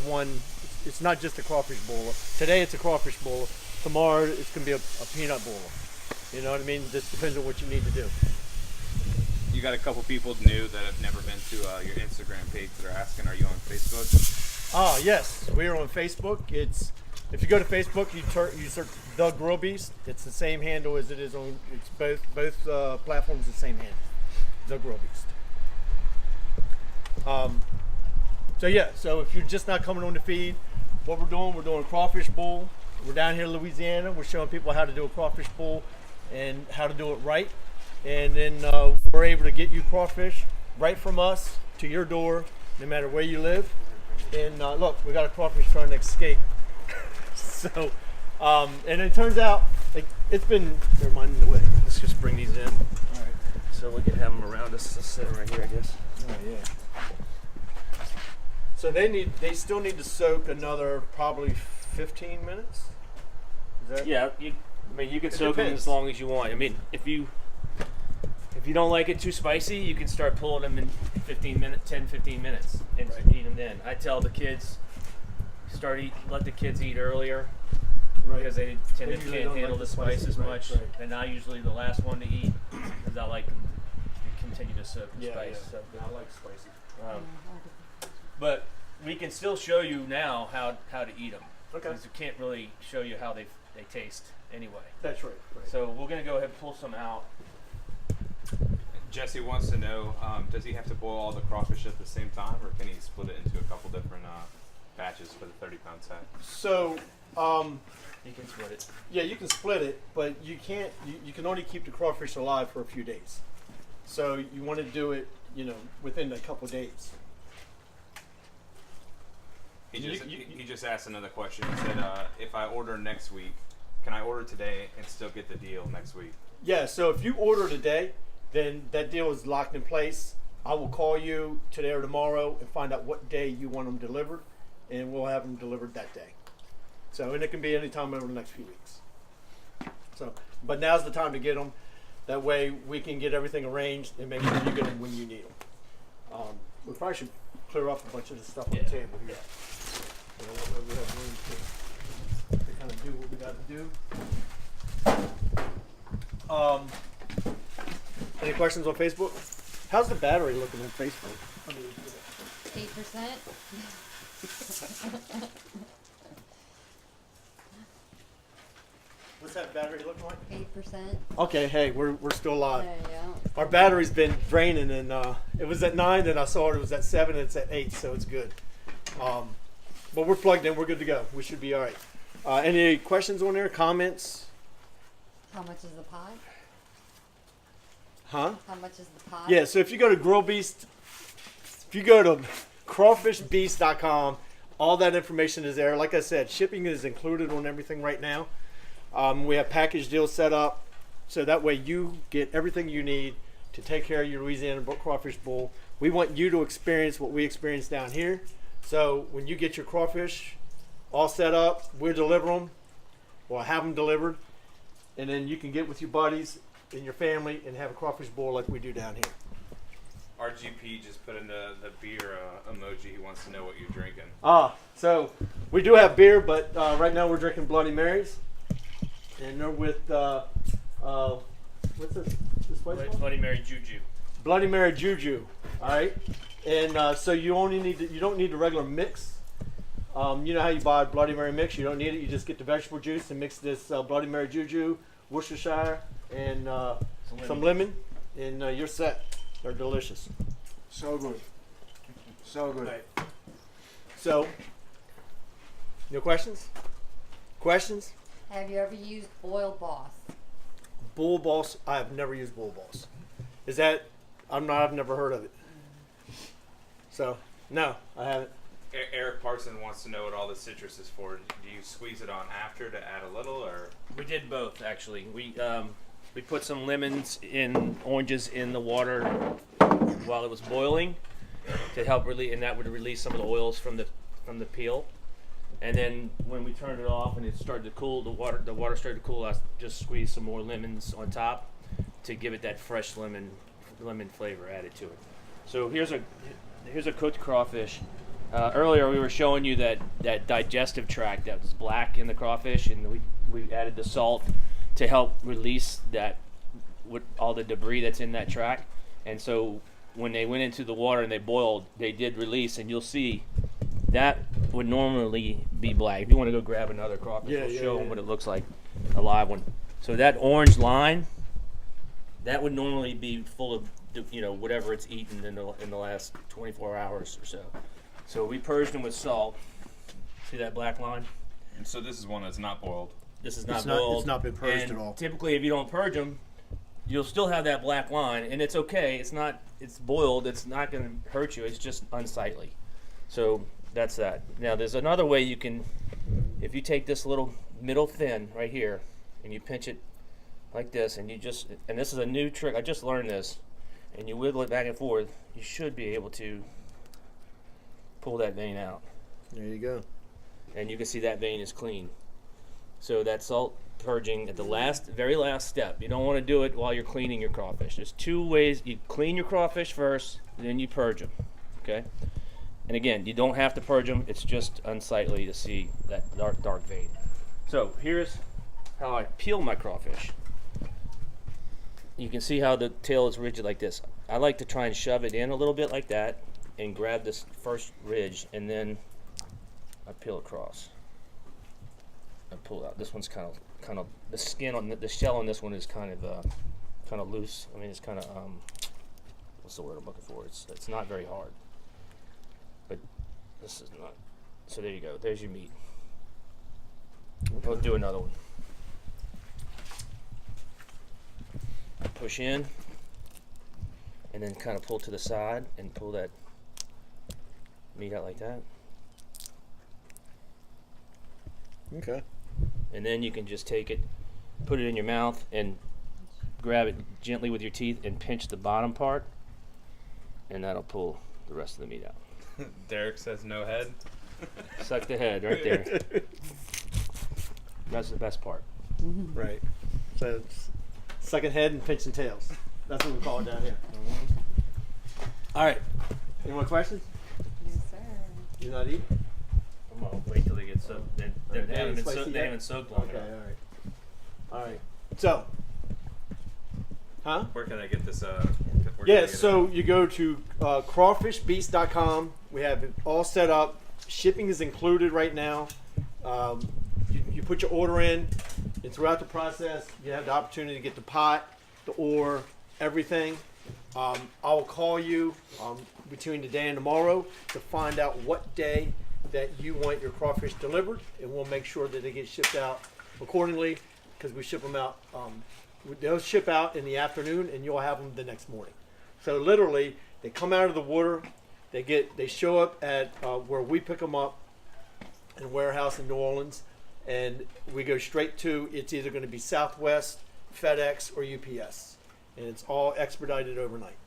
it's not just a crawfish boiler. Today it's a crawfish boiler. Tomorrow it's gonna be a peanut boiler. You know what I mean? Just depends on what you need to do. You got a couple people new that have never been to your Instagram page that are asking, are you on Facebook? Ah, yes, we are on Facebook. If you go to Facebook, you search The Grill Beast. It's the same handle as it is on. It's both platforms, the same handle. The Grill Beast. So yeah, so if you're just not coming on the feed, what we're doing crawfish bowl. We're down here in Louisiana. We're showing people how to do a crawfish bowl and how to do it right. And then we're able to get you crawfish right from us to your door, no matter where you live. And look, we got a crawfish trying to escape. So, and it turns out, like, it's been, they're minding the way. Let's just bring these in. All right. So we can have them around us. Let's sit right here, I guess. Oh yeah. So they still need to soak another probably 15 minutes. Is that? Yeah, you can It soak them depends. as long as you want. I mean, if you don't like it too spicy, you can start pulling them in 15 minutes, 10, 15 minutes, and eat them then. I tell the kids, let the kids eat earlier, because they usually can't don't handle like the the spice spicy, as right, much. right. And I'm usually the last one to eat, because I like them to continue to soak the spice. So. I like spicy. But we can still show you now how to eat them. Okay. Because we can't really show you how they taste anyway. That's right. So we're going to go ahead and pull some out. Jesse wants to know, does he have to boil all the crawfish at the same time, or can he split it into a couple different batches for the 30-pound set? So, You can split it. yeah, you can split it, but you can't. You can only keep the crawfish alive for a few days. So you want to do it, within a couple days. He just asked another question. He said, if I order next week, can I order today and still get the deal next week? Yeah. So if you order today, then that deal is locked in place. I will call you today or tomorrow and find out what day you want them delivered, and we'll have them delivered that day. So, and it can be any time over the next few weeks. So, but now's the time to get them. That way we can get everything arranged and make sure you get them when you need them. We probably should clear up a bunch of the stuff on the table here. So that way we have room to kind of do what we got to do. Any questions on Facebook? How's the battery looking on Facebook? 8%. What's that battery looking like? 8%. Okay, hey, we're still alive. There you go. Our battery's been draining, and it was at 9, then I saw it was at 7, and it's at 8, so it's good. But we're plugged in. We're good to go. We should be all right. Any questions on there? Comments? How much is the pot? Huh? How much is the pot? Yeah, so if you go to Grill Beast, if you go to crawfishbeast.com, all that information is there. Like I said, shipping is included on everything right now. We have package deals set up, so that way you get everything you need to take care of your Louisiana crawfish bowl. We want you to experience what we experience down here. So when you get your crawfish all set up, we'll deliver them, or have them delivered, and then you can get with your buddies and your family and have a crawfish bowl like we do down here. RGP just put in the beer emoji. He wants to know what you're drinking. So we do have beer, but right now we're drinking Bloody Marys. And they're with, what's this place called? Bloody Mary Juju. Bloody Mary Juju, all right? And so you don't need the regular mix. You know how you buy a Bloody Mary mix? You don't need it. You just get the vegetable juice and mix this Bloody Mary Juju, Worcestershire, and some lemon, and you're set. They're delicious. So good. So good. Right. So, no questions? Questions? Have you ever used Boil Boss? Bull Boss? I have never used Bull Boss. Is that? I've never heard of it. So, no, I haven't. Eric Parson wants to know what all the citrus is for. Do you squeeze it on after to add a little, or? We did both, actually. We put some lemons and oranges in the water while it was boiling to help release, and that would release some of the oils from the peel. And then when we turned it off and it started to cool, the water started to cool, I just squeezed some more lemons on top to give it that fresh lemon flavor added to it. So here's a cooked crawfish. Earlier we were showing you that digestive tract that was black in the crawfish, and we added the salt to help release that with all the debris that's in that tract. And so when they went into the water and they boiled, they did release, and you'll see that would normally be black. If you want to go grab another crawfish, we'll show them what it looks like, a live one. So that orange line, that would normally be full of whatever it's eaten in the last 24 hours or so. So we purged them with salt. See that black line? And so this is one that's not boiled. This is not It's boiled. not been purged and at all. Typically, if you don't purge them, you'll still have that black line, and it's okay. It's boiled. It's not going to hurt you. It's just unsightly. So that's that. Now, there's another way you can, if you take this little middle fin right here, and you pinch it like this, and this is a new trick. I just learned this, and you wiggle it back and forth. You should be able to pull that vein out, There you go. and you can see that vein is clean. So that salt purging at the very last step. You don't want to do it while you're cleaning your crawfish. There's two ways. You clean your crawfish first, then you purge them. Okay? And again, you don't have to purge them. It's just unsightly to see that dark vein. So here's how I peel my crawfish. You can see how the tail is rigid like this. I like to try and shove it in a little bit like that and grab this first ridge, and then I peel across. I pull out. This one's kind of the skin on the shell on this one is kind of loose. I mean, it's kind of what's the word I'm looking for? It's not very hard, but this is not. So there you go. There's your meat. Let's do another one. Push in, and then kind of pull to the side and pull that meat out like that. Okay. And then you can just take it, put it in your mouth, and grab it gently with your teeth and pinch the bottom part, and that'll pull the rest of the meat out. Derek says no head. Suck the head right there. That's the best part. Right. So it's sucking head and pinching tails. That's what we call it down here. All right. Any more questions? Yes, sir. You're not eating? I'm gonna wait till they get soaked. They haven't been spicy soaked. They yet? haven't soaked long Okay. enough. All right. All right. So. Huh? Where can I get this? Yeah, so you go to crawfishbeast.com. We have it all set up. Shipping is included right now. You put your order in, and throughout the process, you have the opportunity to get the pot, the ore, everything. I will call you between today and tomorrow to find out what day that you want your crawfish delivered, and we'll make sure that they get shipped out accordingly, because we ship them out. They'll ship out in the afternoon, and you'll have them the next morning. So literally, they come out of the water, they show up at where we pick them up in a warehouse in New Orleans, and we go straight to, it's either going to be Southwest, FedEx, or UPS, and it's all expedited overnight.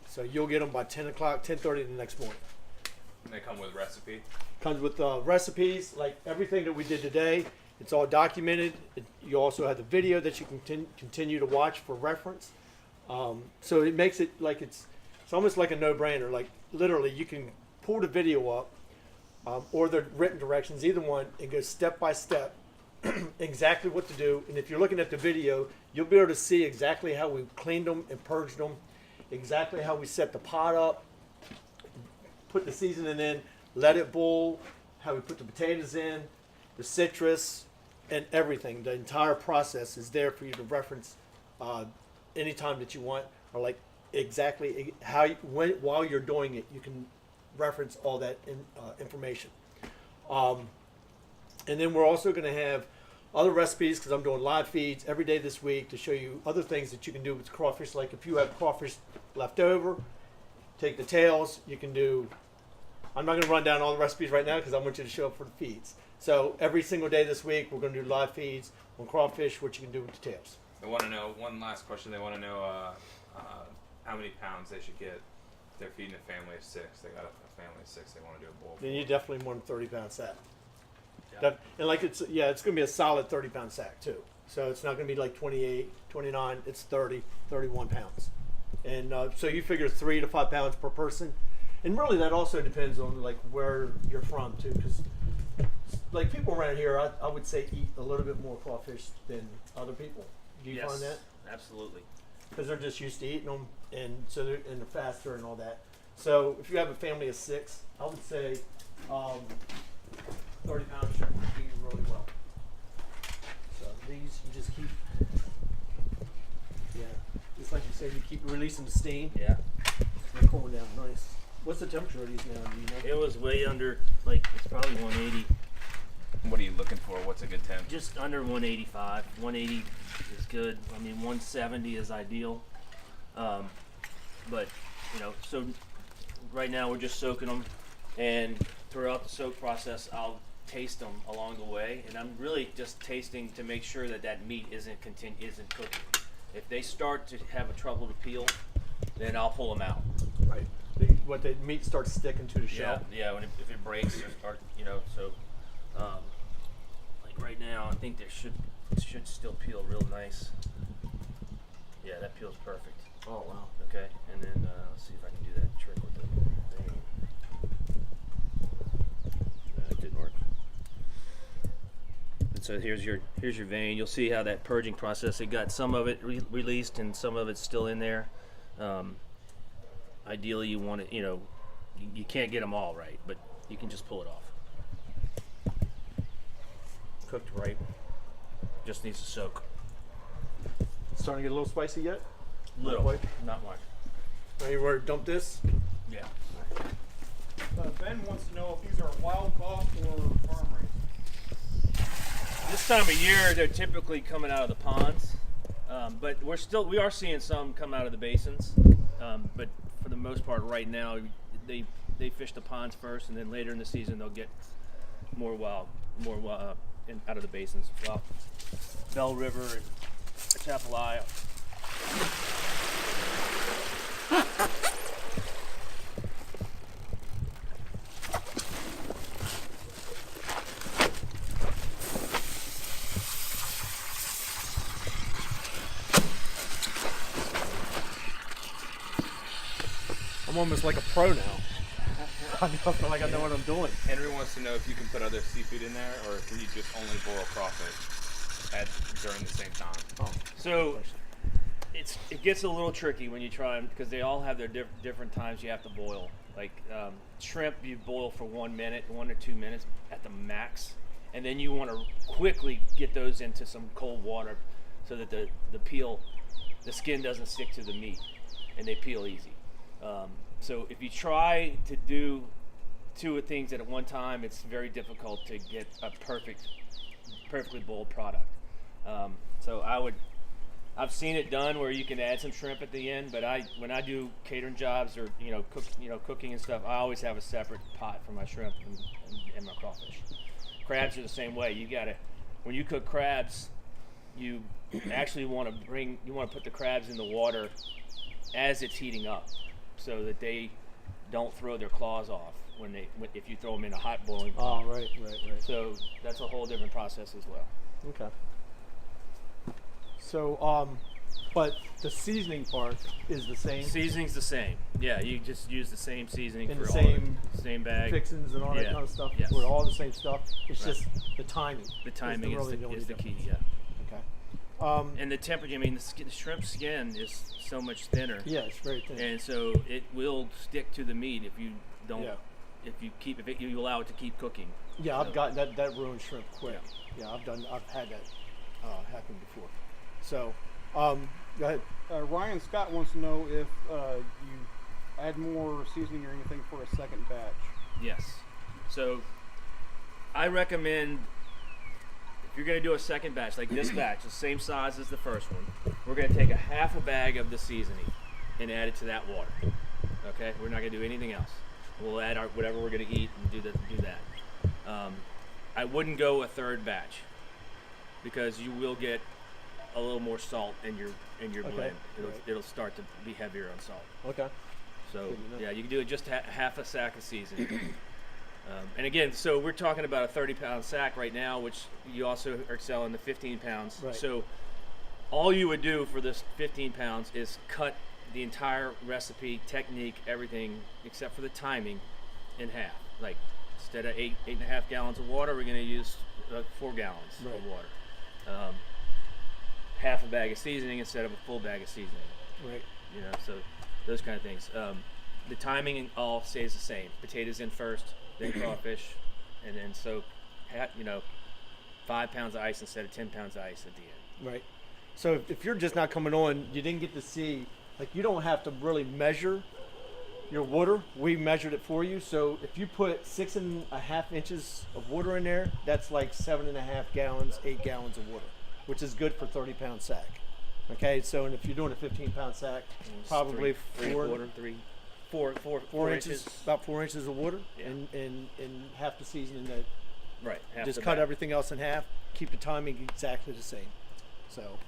So you'll get them by 10 o'clock, 10:30 the next morning. And they come with recipe. Comes with recipes, like everything that we did today. It's all documented. You also have the video that you can continue to watch for reference. So it makes it like it's almost like a no-brainer. Like literally, you can pull the video up or the written directions, either one, and go step by step exactly what to do. And if you're looking at the video, you'll be able to see exactly how we cleaned them and purged them, exactly how we set the pot up, put the seasoning in, let it boil, how we put the potatoes in, the citrus, and everything. The entire process is there for you to reference anytime that you want, or like exactly how while you're doing it, you can reference all that information. And then we're also going to have other recipes, because I'm doing live feeds every day this week to show you other things that you can do with crawfish. Like if you have crawfish left over, take the tails. You can do. I'm not going to run down all the recipes right now because I want you to show up for the feeds. So every single day this week, we're going to do live feeds on crawfish, what you can do with the tails. They want to know, one last question, they want to know how many pounds they should get. They're feeding a family of 6. They got a family of 6. They want to do a bowl. Then you definitely want a 30-pound sack. Yeah. And like it's going to be a solid 30-pound sack too. So it's not going to be like 28, 29. It's 30, 31 pounds. And so you figure 3 to 5 pounds per person. And really that also depends on like where you're from too, because like people around here, I would say eat a little bit more crawfish than other people. Do you find that? Absolutely. Because they're just used to eating them, and so they're faster and all that. So if you have a family of 6, I would say 30 pounds should feed you really well. So these you just keep. Yeah, It's like you say, you keep releasing the steam. Yeah. They're cooling down nice. What's the temperature of these now? Do you know? It was way under, like, it's probably 180. What are you looking for? What's a good temp? Just under 185. 180 is good. I mean, 170 is ideal. But, you know, so right now we're just soaking them, and throughout the soak process, I'll taste them along the way, and I'm really just tasting to make sure that that meat isn't cooking. If they start to have a trouble to peel, then I'll pull them out. Right. The meat starts sticking to the shell. Yeah. If it breaks or start, you know, so like right now, I think it should still peel real nice. Yeah, that peels perfect. Oh wow. Okay, and then let's see if I can do that trick with the thing. No, it didn't work. And so here's your vein. You'll see how that purging process. It got some of it released and some of it's still in there. Ideally, you want it. You know, you can't get them all right, but you can just pull it off. Cooked right. Just needs to soak. Starting to get a little spicy yet? Little, quite. not much. Are you ready to dump this? Yeah. Ben wants to know if these are wild caught or farm raised. This time of year, they're typically coming out of the ponds, but we are seeing some come out of the basins. But for the most part, right now, they fish the ponds first, and then later in the season they'll get more wild out of the basins. Well, Bell River and Chapelaya. I'm almost like a pro now. I feel like I know what I'm doing. Henry wants to know if you can put other seafood in there, or can you just only boil crawfish during the same time? Oh. So it gets a little tricky when you try them because they all have their different times you have to boil. Like shrimp, you boil for 1 minute, 1 or 2 minutes at the max, and then you want to quickly get those into some cold water so that the skin doesn't stick to the meat and they peel easy. So if you try to do two things at one time, it's very difficult to get a perfectly boiled product. So I've seen it done where you can add some shrimp at the end, but when I do catering jobs or cooking and stuff, I always have a separate pot for my shrimp and my crawfish. Crabs are the same way. When you cook crabs, you actually want to put the crabs in the water as it's heating up, so that they don't throw their claws off if you throw them in a hot boiling pot. Oh, right. So that's a whole different process as well. Okay. So, but the seasoning part is the same. Seasoning's the same. Yeah, you just use the same seasoning In for the all same bag. fixings and all that Yeah. kind of stuff. Yes. With all the same stuff. It's Right. just the timing. The timing is the key. Yeah. Okay. And the temperature. I mean, the shrimp skin is so much thinner. Yeah, it's very thin. And so it will stick to the meat if you don't. Yeah. If you allow it to keep cooking. Yeah, I've So- got that ruined shrimp quick. Yeah, I've had that happen before. So, go ahead. Ryan Scott wants to know if you add more seasoning or anything for a second batch. Yes. So I recommend if you're going to do a second batch, like this batch, the same size as the first one, we're going to take a half a bag of the seasoning and add it to that water. Okay? We're not going to do anything else. We'll add whatever we're going to eat and do that. I wouldn't go a third batch because you will get a little more salt in your Okay. blend. Right. It'll start to be heavier on salt. Okay. So Good to know. yeah, you can do it just half a sack of seasoning. And again, so we're talking about a 30-pound sack right now, which you also are selling the 15 pounds. Right. So all you would do for this 15 pounds is cut the entire recipe, technique, everything except for the timing in half. Like instead of 8.5 gallons of water, we're going to use 4 gallons Right. of water. Half a bag of seasoning instead of a full bag of seasoning. Right. You know, so those kind of things. The timing all stays the same. Potatoes in first, then crawfish, and then soak. 5 pounds of ice instead of 10 pounds of ice at the end. Right. So if you're just not coming on, you didn't get to see, like you don't have to really measure your water. We measured it for you. So if you put 6.5 inches of water in there, that's like 7.5 gallons, 8 gallons of water, which is good for 30-pound sack. Okay, so and if you're doing a 15-pound sack, probably four inches, about 4 inches of water, Yeah. and half the seasoning that. Right. Just cut everything else in half. Keep the timing exactly the same. So,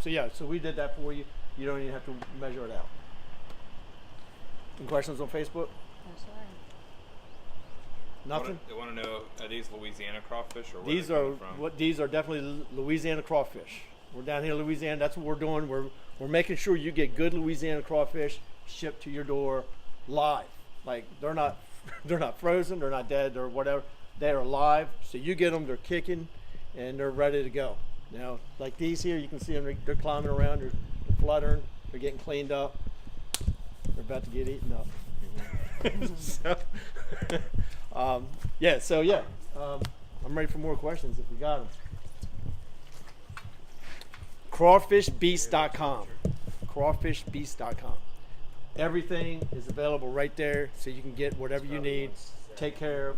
so we did that for you. You don't even have to measure it out. Any questions on Facebook? I'm sorry. Nothing. They want to know, are these Louisiana crawfish or where These they are coming from? these are definitely Louisiana crawfish. We're down here in Louisiana. That's what we're doing. We're making sure you get good Louisiana crawfish shipped to your door live. Like they're not frozen. They're not dead or whatever. They are live. So you get them. They're kicking, and they're ready to go. Now, like these here, you can see them. They're climbing around. They're fluttering. They're getting cleaned up. They're about to get eaten up. I'm ready for more questions if we got them. Crawfishbeast.com. Crawfishbeast.com. Everything is available right there, so you can get whatever you need. Take care of.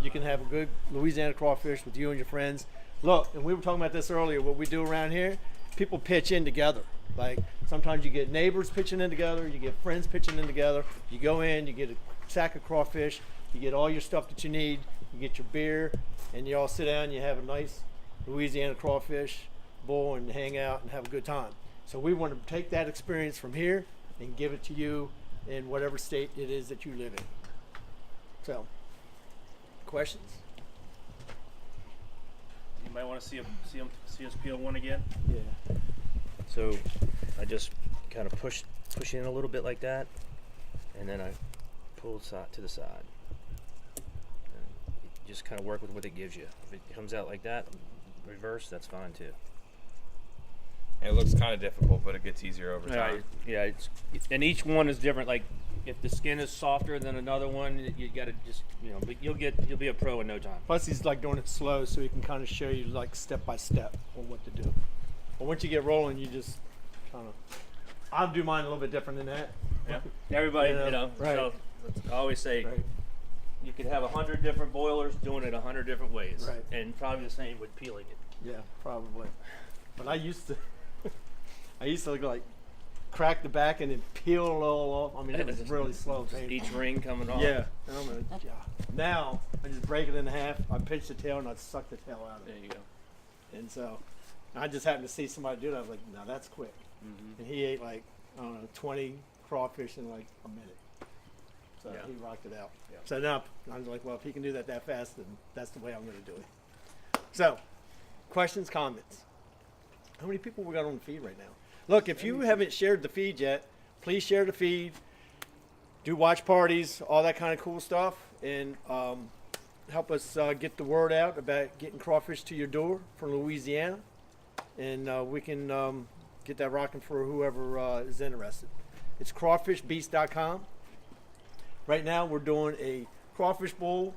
You can have a good Louisiana crawfish with you and your friends. Look, and we were talking about this earlier. What we do around here, people pitch in together. Like sometimes you get neighbors pitching in together, you get friends pitching in together. You go in, you get a sack of crawfish, you get all your stuff that you need, you get your beer, and you all sit down. You have a nice Louisiana crawfish bowl and hang out and have a good time. So we want to take that experience from here and give it to you in whatever state it is that you live in. So, questions? You might want to see us peel one again. Yeah. So I just kind of push in a little bit like that, and then I pull it to the side. And you just kind of work with what it gives you. If it comes out like that, reverse, that's fine too. It looks kind of difficult, but it gets easier over time. Yeah, and each one is different. Like if the skin is softer than another one, you got to just but you'll be a pro in no time. Plus, he's like doing it slow, so he can kind of show you like step by step on what to do. But once you get rolling, you just kind of. I'll do mine a little bit different than that. Yeah. Everybody, right. So I always say Right. you could have 100 different boilers doing it 100 different ways, Right. and probably the same with peeling it. Yeah, probably. But I used to like crack the back and then peel it all off. I mean, it was really slow. Painful. Each ring coming off. Yeah. Now I just break it in half. I pinch the tail and I suck the tail out of There it. you go. And so I just happened to see somebody do it. I was like, no, that's quick. Mm-hmm. And he ate like, I don't know, 20 crawfish in like a minute. So Yeah. he rocked it out. Yeah. So now I was like, well, if he can do that fast, then that's the way I'm going to do it. So, questions, comments? How many people we got on the feed right now? Look, if you haven't shared the feed yet, please share the feed. Do watch parties, all that kind of cool stuff, and help us get the word out about getting crawfish to your door from Louisiana, and we can get that rocking for whoever is interested. It's crawfishbeast.com. Right now we're doing a crawfish bowl.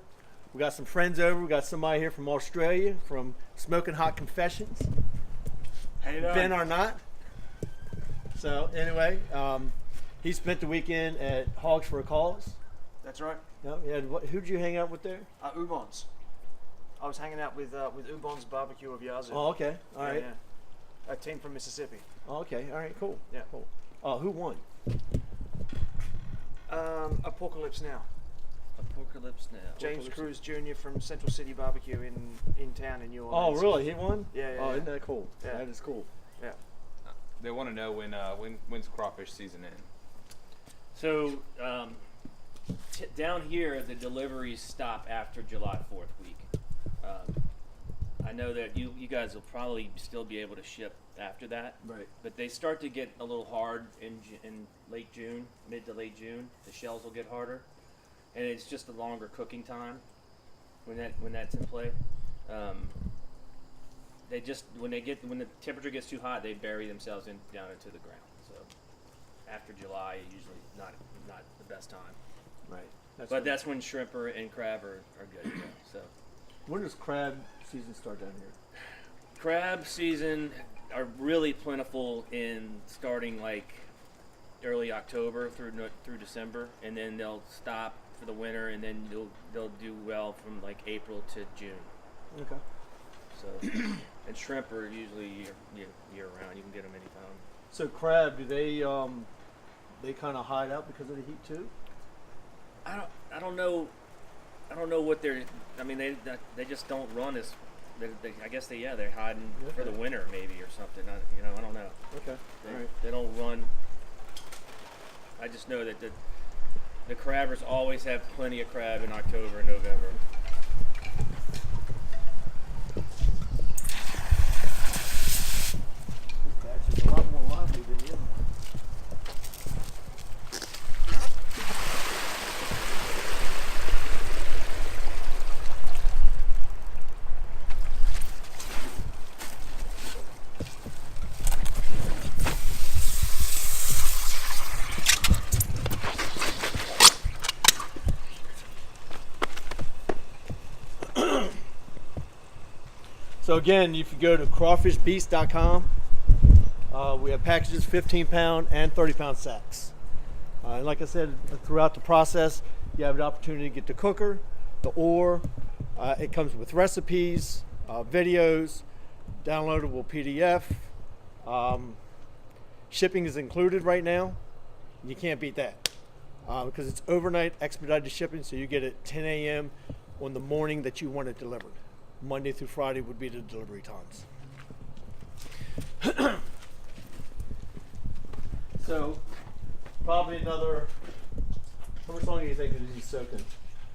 We got some friends over. We got somebody here from Australia from Smoking Hot Confessions. How you doing? Ben Arnott. So anyway, he spent the weekend at Hogs for a Cause. That's right. Who'd you hang out with there? Ubon's. I was hanging out with Ubon's Barbecue of Yazoo. Oh, okay. All right. Yeah. A team from Mississippi. Oh, okay. All right. Cool. Yeah. Cool. Who won? Apocalypse Now. Apocalypse Now. James Cruz Jr. from Central City Barbecue in town in New Orleans. Oh, really? He won? Yeah. Oh, isn't that cool? Yeah. That is cool. Yeah. They want to know when's crawfish season in. So down here, the deliveries stop after July 4th week. I know that you guys will probably still be able to ship after that. Right. But they start to get a little hard in late June, mid to late June. The shells will get harder, and it's just a longer cooking time when that's in play. They just when the temperature gets too hot, they bury themselves down into the ground. So after July, usually not the best time. Right. That's when shrimp and crab are good to go. So When does crab season start down here? crab season are really plentiful in starting like early October through December, and then they'll stop for the winter, and then they'll do well from like April to June. Okay. So, and shrimp are usually year round. You can get them anytime. So crab, do they kind of hide out because of the heat too? I don't know what they're. I mean, they just don't run as. I guess they're hiding for the winter maybe or something. I don't know. Okay. They don't run. I just know that the crabbers always have plenty of crab in October and November. It's a lot more lively than the other one. So again, if you go to crawfishbeast.com, we have packages 15-pound and 30-pound sacks. And like I said, throughout the process, you have the opportunity to get the cooker, the oar. It comes with recipes, videos, downloadable PDF. Shipping is included right now. You can't beat that because it's overnight expedited shipping, so you get it 10 a.m. on the morning that you want it delivered. Monday through Friday would be the delivery times. So, probably another. How much longer do you think it is soaking?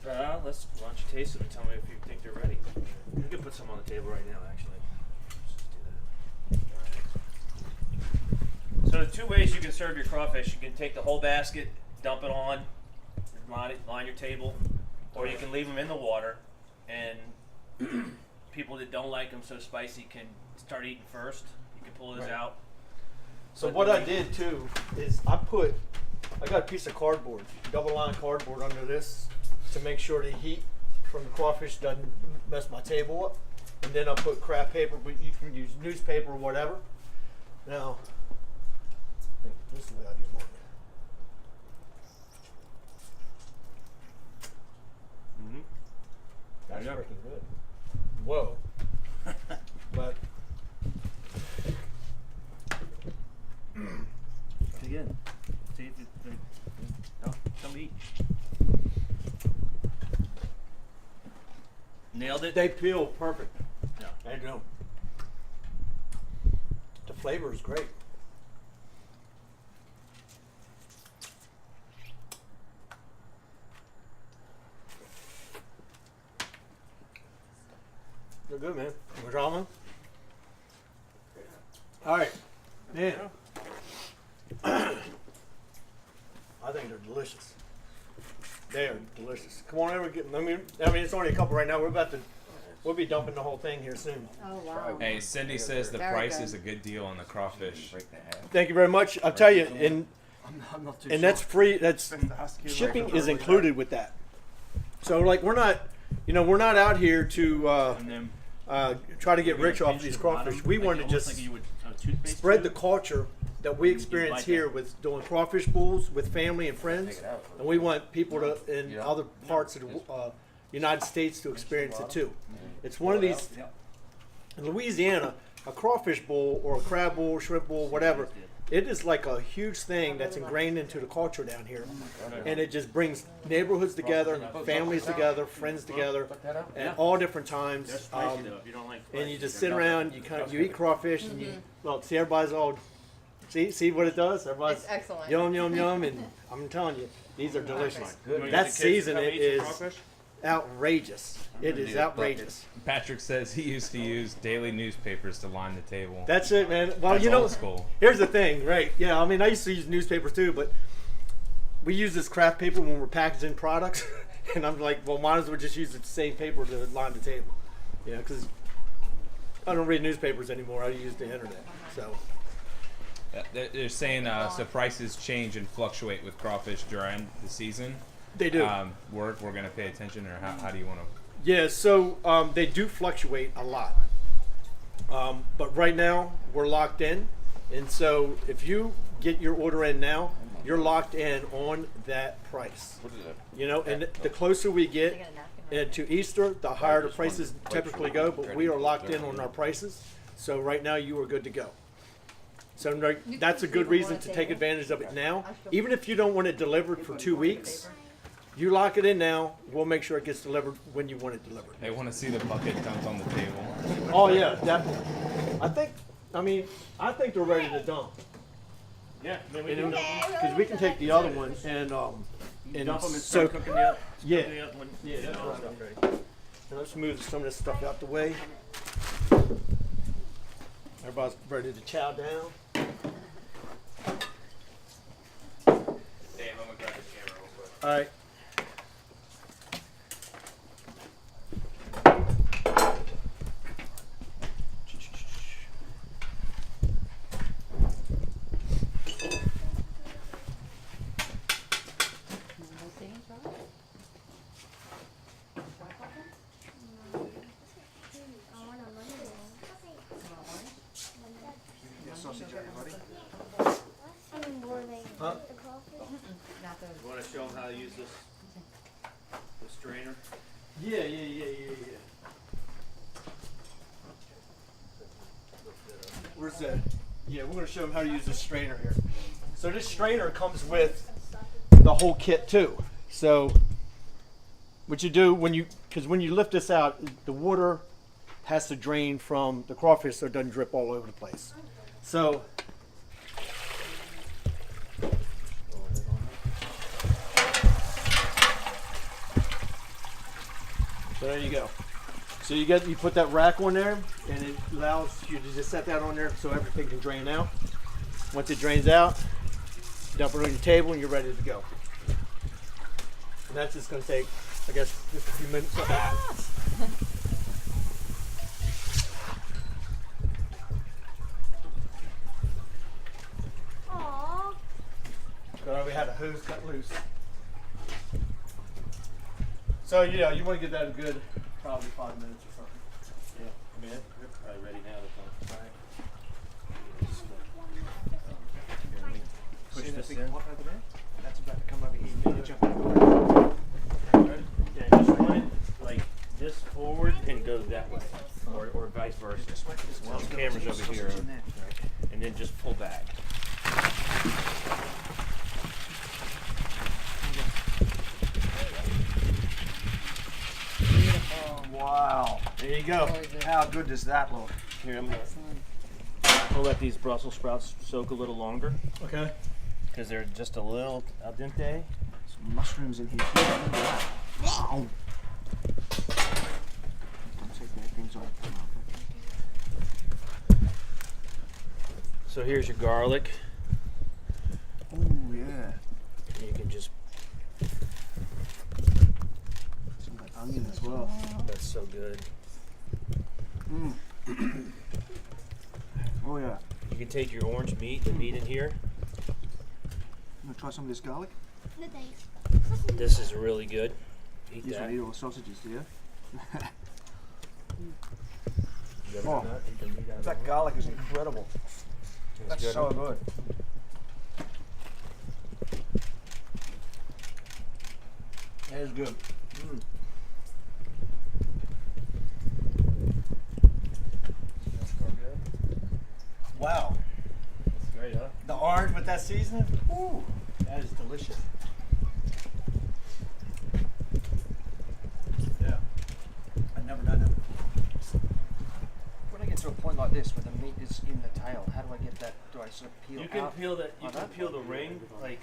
Why don't you taste them and tell me if you think they're ready. We can put some on the table right now, actually. Let's do that. So the two ways you can serve your crawfish: you can take the whole basket, dump it on, line your table, or you can leave them in the water, and people that don't like them so spicy can start eating first. You can pull this out. So what I did too is I got a piece of cardboard, double line cardboard under this to make sure the heat from the crawfish doesn't mess my table up. And then I put craft paper, but you can use newspaper or whatever. Now, I think this is the way I do mine. That's freaking good. Whoa. But Again, see if come eat. Nailed it. they peel perfect. Yeah. They do. The flavor is great. They're good, man. Drama. All right, man. I think they're delicious. They are delicious. Come on over, get. I mean, it's only a couple right now. We'll be dumping the whole thing here soon. Oh wow. Hey, Cindy says the Very price good. is a good deal on the crawfish. Thank you very much. I'll tell you, I'm not too and that's free. That's shipping is included with that. So like we're not out here to And then try to get rich off these the crawfish. bottom, We like wanted to almost just like you would toothpaste spread the tube. culture that we experience bite here that. with doing crawfish bowls with family and friends, and we want people to in other parts of the United States to experience it too. It's one of these. In Louisiana, a crawfish bowl or a crab bowl, shrimp bowl, whatever, it is like a huge thing that's ingrained into the culture down here, and it just brings neighborhoods together, families together, friends together, at all different times. They're spicy though. If you don't like And spicy, you just they're sit around, you eat crawfish, and you look. See, everybody's all. See what it does. Everybody's It's excellent. yum yum yum, and I'm telling you, these are delicious. You wanna get That the kids to season come it eat some is crawfish? outrageous. It is outrageous. Patrick says he used to use daily newspapers to line the table. That's it, man. Well, That's you know, old school. here's the thing, right? Yeah, I mean, I used to use newspapers too, but we use this craft paper when we're packaging products, and I'm like, well, might as well just use the same paper to line the table. Yeah, because I don't read newspapers anymore. I use the internet. So They're saying so prices change and fluctuate with crawfish during the season. they do. We're going to pay attention, or how do you want to? Yeah, so they do fluctuate a lot. But right now we're locked in, and so if you get your order in now, you're locked in on that price. What is it? You know, and the closer we get to Easter, the higher the prices typically go. But we are locked in on our prices, so right now you are good to go. So that's a good reason to take advantage of it now. Even if you don't want it delivered for 2 weeks, you lock it in now. We'll make sure it gets delivered when you want it delivered. They want to see the bucket dumped on the table. Oh yeah, definitely. I think they're ready to dump. Yeah, then we can dump them. Because we can take the other one and Dump them and so start cooking the other. yeah. cooking the other one. Yeah, that's all right. stuff ready. Now let's move some of this stuff out the way. Everybody's ready to chow down. Dave, I'm gonna grab the camera real quick. All right. Sausage, everybody. Huh? You want to show them how to use this strainer? Yeah. Where's that? Yeah, we're going to show them how to use this strainer here. So this strainer comes with the whole kit too. So what you do when you lift this out, the water has to drain from the crawfish so it doesn't drip all over the place. So there you go. So you put that rack on there, and it allows you to just set that on there so everything can drain out. Once it drains out, dump it on your table, and you're ready to go. And that's just going to take, I guess, just a few minutes. We had a hose cut loose. So you want to get that a good probably 5 minutes or something. Yeah. I mean, they're probably ready now to come. See that this big in. pot over there? That's about to come over here. You jump in. Yeah, just run it like this forward and go that way, or vice versa. Well, the camera's over here, and then just pull back. Oh, wow. There you go. How good does that look? Here, we'll let these Brussels sprouts soak a little longer Okay. because they're just a little al dente. Some mushrooms in here. Wow. So here's your garlic. Oh, yeah. You can just, Some of that onion as well. that's so good. Oh, yeah. You can take your orange meat, the meat in here. I'm going to try some of this garlic. This is really good. Eat You just that. want to eat all the sausages, do you? You ever Oh. done that? Eat the meat out of That the- garlic is incredible. It's That's good. so good. That is good. Wow. That's great, huh? The orange with that seasoning? Ooh, that is delicious. Yeah. I've never done it. When I get to a point like this where the meat is in the tail, how do I get that? Do I sort of peel You can out? peel that. You like can that? peel the ring, like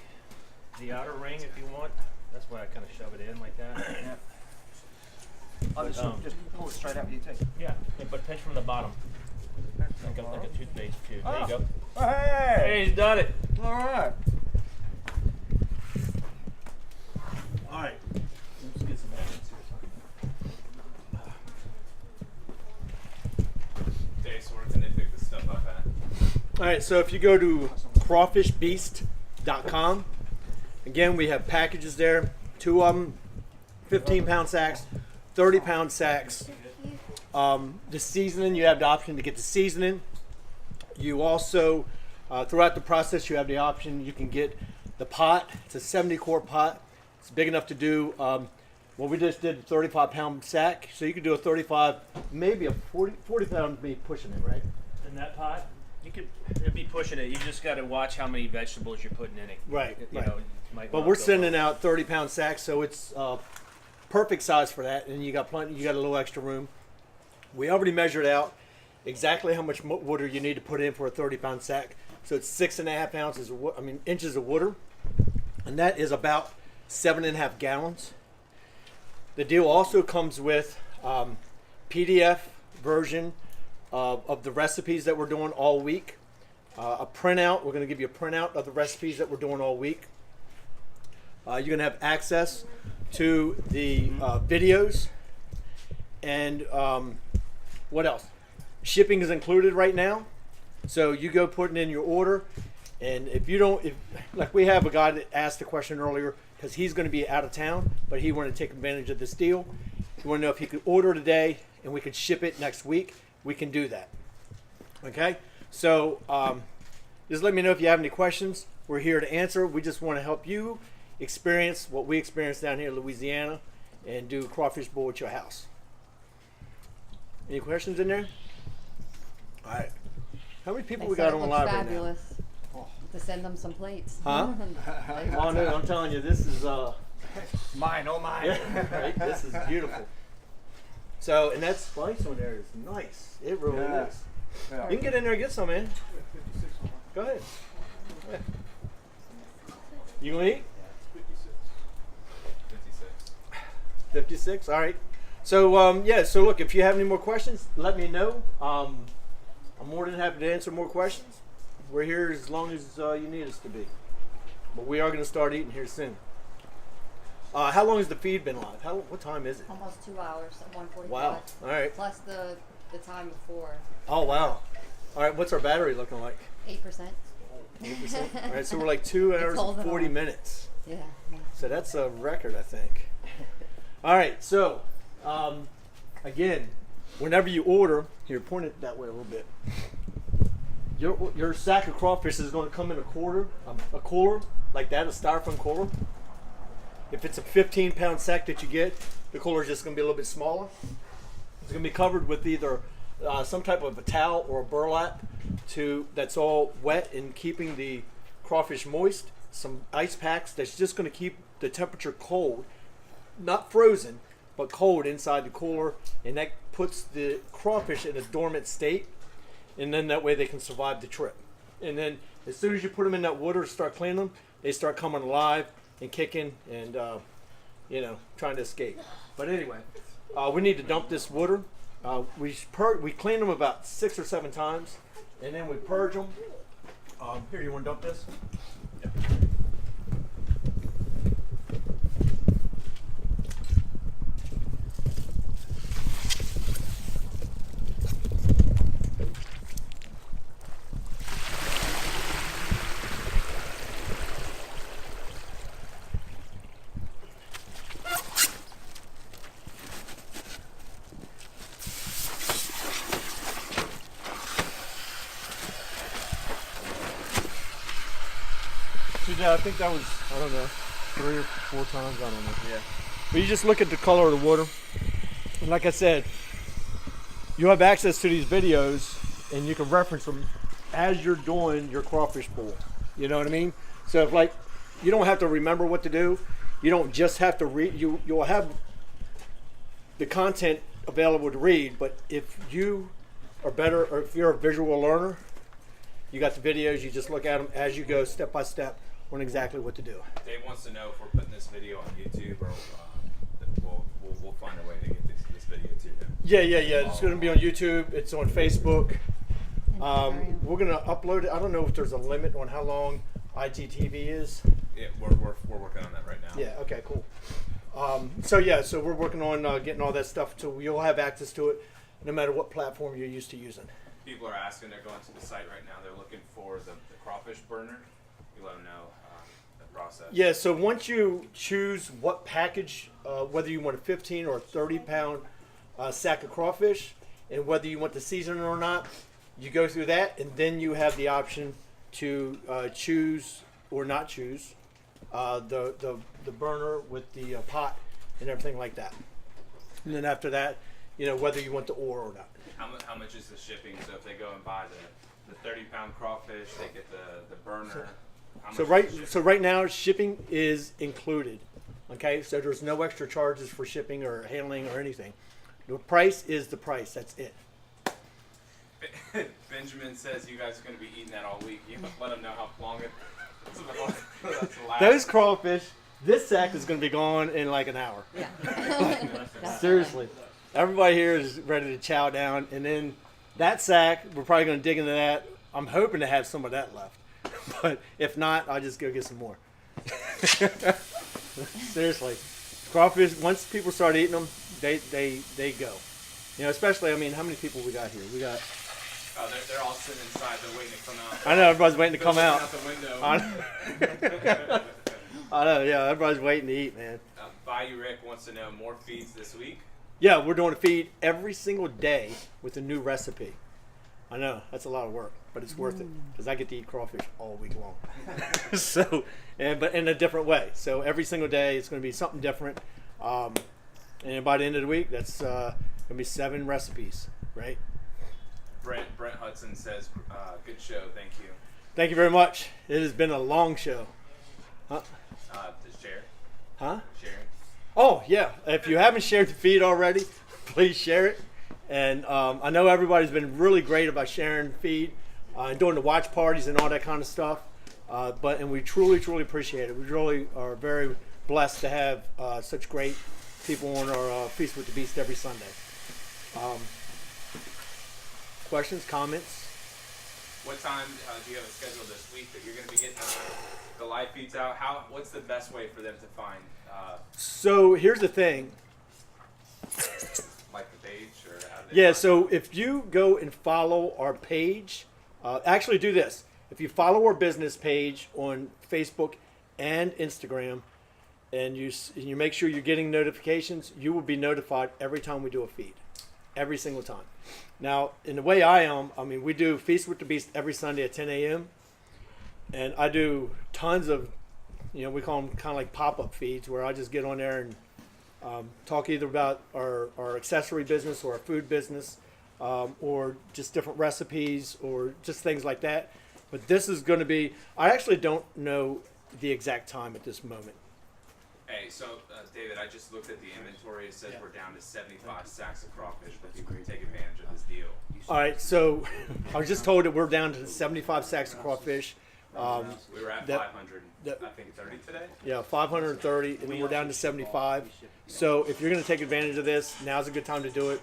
the outer ring, if you want. That's why I kind of shove it in like that. Yeah. Oh, just, just pull it straight out with your teeth. Yeah, but pinch from the bottom, like a toothpaste tube. There you go. Oh, hey! Hey, he's done it. All right. All right. Let's get some evidence here. Dave, so where can they pick this stuff up at? All right, so if you go to crawfishbeast.com, again, we have packages there. 2 of them, 15-pound sacks, 30-pound sacks. The seasoning, you have the option to get the seasoning. You also, throughout the process, you have the option, you can get the pot. It's a 70 quart pot. It's big enough to do, well, we just did a 35 pound sack. So you could do a 35, maybe a 40 pound, me pushing it, right? In that pot, it'd be pushing it. You just got to watch how many vegetables you're putting in it. Right, You right. know, it might But not we're go sending well. out 30 pound sacks, so it's perfect size for that. And you got plenty, you got a little extra room. We already measured out exactly how much water you need to put in for a 30 pound sack. So it's 6.5 ounces of inches of water, and that is about 7.5 gallons. The deal also comes with PDF version of the recipes that we're doing all week. A printout. We're going to give you a printout of the recipes that we're doing all week. You're going to have access to the videos. And what else? Shipping is included right now. So you go putting in your order. And if you don't, like we have a guy that asked a question earlier because he's going to be out of town, but he wanted to take advantage of this deal. He wanted to know if he could order today and we could ship it next week. We can do that. Okay? So just let me know if you have any questions. We're here to answer. We just want to help you experience what we experience down here in Louisiana and do crawfish bowl at your house. Any questions in there? All right. How many people They we said got it on looks live right now? fabulous. To send them some plates. Huh? They Oh want no, some. I'm telling you, this is Mine, oh mine. right? This is beautiful. So, and that spice on there is nice. It really Yeah. is. Yeah. You can get in there and get some, man. Go ahead. Yeah. You gonna eat? 56. 56. All right. So yeah. So look, if you have any more questions, let me know. I'm more than happy to answer more questions. We're here as long as you need us to be. But we are going to start eating here soon. How long has the feed been live? What time is it? Almost 2 hours at 1:45. Wow. All right. Plus the time before. Oh wow. All right. What's our battery looking like? 8%. 8%. All right. So we're like 2 hours and holding 40 on. minutes. Yeah. So that's a record, I think. All right. So again, whenever you order, here, point it that way a little bit. Your sack of crawfish is going to come in a cooler like that, a styrofoam cooler. If it's a 15 pound sack that you get, the cooler is just going to be a little bit smaller. It's going to be covered with either some type of a towel or a burlap that's all wet and keeping the crawfish moist. Some ice packs that's just going to keep the temperature cold, not frozen, but cold inside the cooler, and that puts the crawfish in a dormant state. And then that way they can survive the trip. And then as soon as you put them in that water to start cleaning them, they start coming alive and kicking and, trying to escape. But anyway, we need to dump this water. We clean them about 6 or 7 times, and then we purge them. Here, you want to dump this? Yeah. I think that was, I don't know, 3 or 4 times, I don't know. Yeah. But you just look at the color of the water. And like I said, you have access to these videos and you can reference them as you're doing your crawfish bowl. You know what I mean? So if like, you don't have to remember what to do. You don't just have to read. You'll have the content available to read, but if you are better, or if you're a visual learner, you got the videos, you just look at them as you go, step by step, on exactly what to do. Dave wants to know if we're putting this video on YouTube or we'll find a way to get this video to him. Yeah. It's going to be on YouTube. It's on Facebook. Instagram. We're going to upload it. I don't know if there's a limit on how long IGTV is. Yeah, we're working on that right now. Yeah. Okay. Cool. So we're working on getting all that stuff, so you'll have access to it, no matter what platform you're used to using. People are asking. They're going to the site right now. They're looking for the crawfish burner. You let them know the process. Yeah, so once you choose what package, whether you want a 15 or a 30 pound sack of crawfish, and whether you want to season it or not, you go through that, and then you have the option to choose or not choose the burner with the pot and everything like that. And then after that, whether you want the ore or not. How much is the shipping? So if they go and buy the 30-pound crawfish, they get the burner. So right now, shipping is included. Okay, so there's no extra charges for shipping or handling or anything. The price is the price. That's it. Benjamin says you guys are going to be eating that all week. You let them know how long that's last. Those crawfish, this sack is going to be gone in like an hour. Yeah. Seriously. Everybody here is ready to chow down. And then that sack, we're probably going to dig into that. I'm hoping to have some of that left. But if not, I'll just go get some more. Seriously. Crawfish, once people start eating them, they go. Especially, how many people we got here? We got... Oh, they're all sitting inside. They're waiting to come out. I know, everybody's waiting to come They're out. looking out the window. I know, yeah, everybody's waiting to eat, man. Bayou Rick wants to know more feeds this week. Yeah, we're doing a feed every single day with a new recipe. I know, that's a lot of work, but it's worth it because I get to eat crawfish all week long. But in a different way. So every single day it's going to be something different. And by the end of the week, that's going to be 7 recipes, right? Brent Hudson says, good show, thank you. Thank you very much. It has been a long show. Huh? Share. Huh? Sharing. Oh, yeah. If you haven't shared the feed already, please share it. And I know everybody's been really great about sharing the feed and doing the watch parties and all that kind of stuff. And we truly, truly appreciate it. We really are very blessed to have such great people on our Feast with the Beast every Sunday. Questions, comments? What time do you have a schedule this week that you're going to be getting the live feeds out? What's the best way for them to find? So here's the thing. Like the page? Or how do they find So if you go and follow our page, actually do this. If you follow our business page on Facebook and Instagram, and you make sure you're getting notifications, you will be notified every time we do a feed. Every single time. Now, in the way I am, we do Feast with the Beast every Sunday at 10 a.m. And I do tons of, we call them kind of like pop-up feeds where I just get on there and talk either about our accessory business or our food business or just different recipes or just things like that. But this is going to be, I actually don't know the exact time at this moment. Hey, so David, I just looked at the inventory. It says we're down to 75 sacks of crawfish, but you can take advantage of this deal. All right, so I was just told that we're down to 75 sacks of crawfish. We were at 500, I think 30 today. Yeah, 530, and then we're down to 75. So if you're going to take advantage of this, now's a good time to do it.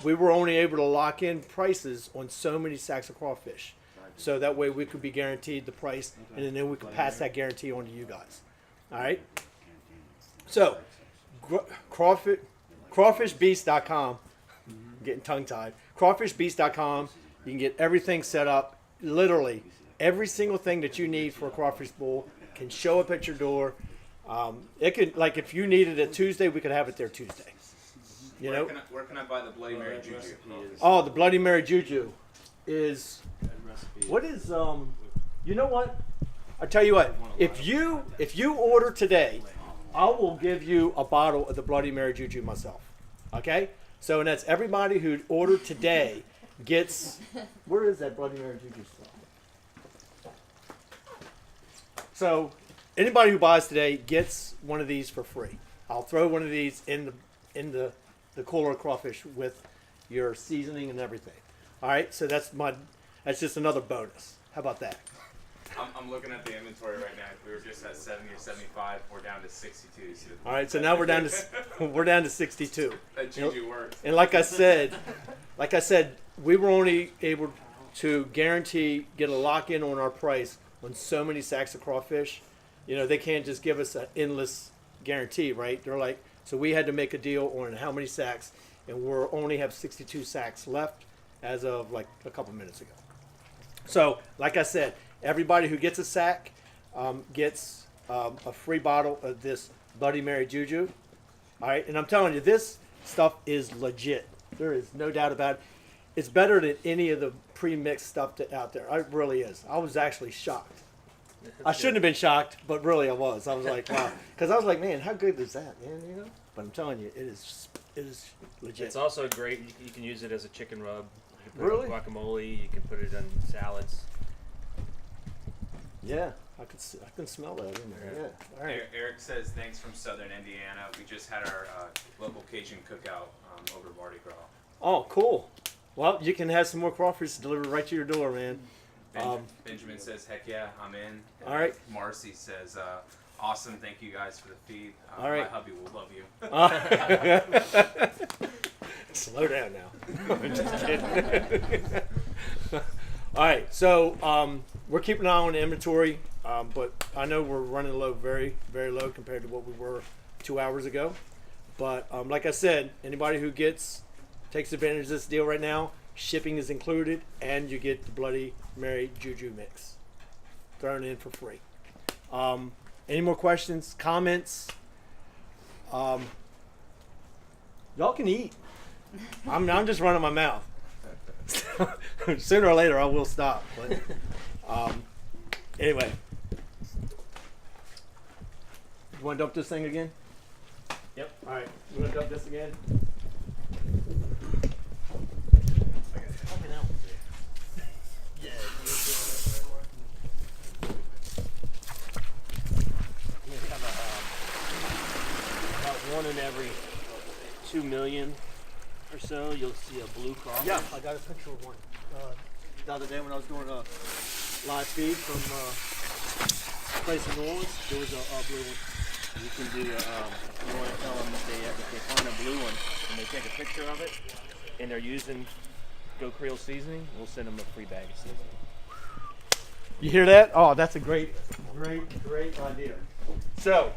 We were only able to lock in prices on so many sacks of crawfish. So that way we could be guaranteed the price, and then we could pass that guarantee on to you guys. All right? So, crawfishbeast.com, getting tongue-tied, crawfishbeast.com, you can get everything set up, literally every single thing that you need for a crawfish bowl can show up at your door. It could, like if you needed it Tuesday, we could have it there Tuesday. Where can I buy the Bloody Mary Juju? Oh, the Bloody Mary Juju is, what is, you know what? I tell you what, if you order today, I will give you a bottle of the Bloody Mary Juju myself. Okay? So, and that's everybody who ordered today gets, where is that Bloody Mary Juju stuff? So, anybody who buys today gets one of these for free. I'll throw one of these in the cooler of crawfish with your seasoning and everything. All right? So that's just another bonus. How about that? I'm looking at the inventory right now. We were just at 70 or 75. We're down to 62. So all right, so now we're down to 62. That Juju works. And like I said, we were only able to get a lock in on our price on so many sacks of crawfish. They can't just give us an endless guarantee, right? They're like, so we had to make a deal on how many sacks, and we're only have 62 sacks left as of like a couple minutes ago. So, like I said, everybody who gets a sack gets a free bottle of this Bloody Mary Juju. All right, and I'm telling you, this stuff is legit. There is no doubt about it. It's better than any of the pre-mixed stuff out there. It really is. I was actually shocked. I shouldn't have been shocked, but really I was. I was like, wow. Because I was like, man, how good is that, man? You know? But I'm telling you, it is legit. It's also great. You can use it as a chicken rub. You can put Really? it on guacamole. You can put it on salads. Yeah, I can smell that in there. Yeah. All right. Eric says thanks from Southern Indiana. We just had our local Cajun cookout over Mardi Gras. Oh, cool. Well, you can have some more crawfish delivered right to your door, man. Benjamin says, heck yeah, I'm in. And All right. Marcy says, awesome, thank you guys for the feed. All right. My hubby will love you. Slow down now. I'm just kidding. All right, so we're keeping an eye on the inventory, but I know we're running low, very, very low compared to what we were 2 hours ago. But like I said, anybody who takes advantage of this deal right now, shipping is included, and you get the Bloody Mary Juju mix thrown in for free. Any more questions, comments? Y'all can eat. I'm just running my mouth. Sooner or later, I will stop. But anyway, you want to dump this thing again? Yep. All right, you want to dump this again? Yeah. We have about 1 in every 2 million or so. You'll see a blue crawfish. Yeah, I got a picture of one the other day when I was doing a live feed from a place in New Orleans. There was a blue one. You can do. You want to tell them if they find a blue one and they take a picture of it, and they're using Go Creole seasoning, we'll send them a free bag of seasoning. You hear that? Oh, that's a great idea. So,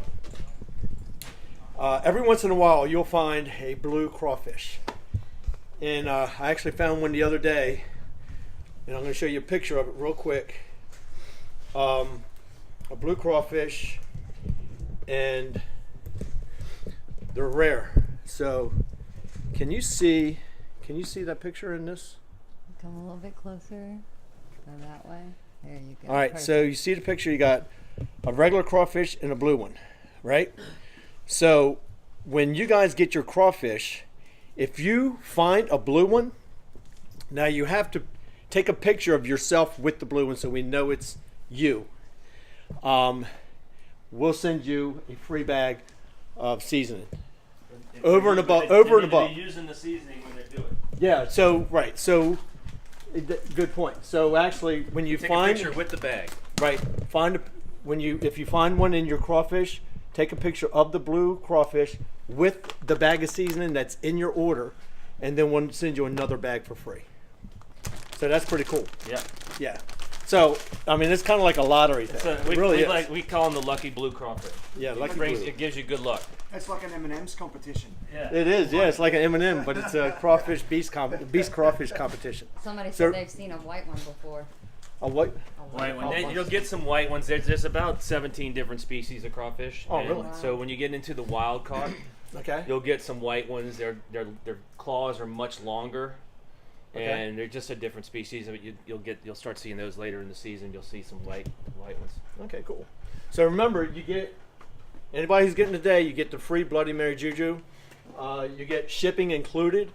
every once in a while, you'll find a blue crawfish. And I actually found one the other day, and I'm going to show you a picture of it real quick. A blue crawfish, and they're rare. So, can you see that picture in this? Come a little bit closer. Go that way. There you go. All right, Perfect. so you see the picture, you got a regular crawfish and a blue one, right? So when you guys get your crawfish, if you find a blue one, now you have to take a picture of yourself with the blue one so we know it's you. We'll send you a free bag of seasoning. Over and above. They're using the seasoning when they do it. Yeah, so, right, so, good point. So actually, when you Take find... a picture with the bag. Right. If you find one in your crawfish, take a picture of the blue crawfish with the bag of seasoning that's in your order, and then we'll send you another bag for free. So that's pretty cool. Yeah. Yeah. So I mean, it's kind of like a lottery thing. So It really is. we call them the lucky blue crawfish. Yeah, lucky It blue. gives you good luck. It's like an M&M's competition. Yeah. It is. Yeah, it's like an M&M, but it's a crawfish beast crawfish competition. Somebody So- said they've seen a white one before. A what? A White one. Oh, Then nice. you'll get some white ones. There's about 17 different species of crawfish. Oh, and really? Wow. So when you get into the wild caught, Okay. you'll get some white ones. Their claws are much longer, Okay. and they're just a different species. But you'll start seeing those later in the season. You'll see some white ones. Okay, cool. So remember, you get anybody who's getting today, you get the free Bloody Mary Juju. You get shipping included.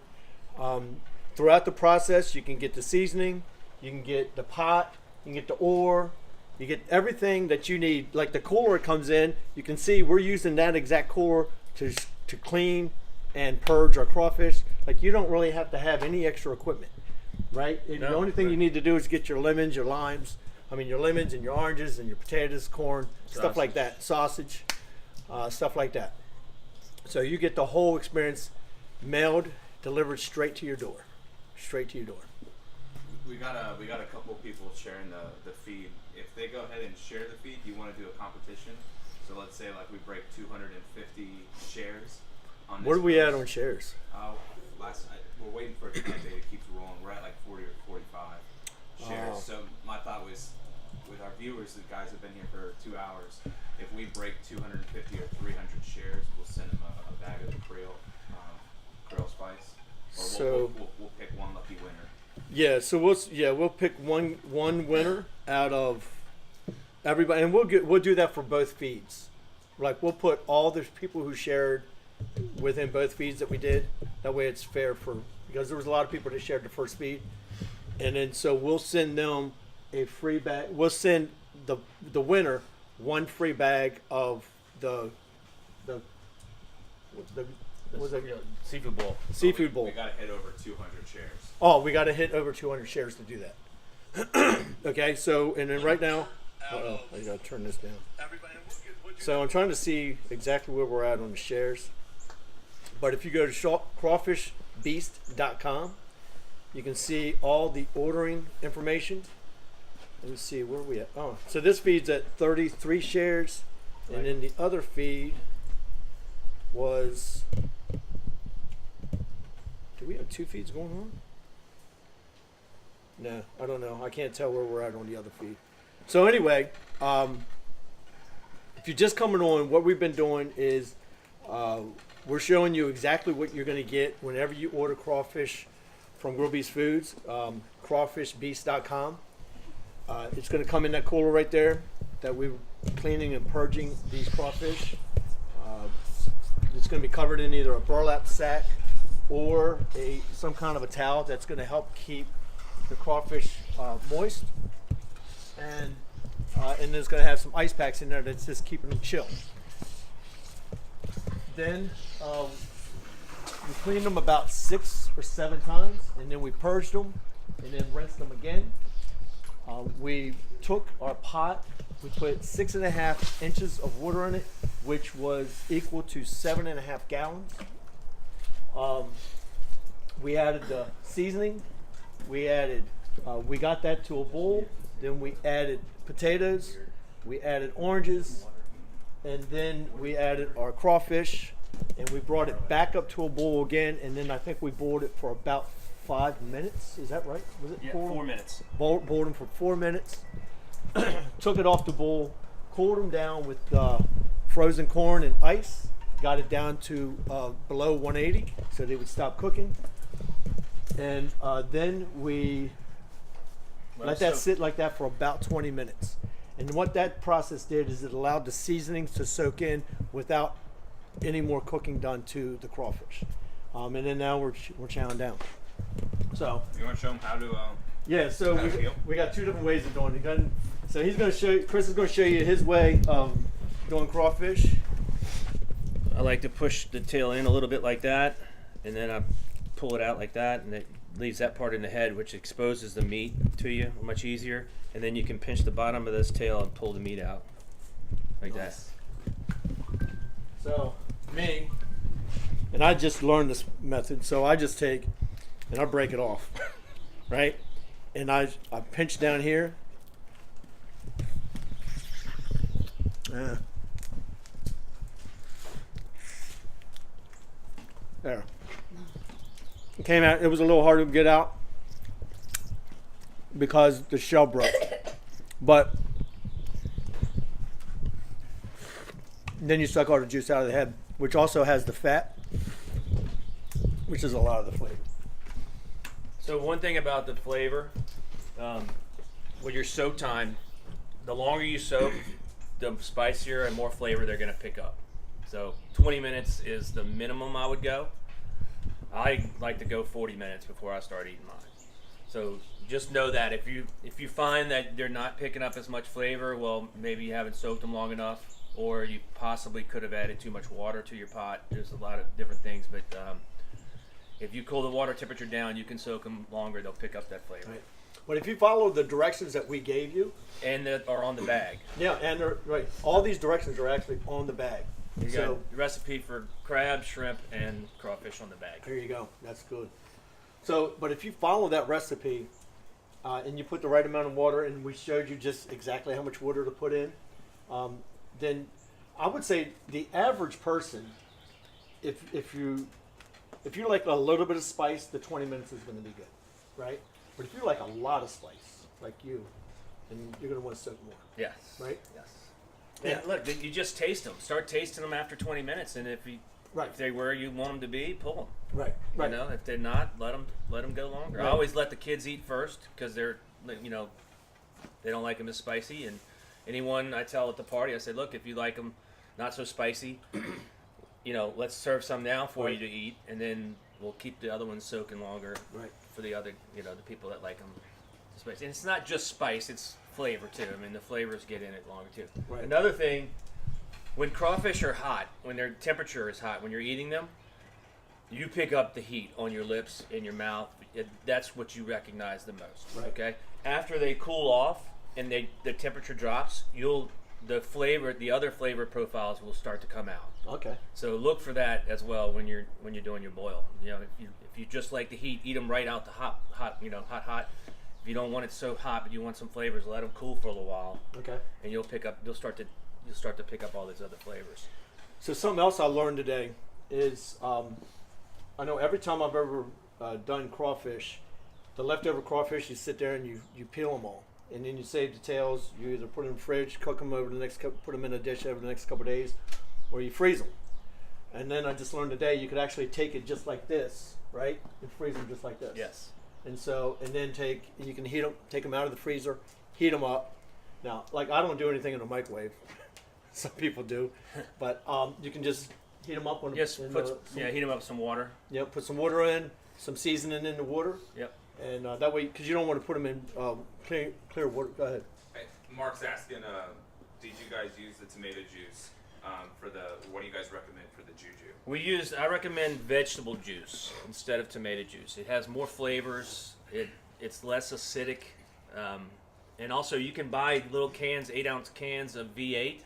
Throughout the process, you can get the seasoning, you can get the pot, you can get the ore, you get everything that you need. Like the cooler comes in, you can see we're using that exact cooler to clean and purge our crawfish. Like you don't really have to have any extra equipment, right? The only thing you need to do is get your lemons, your limes. Your lemons and your oranges and your potatoes, corn, stuff like that, sausage, stuff like that. So you get the whole experience mailed, delivered straight to your door. Straight to your door. We got a couple of people sharing the feed. If they go ahead and share the feed, you want to do a competition. So let's say like we break 250 shares on this. Where are we at post. on shares? We're waiting for it to update. It keeps rolling. We're at like 40 or 45 shares. Oh. So my thought was, with our viewers, the guys have been here for 2 hours. If we break 250 or 300 shares, we'll send them a bag of the Creole spice. So we'll pick one lucky winner. yeah, so we'll pick one winner out of everybody, and we'll do that for both feeds. Like we'll put all the people who shared within both feeds that we did. That way it's fair because there was a lot of people that shared the first feed, and then so we'll send them a free bag. We'll send the winner one free bag of the Seafood bowl. seafood bowl. We gotta hit over 200 shares. Oh, we got to hit over 200 shares to do that. Okay, so and then right now, I got to turn this down. So I'm trying to see exactly where we're at on the shares. But if you go to crawfishbeast.com, you can see all the ordering information. Let me see, where are we at? Oh, so this feed's at 33 shares, and then the other feed was. Do we have two feeds going on? No, I don't know. I can't tell where we're at on the other feed. So anyway, if you're just coming on, what we've been doing is we're showing you exactly what you're going to get whenever you order crawfish from Grill Beast Foods, crawfishbeast.com. It's going to come in that cooler right there that we're cleaning and purging these crawfish. It's going to be covered in either a burlap sack or some kind of a towel that's going to help keep the crawfish moist, and it's going to have some ice packs in there that's just keeping them chill. Then we cleaned them about 6 or 7 times, and then we purged them, and then rinsed them again. We took our pot, we put 6.5 inches of water in it, which was equal to 7.5 gallons. We added the seasoning. We got that to a bowl. Then we added potatoes. We added oranges, and then we added our crawfish, and we brought it back up to a boil again. And then I think we boiled it for about 5 minutes. Is that right? Was it 4 minutes. Boiled them for 4 minutes. Took it off the bowl, cooled them down with frozen corn and ice. Got it down to below 180, so they would stop cooking. And then we let that sit like that for about 20 minutes. And what that process did is it allowed the seasonings to soak in without any more cooking done to the crawfish. And then now we're chowing down. So You want to show them how to? yeah, so How to peel? we got 2 different ways of doing it. So he's going to show you, Chris is going to show you his way of doing crawfish. I like to push the tail in a little bit like that, and then I pull it out like that, and it leaves that part in the head, which exposes the meat to you much easier. And then you can pinch the bottom of this tail and pull the meat out like that. So me, and I just learned this method, so I just take and I break it off, right? And I pinch down here. There. It came out. It was a little hard to get out because the shell broke, but then you suck all the juice out of the head, which also has the fat, which is a lot of the flavor. So one thing about the flavor, with your soak time, the longer you soak, the spicier and more flavor they're going to pick up. So 20 minutes is the minimum I would go. I like to go 40 minutes before I start eating mine. So just know that if you find that they're not picking up as much flavor, well, maybe you haven't soaked them long enough, or you possibly could have added too much water to your pot. There's a lot of different things, but if you cool the water temperature down, you can soak them longer. They'll pick up that flavor. Right. But if you follow the directions that we gave you, And that are on the bag. yeah, and they're, right, all these directions are actually on the bag. You So got the recipe for crab, shrimp, and crawfish on the bag. there you go. That's good. So, but if you follow that recipe and you put the right amount of water, and we showed you just exactly how much water to put in, then I would say the average person, if you like a little bit of spice, the 20 minutes is going to be good, right? But if you like a lot of spice, like you, then you're going to want to soak more, Yes. right? Yes. Yeah. Look, you just taste them. Start tasting them after 20 minutes, and if Right. they're where you want them to be, pull them. Right. You know, if they're not, let them go longer. Right. I always let the kids eat first because they're, you know, they don't like them as spicy. And anyone I tell at the party, I say, look, if you like them not so spicy, you know, let's serve some now for you to eat, and then we'll keep the other ones soaking longer for the other, you know, the people that like them spicy. And it's not just spice; it's flavor too. I mean, the flavors get in it longer too. Right. Another thing, when crawfish are hot, when their temperature is hot, when you're eating them, you pick up the heat on your lips, in your mouth. That's what you recognize the most. Right. Okay. After they cool off and the temperature drops, the other flavor profiles will start to come out. Okay. So look for that as well when you're doing your boil. You know, if you just like the heat, eat them right out the hot. If you don't want it so hot, but you want some flavors, let them cool for a little while. Okay. And you'll start to pick up all these other flavors. So something else I learned today is I know every time I've ever done crawfish, the leftover crawfish, you sit there and you peel them all, and then you save the tails. You either put them in the fridge, cook them over put them in a dish over the next couple of days, or you freeze them. And then I just learned today you could actually take it just like this, right, and freeze them just like this. Yes. And then you can heat them, take them out of the freezer, heat them up. Now, like I don't do anything in the microwave. Some people do, but you can just heat them up. Heat them up with some water. Yeah, put some water in, some seasoning in the water. Yep. And that way, because you don't want to put them in clear water. Go ahead. Hey, Mark's asking, did you guys use the tomato juice what do you guys recommend for the juju? I recommend vegetable juice instead of tomato juice. It has more flavors. It's less acidic. And also you can buy little cans, 8-ounce cans of V8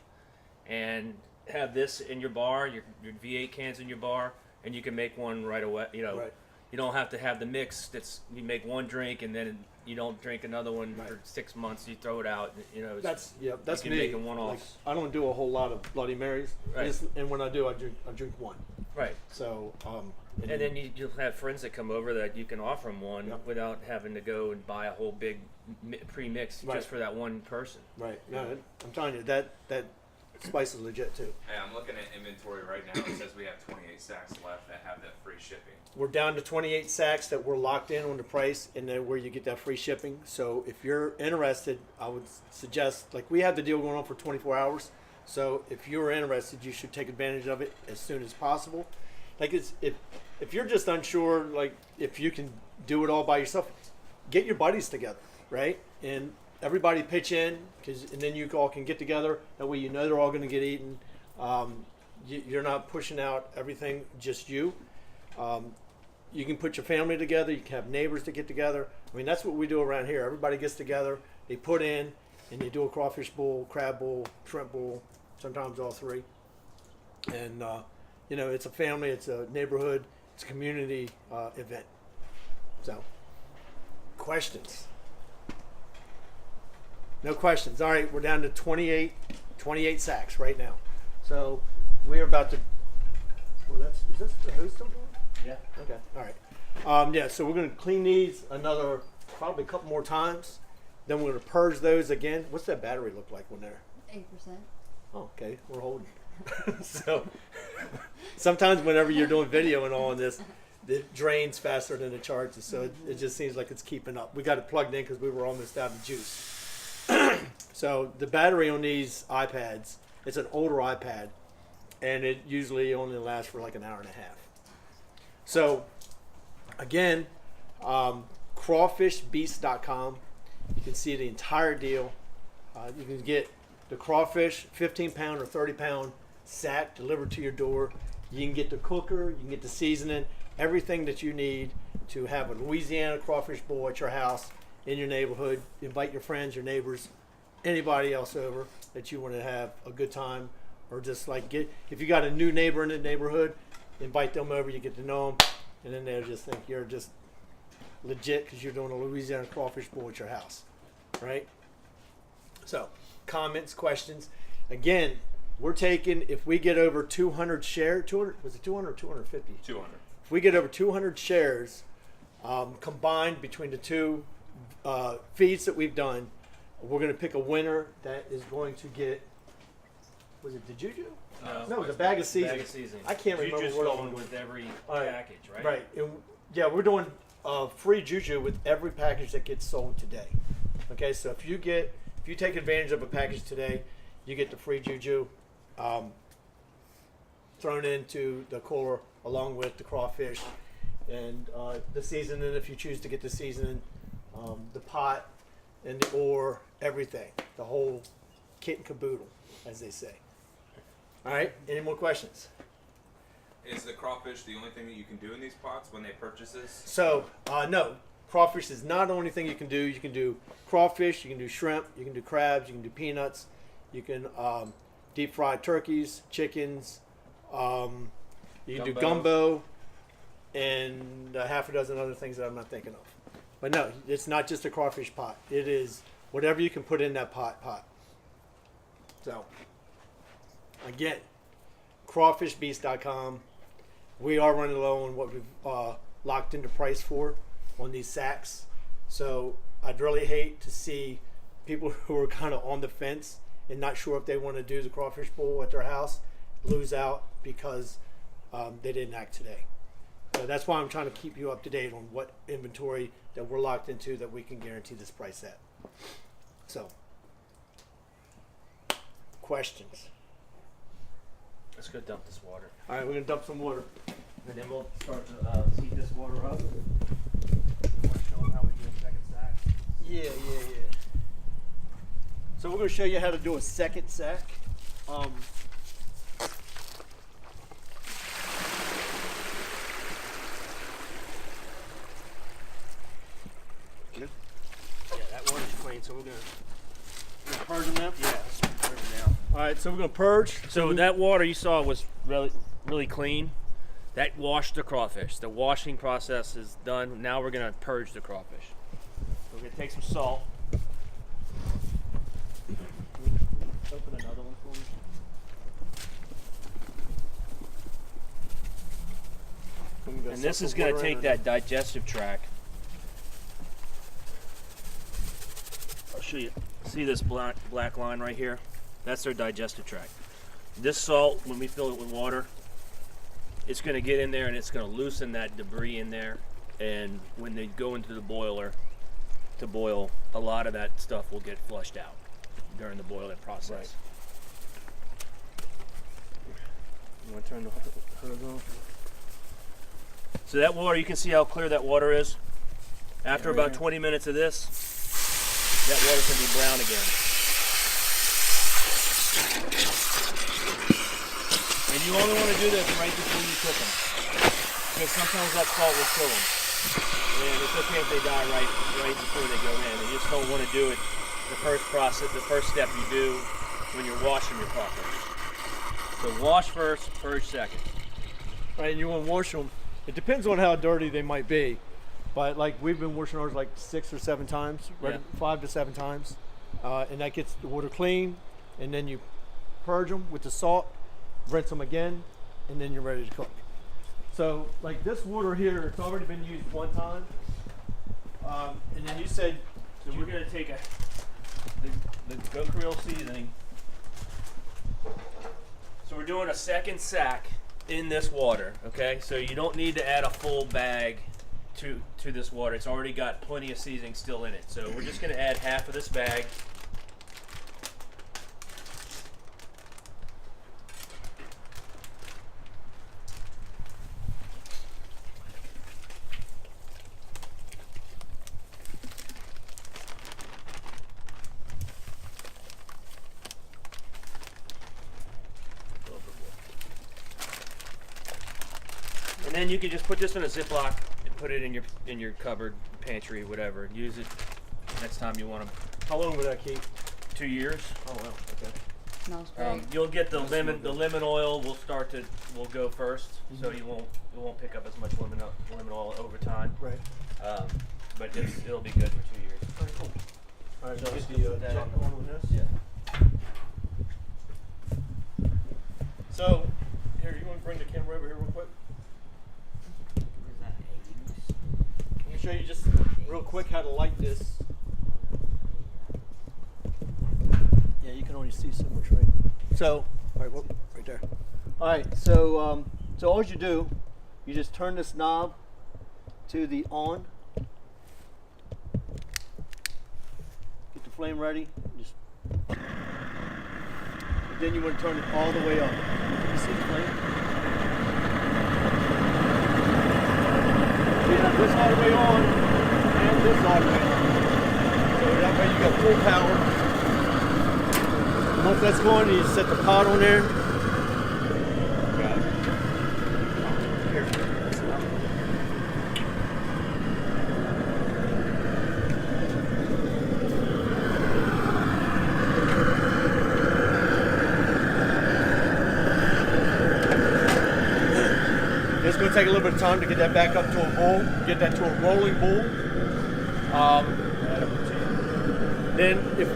and have this in your bar, your V8 cans in your bar, and you can make one right away. You know, you don't have to have the mix. You make one drink and then you don't drink another one for 6 months. You throw it out. You know, That's you can me. make them one-offs. Like, I don't do a whole lot of Bloody Marys. Right. And when I do, I drink one. Right. So. And then you'll have friends that come over that you can offer them one without having to go and buy a whole big pre-mix just for that one person. Right. No, I'm telling you that spice is legit too. Hey, I'm looking at inventory right now. It says we have 28 sacks left that have that free shipping. We're down to 28 sacks that we're locked in on the price, and then where you get that free shipping. So if you're interested, I would suggest, like we have the deal going on for 24 hours. So if you're interested, you should take advantage of it as soon as possible. Like if you're just unsure, like if you can do it all by yourself, get your buddies together, right? And everybody pitch in, and then you all can get together. That way you know they're all going to get eaten. You're not pushing out everything, just you. You can put your family together. You can have neighbors to get together. I mean, that's what we do around here. Everybody gets together. They put in, and you do a crawfish bowl, crab bowl, shrimp bowl, sometimes all three. And, you know, it's a family, it's a neighborhood, it's a community event. So, questions? No questions. All right, we're down to 28 sacks right now. So, we're about to... Well, is this the host still going? Yeah. Okay. All right. So we're going to clean these probably a couple more times. Then we're going to purge those again. What's that battery look like when they're? 8%. Oh, okay. We're holding. So sometimes whenever you're doing video and all of this, it drains faster than it charges. So it just seems like it's keeping up. We got it plugged in because we were almost out of juice. So the battery on these iPads, it's an older iPad, and it usually only lasts for like an hour and a half. So, again, crawfishbeast.com. You can see the entire deal. You can get the crawfish 15-pound or 30-pound sack delivered to your door. You can get the cooker. You can get the seasoning. Everything that you need to have a Louisiana crawfish bowl at your house, in your neighborhood. Invite your friends, your neighbors, anybody else over that you want to have a good time. Or just like if you got a new neighbor in the neighborhood, invite them over, you get to know them, and then they'll just think you're just legit because you're doing a Louisiana crawfish bowl at your house, right? So, comments, questions. Again, we're taking, if we get over 200 shares, 200, was it 200 or 250? 200. If we get over 200 shares combined between the two feeds that we've done, we're going to pick a winner that is going to get Was it the juju? No, it was a bag of seasoning. Bag of seasoning. I can't remember Juju's what it going was. with every Right. package, right? Right. And, yeah, we're doing free juju with every package that gets sold today. Okay, so if you take advantage of a package today, you get the free juju thrown into the cooler along with the crawfish and the seasoning if you choose to get the seasoning, the pot and the ore, everything, the whole kit and caboodle, as they say. All right, any more questions? Is the crawfish the only thing that you can do in these pots when they purchase this? So, no, crawfish is not the only thing you can do. You can do crawfish, you can do shrimp, you can do crabs, you can do peanuts, you can deep fry turkeys, chickens, you can do gumbo, and half a dozen other things that I'm not thinking of. But no, it's not just a crawfish pot. It is whatever you can put in that pot. So, again, crawfishbeast.com. We are running low on what we've locked into price for on these sacks. So I'd really hate to see people who are kind of on the fence and not sure if they want to do the crawfish bowl at their house lose out because they didn't act today. So that's why I'm trying to keep you up to date on what inventory that we're locked into that we can guarantee this price at. So, questions? Let's go dump this water. All right, we're going to dump some water. And then we'll start to heat this water up. We want to show them how we do a second stack. Yeah. So we're going to show you how to do a second sack. Yeah, that water's clean, so we're going to purge them now. Yeah, let's purge it now. All right, so we're going to purge. So that water you saw was really clean. That washed the crawfish. The washing process is done. Now we're going to purge the crawfish. So we're going to take some salt. Open another one for me. And this is going to take that digestive tract. I'll show you. See this black line right here? That's their digestive tract. This salt, when we fill it with water, it's going to get in there and it's going to loosen that debris in there. And when they go into the boiler to boil, a lot of that stuff will get flushed out during the boiling process. Right. You want to turn the hose off? So that water, you can see how clear that water is. After about 20 minutes of this, that water's going to be brown again. And you only want to do this right before you cook them, because sometimes that salt will kill them. And it's okay if they die right before they go in. You just don't want to do it the first step you do when you're washing your crawfish. So wash first, purge second. Right, and you want to wash them. It depends on how dirty they might be, but like we've been washing ours like 6 or 7 times, right? 5 to 7 times, and that gets the water clean. And then you purge them with the salt, rinse them again, and then you're ready to cook. So like this water here, it's already been used one time, and then you said. So we're going to take the goat Creole seasoning. So we're doing a second sack in this water, okay? So you don't need to add a full bag to this water. It's already got plenty of seasoning still in it. So we're just going to add half of this bag. And then you can just put this in a Ziploc and put it in your cupboard, pantry, whatever. Use it next time you want them. How long will that keep? 2 years. Oh wow, okay. Smells great. You'll get the lemon oil will go first, so you won't pick up as much lemon oil over time. Right. But it'll be good for 2 years. All right, cool. All right, So just just the put that chalk in. on this. Yeah. So, here, you want to bring the camera over here real quick? Let me show you just real quick how to light this. Yeah, you can only see so much, right? So, All right, well, right there. All right, so so all you do, you just turn this knob to the on. Get the flame ready. Just. And then you want to turn it all the way up. You see the flame? You have this all the way on and this all the way on. So that way you got full power. And once that's going, you set the pot on there. Got it. Here. It's going to take a little bit of time to get that back up to a bowl, get that to a rolling bowl. Then if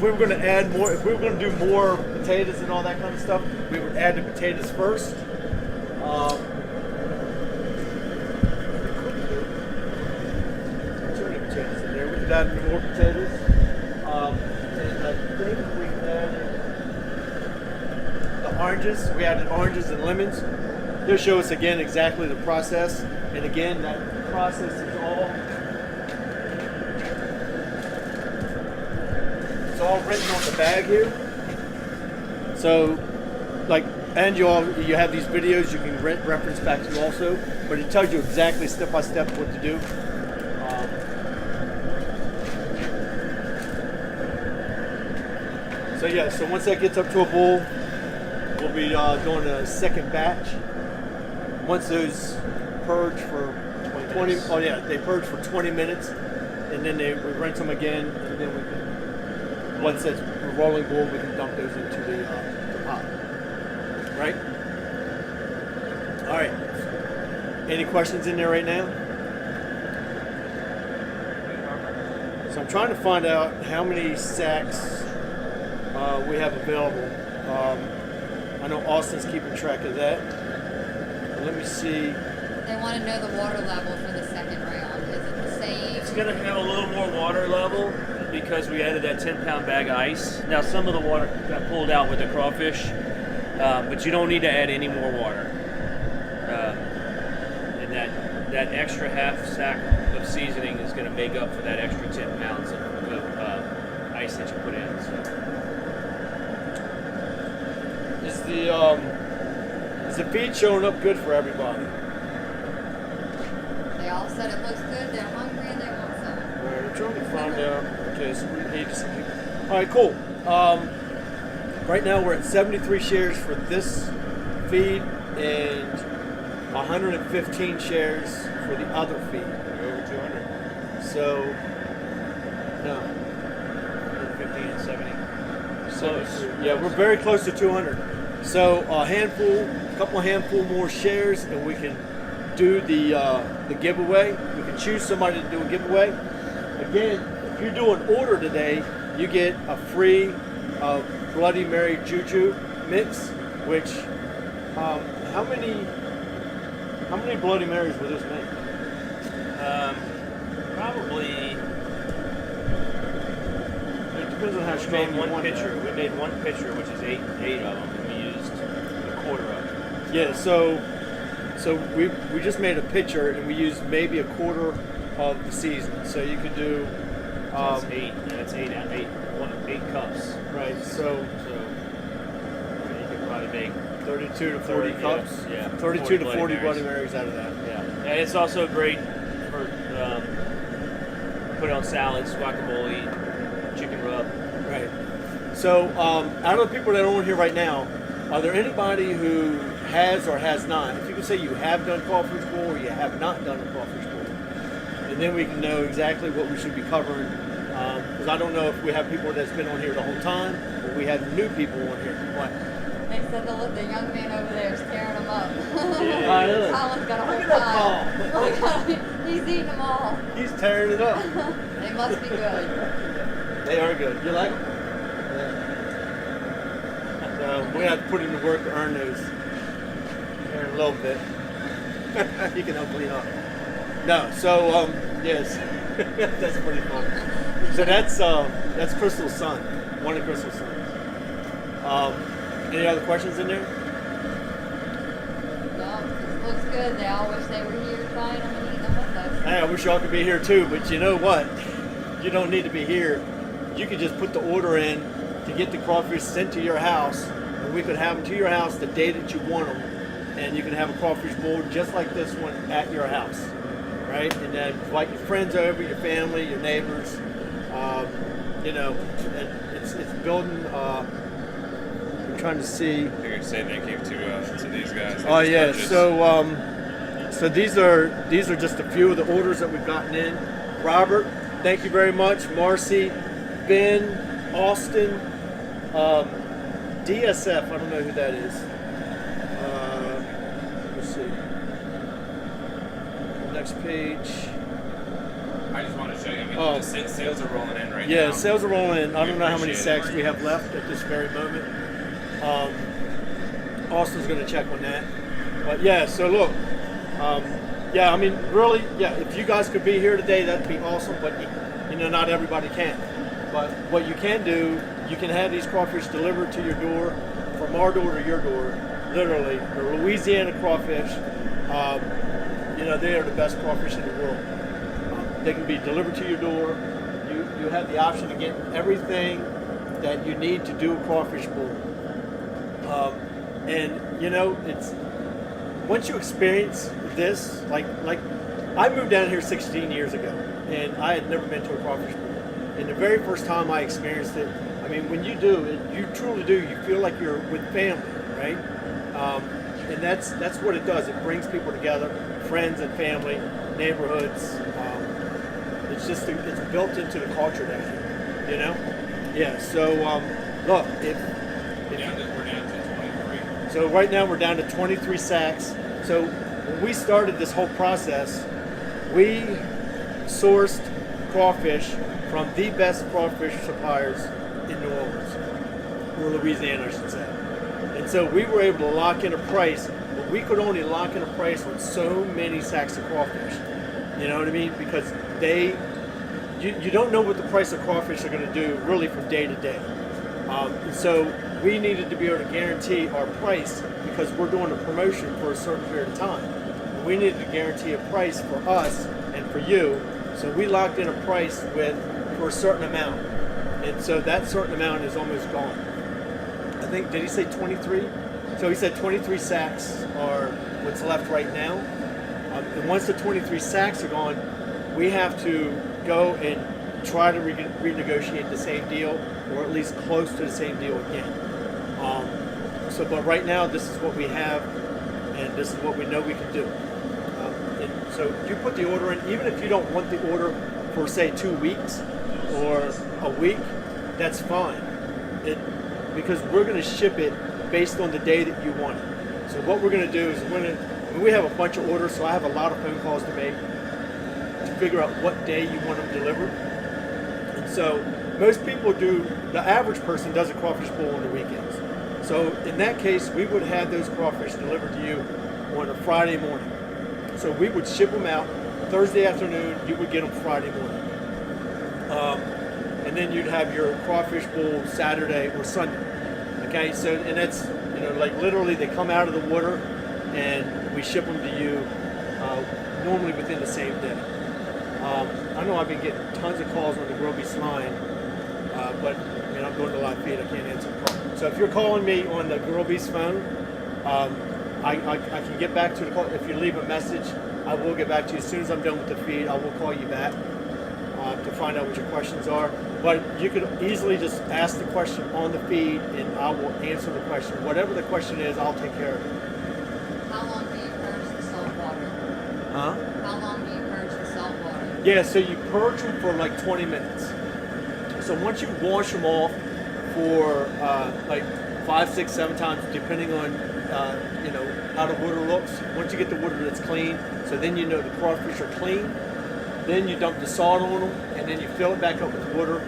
we were going to add more, if we were going to do more potatoes and all that kind of stuff, we would add the potatoes first. Turn the potatoes in there. We could add more potatoes. And I think we added the oranges. We added oranges and lemons. They'll show us again exactly the process. And again, that process is all written on the bag here. So, like, and you have these videos you can reference back to also, but it tells you exactly step by step what to do. So yeah, so once that gets up to a boil, we'll be doing a second batch. Once those purge for 20, oh yeah, they purge for 20 minutes, and then we rinse them again, and then we can, once that's a rolling bowl, we can dump those into the pot. Right? All right. Any questions in there right now? So I'm trying to find out how many sacks we have available. I know Austin's keeping track of that. Let me see. They want to know the water level for the second round. Is it the same? It's going to have a little more water level because we added that 10-pound bag of ice. Now some of the water got pulled out with the crawfish, but you don't need to add any more water. And that extra half sack of seasoning is going to make up for that extra 10 pounds of ice that you put in. So. Is the feed showing up good for everybody? They all said it looks good, they're hungry, and they want some. Alright, I'm trying to find out. Okay, so we need some. Alright, cool. Right now we're at 73 shares for this feed and 115 shares for the other feed. Over 200. So, no. 50 and 70. Close. Yeah, we're very close to 200. So a couple handful more shares, and we can do the giveaway. We can choose somebody to do a giveaway. Again, if you do an order today, you get a free Bloody Mary Juju mix. Which, how many Bloody Marys will this make? Probably. It depends on how We strong made you one want pitcher. that. We made one pitcher, which is eight of them, and we used a quarter of it. Yeah, so we just made a pitcher, and we used maybe a quarter of the season. So you could do That's eight. That's eight cups. right. So You could probably make 32 to 40 cups. Yeah. 32 to 40 Marys. Bloody Marys out of that. Yeah. And it's also great for put it on salads, guacamole, chicken rub. Right. So out of the people that are on here right now, are there anybody who has or has not? If you can say you have done crawfish bowl or you have not done a crawfish bowl, and then we can know exactly what we should be covering. Because I don't know if we have people that's been on here the whole time, or we have new people on here. What? They said the young man over there is tearing them up. Yeah. Colin's got a whole Look at that pile. He's eating them all. He's tearing it up. They must be good. They are good. You like them? Yeah. So we have to put him to work to earn those. Earn a little bit. He can help clean up. No, so yes, that's pretty fun. So that's Crystal's son, one of Crystal's sons. Any other questions in there? No, this looks good. They all wish they were here trying them and eating them with us. Hey, I wish y'all could be here too, but you know what? You don't need to be here. You could just put the order in to get the crawfish sent to your house, and we could have them to your house the day that you want them, and you can have a crawfish bowl just like this one at your house, right? And then invite your friends over, your family, your neighbors. You know, it's building. I'm trying to see. You're gonna say thank you to these guys. Oh yeah, so these are just a few of the orders that we've gotten in. Robert, thank you very much. Marcy, Ben, Austin, DSF. I don't know who that is. Let's see. Next page. I just want to show you. I mean, Oh. the sales are rolling in right now. Yeah, sales are rolling in. I don't know how many appreciate it. sacks we have left at this very moment. Austin's going to check on that. But yeah, so look, yeah, I mean, really, yeah, if you guys could be here today, that'd be awesome. But you know, not everybody can. But what you can do, you can have these crawfish delivered to your door, from our door to your door, literally. The Louisiana crawfish, you know, they are the best crawfish in the world. They can be delivered to your door. You have the option to get everything that you need to do a crawfish bowl. And you know, it's once you experience this, like I moved down here 16 years ago, and I had never been to a crawfish bowl. And the very first time I experienced it, I mean, when you do it, you truly do. You feel like you're with family, right? And that's what it does. It brings people together, friends and family, neighborhoods. It's just it's built into the culture down here, you know. Yeah. So look, if We're down to 23. so right now we're down to 23 sacks. So when we started this whole process, we sourced crawfish from the best crawfish suppliers in New Orleans, or Louisiana, I should say. And so we were able to lock in a price, but we could only lock in a price on so many sacks of crawfish. You know what I mean? Because you don't know what the price of crawfish are going to do really from day to day. And so we needed to be able to guarantee our price because we're doing a promotion for a certain period of time. We needed to guarantee a price for us and for you. So we locked in a price for a certain amount. And so that certain amount is almost gone. I think, did he say 23? So he said 23 sacks are what's left right now. And once the 23 sacks are gone, we have to go and try to renegotiate the same deal, or at least close to the same deal again. But right now, this is what we have, and this is what we know we can do. And so you put the order in, even if you don't want the order for, say, 2 weeks or a week, that's fine. Because we're going to ship it based on the day that you want it. So what we're going to do is we have a bunch of orders, so I have a lot of phone calls to make to figure out what day you want them delivered. And so most people the average person does a crawfish bowl on the weekends. So in that case, we would have those crawfish delivered to you on a Friday morning. So we would ship them out Thursday afternoon, you would get them Friday morning. And then you'd have your crawfish bowl Saturday or Sunday. Okay, so, and that's, you know, like literally they come out of the water and we ship them to you normally within the same day. I know I've been getting tons of calls on the Grill Beast line, but you know, I'm doing a live feed, I can't answer the call. So if you're calling me on the Grill Beast phone, I can get back to the call. If you leave a message, I will get back to you as soon as I'm done with the feed. I will call you back to find out what your questions are. But you could easily just ask the question on the feed, and I will answer the question. Whatever the question is, I'll take care of it. How long do you purge the salt water? Huh? How long do you purge the salt water? Yeah, so you purge them for like 20 minutes. So once you wash them off for like 5, 6, 7 times, depending on you know, how the water looks. Once you get the water that's clean, so then you know the crawfish are clean. Then you dump the salt on them, and then you fill it back up with water,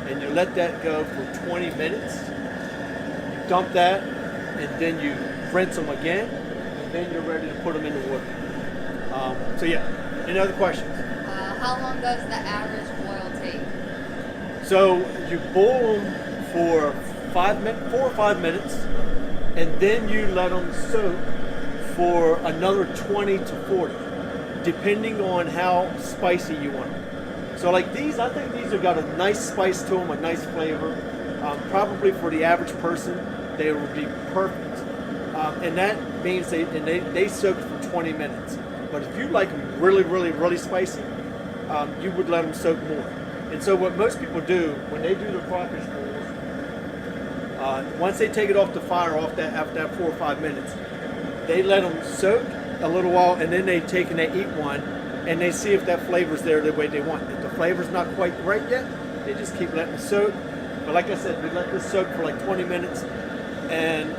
and you let that go for 20 minutes. You dump that, and then you rinse them again, and then you're ready to put them in the water. So yeah, any other questions? How long does the average boil take? So you boil them for 4 or 5 minutes, and then you let them soak for another 20 to 40, depending on how spicy you want them. So like these, I think these have got a nice spice to them, a nice flavor. Probably for the average person, they would be perfect. And that means they soak for 20 minutes. But if you like them really, really, really spicy, you would let them soak more. And so what most people do when they do their crawfish bowls, once they take it off the fire after that 4 or 5 minutes, they let them soak a little while, and then they take and they eat one, and they see if that flavor's there the way they want. If the flavor's not quite right yet, they just keep letting it soak. But like I said, we let this soak for like 20 minutes, and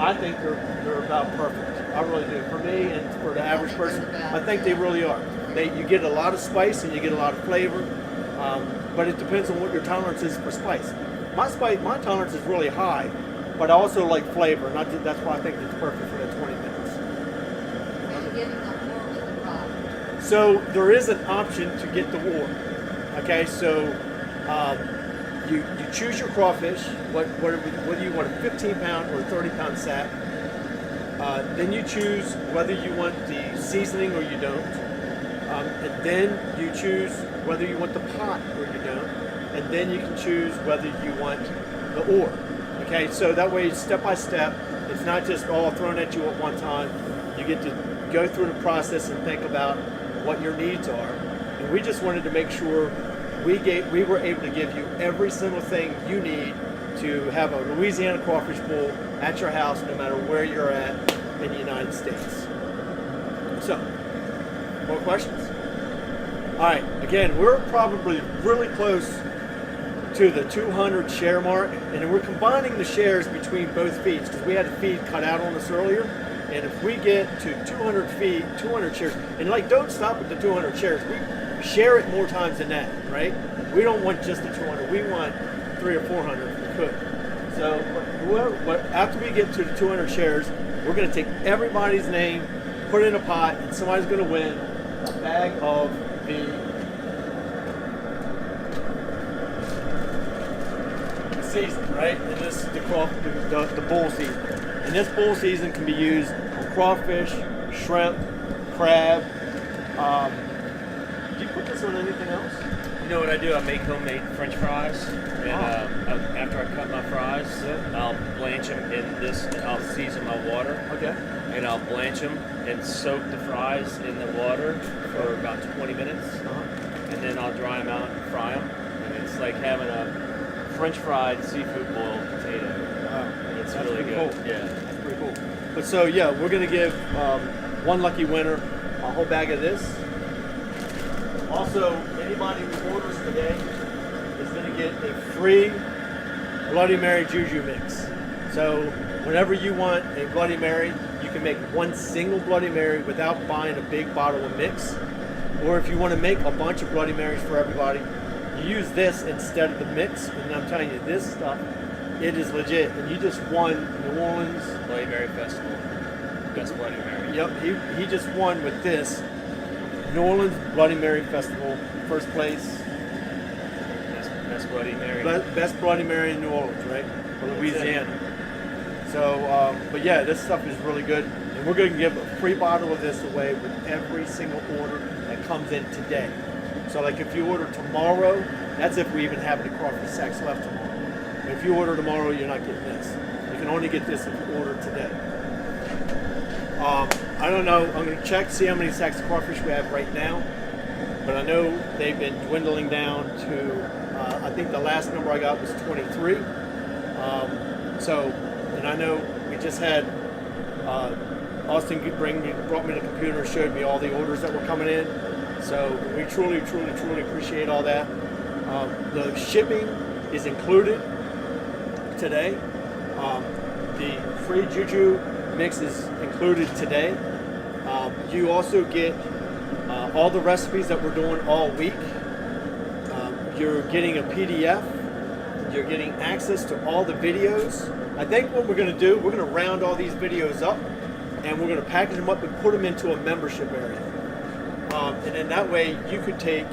I think they're about perfect. I really do. For me and for the average person, I think they really are. You get a lot of spice and you get a lot of flavor, but it depends on what your tolerance is for spice. My tolerance is really high, but I also like flavor, and that's why I think it's perfect for that 20 minutes. Are you giving them more with the rod? So there is an option to get the war. Okay, so you choose your crawfish, whether you want a 15-pound or a 30-pound sack. Then you choose whether you want the seasoning or you don't. And then you choose whether you want the pot or you don't. And then you can choose whether you want the oar. Okay, so that way, step by step, it's not just all thrown at you at one time. You get to go through the process and think about what your needs are. And we just wanted to make sure we were able to give you every single thing you need to have a Louisiana crawfish bowl at your house, no matter where you're at in the United States. So, more questions? All right, again, we're probably really close to the 200 share mark, and we're combining the shares between both feeds because we had a feed cut out on us earlier. And if we get to 200 shares, and like, don't stop at the 200 shares. We share it more times than that, right? We don't want just the 200. We want 300 or 400 if we could. So, after we get to the 200 shares, we're going to take everybody's name, put it in a pot, and somebody's going to win a bag of the season, right? And this is the bowl season. And this bowl season can be used on crawfish, shrimp, crab. Do you put this on anything else? You know what I do? I make homemade French fries, and after I cut my fries, I'll blanch them in this. I'll season my water, Okay. and I'll blanch them and soak the fries in the water for about 20 minutes, and then I'll dry them out and fry them. And it's like having a French fried seafood boiled potato. It's That's really pretty good. cool. Yeah. That's pretty cool. But so yeah, we're gonna give one lucky winner a whole bag of this. Also, anybody who orders today is going to get a free Bloody Mary Juju mix. So whenever you want a Bloody Mary, you can make one single Bloody Mary without buying a big bottle of mix. Or if you want to make a bunch of Bloody Marys for everybody, you use this instead of the mix. And I'm telling you, this stuff, it is legit. And you just won New Orleans Bloody Mary Festival. Best Bloody Mary. Yep, he just won with this. New Orleans Bloody Mary Festival, first place. Best Bloody Mary. Best Bloody Mary in New Orleans, right? For Louisiana. So, but yeah, this stuff is really good. And we're going to give a free bottle of this away with every single order that comes in today. So like if you order tomorrow, that's if we even have any crawfish sacks left tomorrow. But if you order tomorrow, you're not getting this. You can only get this if you order today. I don't know. I'm going to check, see how many sacks of crawfish we have right now. But I know they've been dwindling down to, I think the last number I got was 23. And I know we just had Austin brought me the computer and showed me all the orders that were coming in. So we truly, truly, truly appreciate all that. The shipping is included today. The free Juju mix is included today. You also get all the recipes that we're doing all week. You're getting a PDF. You're getting access to all the videos. I think what we're going to do, we're going to round all these videos up and we're going to package them up and put them into a membership area. And then that way you could take,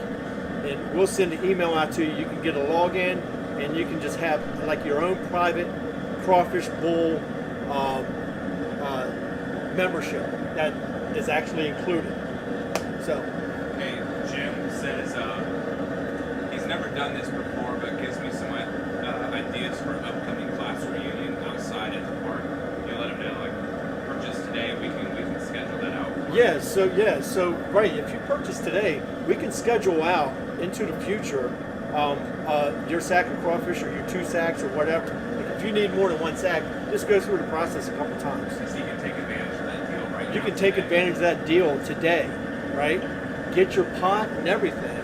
and we'll send an email out to you. You can get a login and you can just have like your own private Crawfish Bowl membership that is actually included. So, Hey, Jim says he's never done this before, but gives me some ideas for upcoming class reunion outside at the park. You let him know, like, purchase today, we can schedule that out. so right. If you purchase today, we can schedule out into the future your sack of crawfish or your 2 sacks or whatever. Like if you need more than 1 sack, just go through the process a couple times. So you can take advantage of that deal right now. You can take advantage of that deal today, right? Get your pot and everything,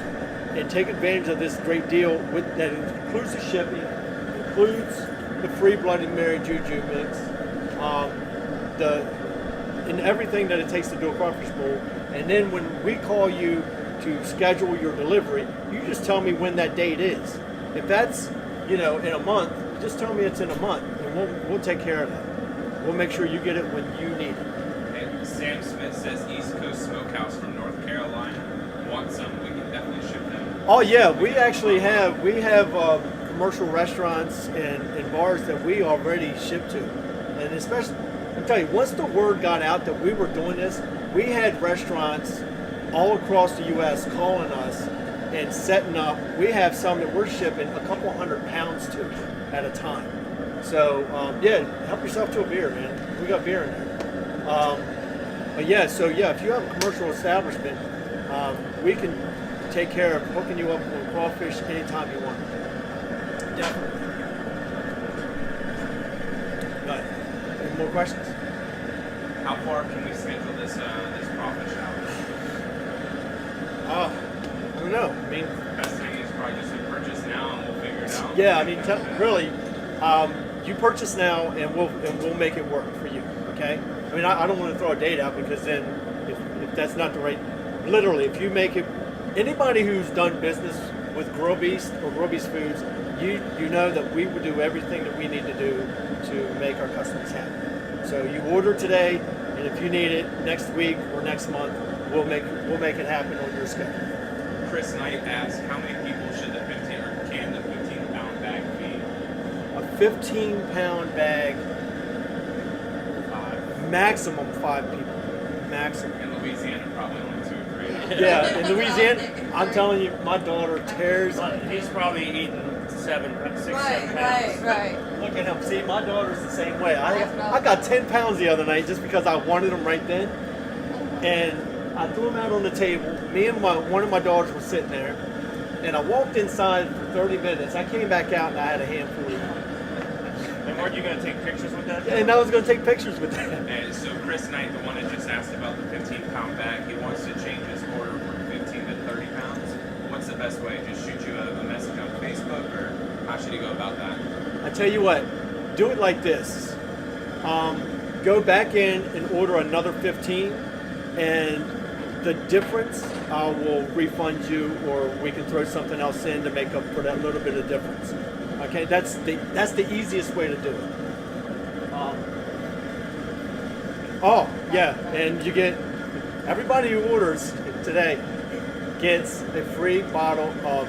and take advantage of this great deal that includes the shipping, includes the free Bloody Mary Juju mix, and everything that it takes to do a crawfish bowl. And then when we call you to schedule your delivery, you just tell me when that date is. If that's in a month, just tell me it's in a month, and we'll take care of that. We'll make sure you get it when you need it. And Sam Smith says East Coast Smokehouse from North Carolina. Want some? We can definitely ship them. Oh yeah, we actually have commercial restaurants and bars that we already ship to, and especially I'm telling you, once the word got out that we were doing this, we had restaurants all across the U.S. calling us and setting up. We have some that we're shipping a couple 100 pounds to at a time. So help yourself to a beer, man. We got beer in there. But if you have a commercial establishment, we can take care of hooking you up with crawfish anytime you want. Definitely. Good. Any more questions? How far can we schedule this crawfish out? I don't know. I mean, Best thing is probably just to purchase now and we'll figure it out. yeah. I mean, really, you purchase now and we'll make it work for you. Okay. I mean, I don't want to throw a date out because then if that's not the right. Literally, if you make it, anybody who's done business with Grow Beast or Grow Beast Foods, you know that we would do everything that we need to do to make our customers happy. So you order today, and if you need it next week or next month, we'll make it happen on your schedule. Chris Knight asks, how many people should the 15-pound bag feed? A 15-pound bag, 5. maximum 5 people, maximum. In Louisiana, probably only 2 or 3. Yeah, in Louisiana, I'm telling you, my daughter tears. He's probably eating 6, 7 pounds. Right. Look at him. See, my daughter's the same way. I got 10 pounds the other night just because I wanted them right then. And I threw them out on the table. Me and one of my daughters were sitting there. And I walked inside for 30 minutes. I came back out and I had a handful of them. And weren't you going to take pictures with that? And I was going to take pictures with that. And so Chris Knight, the one that just asked about the 15-pound bag, he wants to change his order from 15 to 30 pounds. What's the best way? Just shoot you a message on Facebook, or how should he go about that? I tell you what, do it like this. Go back in and order another 15, and the difference I will refund you, or we can throw something else in to make up for that little bit of difference. Okay, that's the easiest way to do it. And you get, everybody who orders today gets a free bottle of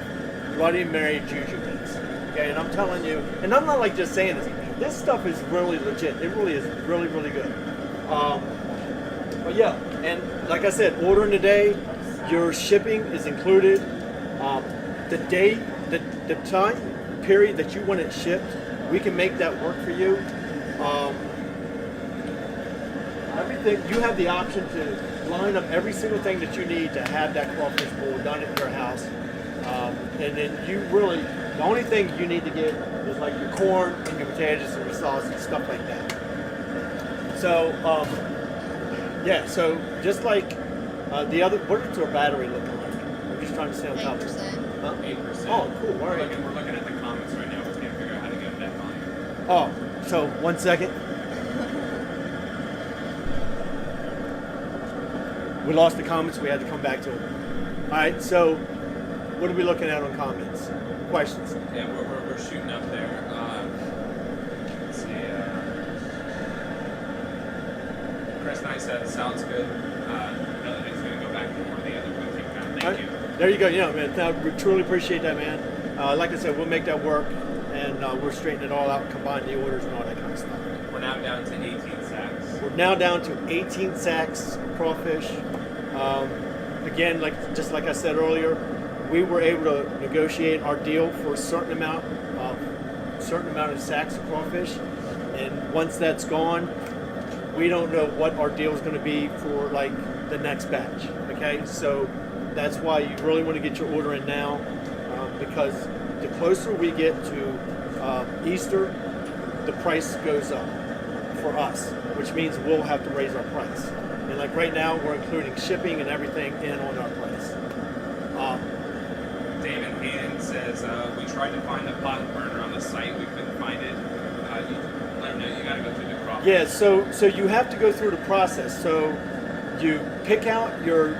Bloody Mary Juju mix. Okay, and I'm telling you, and I'm not like just saying this. This stuff is really legit. It really is really, really good. But yeah, and like I said, ordering today, your shipping is included. The date, the time period that you want it shipped, we can make that work for you. Everything, you have the option to line up every single thing that you need to have that crawfish bowl done at your house. And then you really, the only thing you need to get is like your corn and your potatoes and your sauce and stuff like that. So, so just like the other, what is our battery looking like? I'm just trying to stay on top of it. 8%. Huh? 8%. Oh, cool. All right. We're looking at the comments right now. We're trying to figure out how to get that volume. Oh, so 1 second. We lost the comments. We had to come back to them. All right. So, what are we looking at on comments? Questions? Yeah, we're shooting up there. Let's see. Chris Knight said, sounds good. He's going to go back and order the other 15-pound. Thank you. There you go. Yeah, man. We truly appreciate that, man. Like I said, we'll make that work. and we're straightening it all out, combining the orders and all that kind of stuff. We're now down to 18 sacks. We're now down to 18 sacks of crawfish. Again, just like I said earlier, we were able to negotiate our deal for a certain amount of sacks of crawfish, and once that's gone, we don't know what our deal is going to be for like the next batch. Okay, so that's why you really want to get your order in now, because the closer we get to Easter, the price goes up for us, which means we'll have to raise our price. And like right now, we're including shipping and everything in on our price. David Hayden says, we tried to find the pot burner on the site. We couldn't find it. You let him know you got to go through the crawfish. Yeah, so you have to go through the process. So you pick out your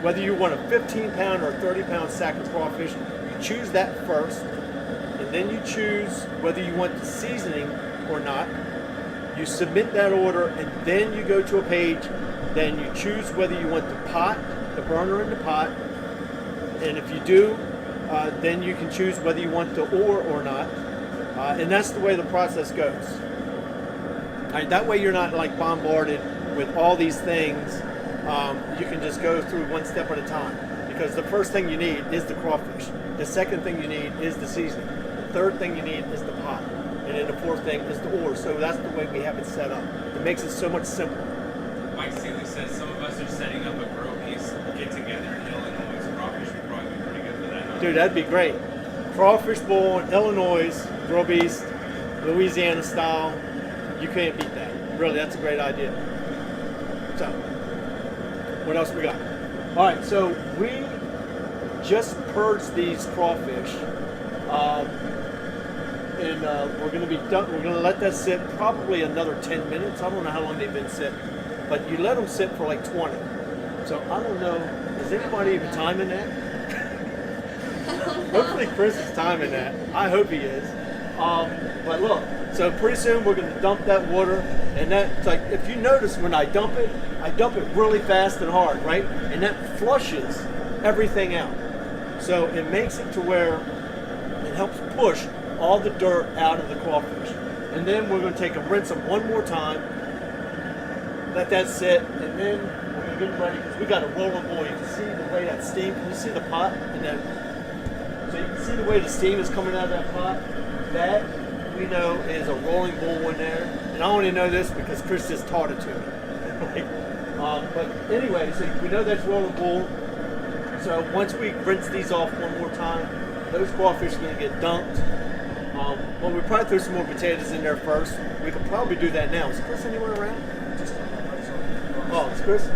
whether you want a 15-pound or a 30-pound sack of crawfish. You choose that first, and then you choose whether you want the seasoning or not. You submit that order, and then you go to a page. Then you choose whether you want the pot, the burner in the pot, and if you do, then you can choose whether you want the ore or not, and that's the way the process goes. All right, that way you're not like bombarded with all these things. You can just go through one step at a time, because the first thing you need is the crawfish. The second thing you need is the seasoning. The third thing you need is the pot, and then the fourth thing is the ore. So that's the way we have it set up. It makes it so much simpler. Mike Seeley says some of us are setting up a grow piece get together in Illinois. Crawfish would probably be pretty good for that. Dude, that'd be great. Crawfish bowl in Illinois, Grove East, Louisiana style. You can't beat that. Really, that's a great idea. So, what else we got? All right, so we just purged these crawfish, and we're going to be done. We're going to let that sit probably another 10 minutes. I don't know how long they've been sitting, but you let them sit for like 20. So I don't know. Is anybody even timing that? Hopefully Chris is timing that. I hope he is. But look, so pretty soon we're going to dump that water, and that's like, if you notice when I dump it really fast and hard, right? And that flushes everything out. So it makes it to where it helps push all the dirt out of the crawfish. And then we're going to take and rinse them one more time, let that sit, and then we're going to get them ready, because we got a rolling boil. You can see the way that steam, can you see the pot? And then, so you can see the way the steam is coming out of that pot. That, we know, is a rolling bowl in there. And I only know this because Chris just taught it to me. But anyway, so we know that's rolling bowl. So once we rinse these off one more time, those crawfish are going to get dumped. Well, we probably throw some more potatoes in there first. We could probably do that now. Is Chris anywhere around? Oh, it's Chris?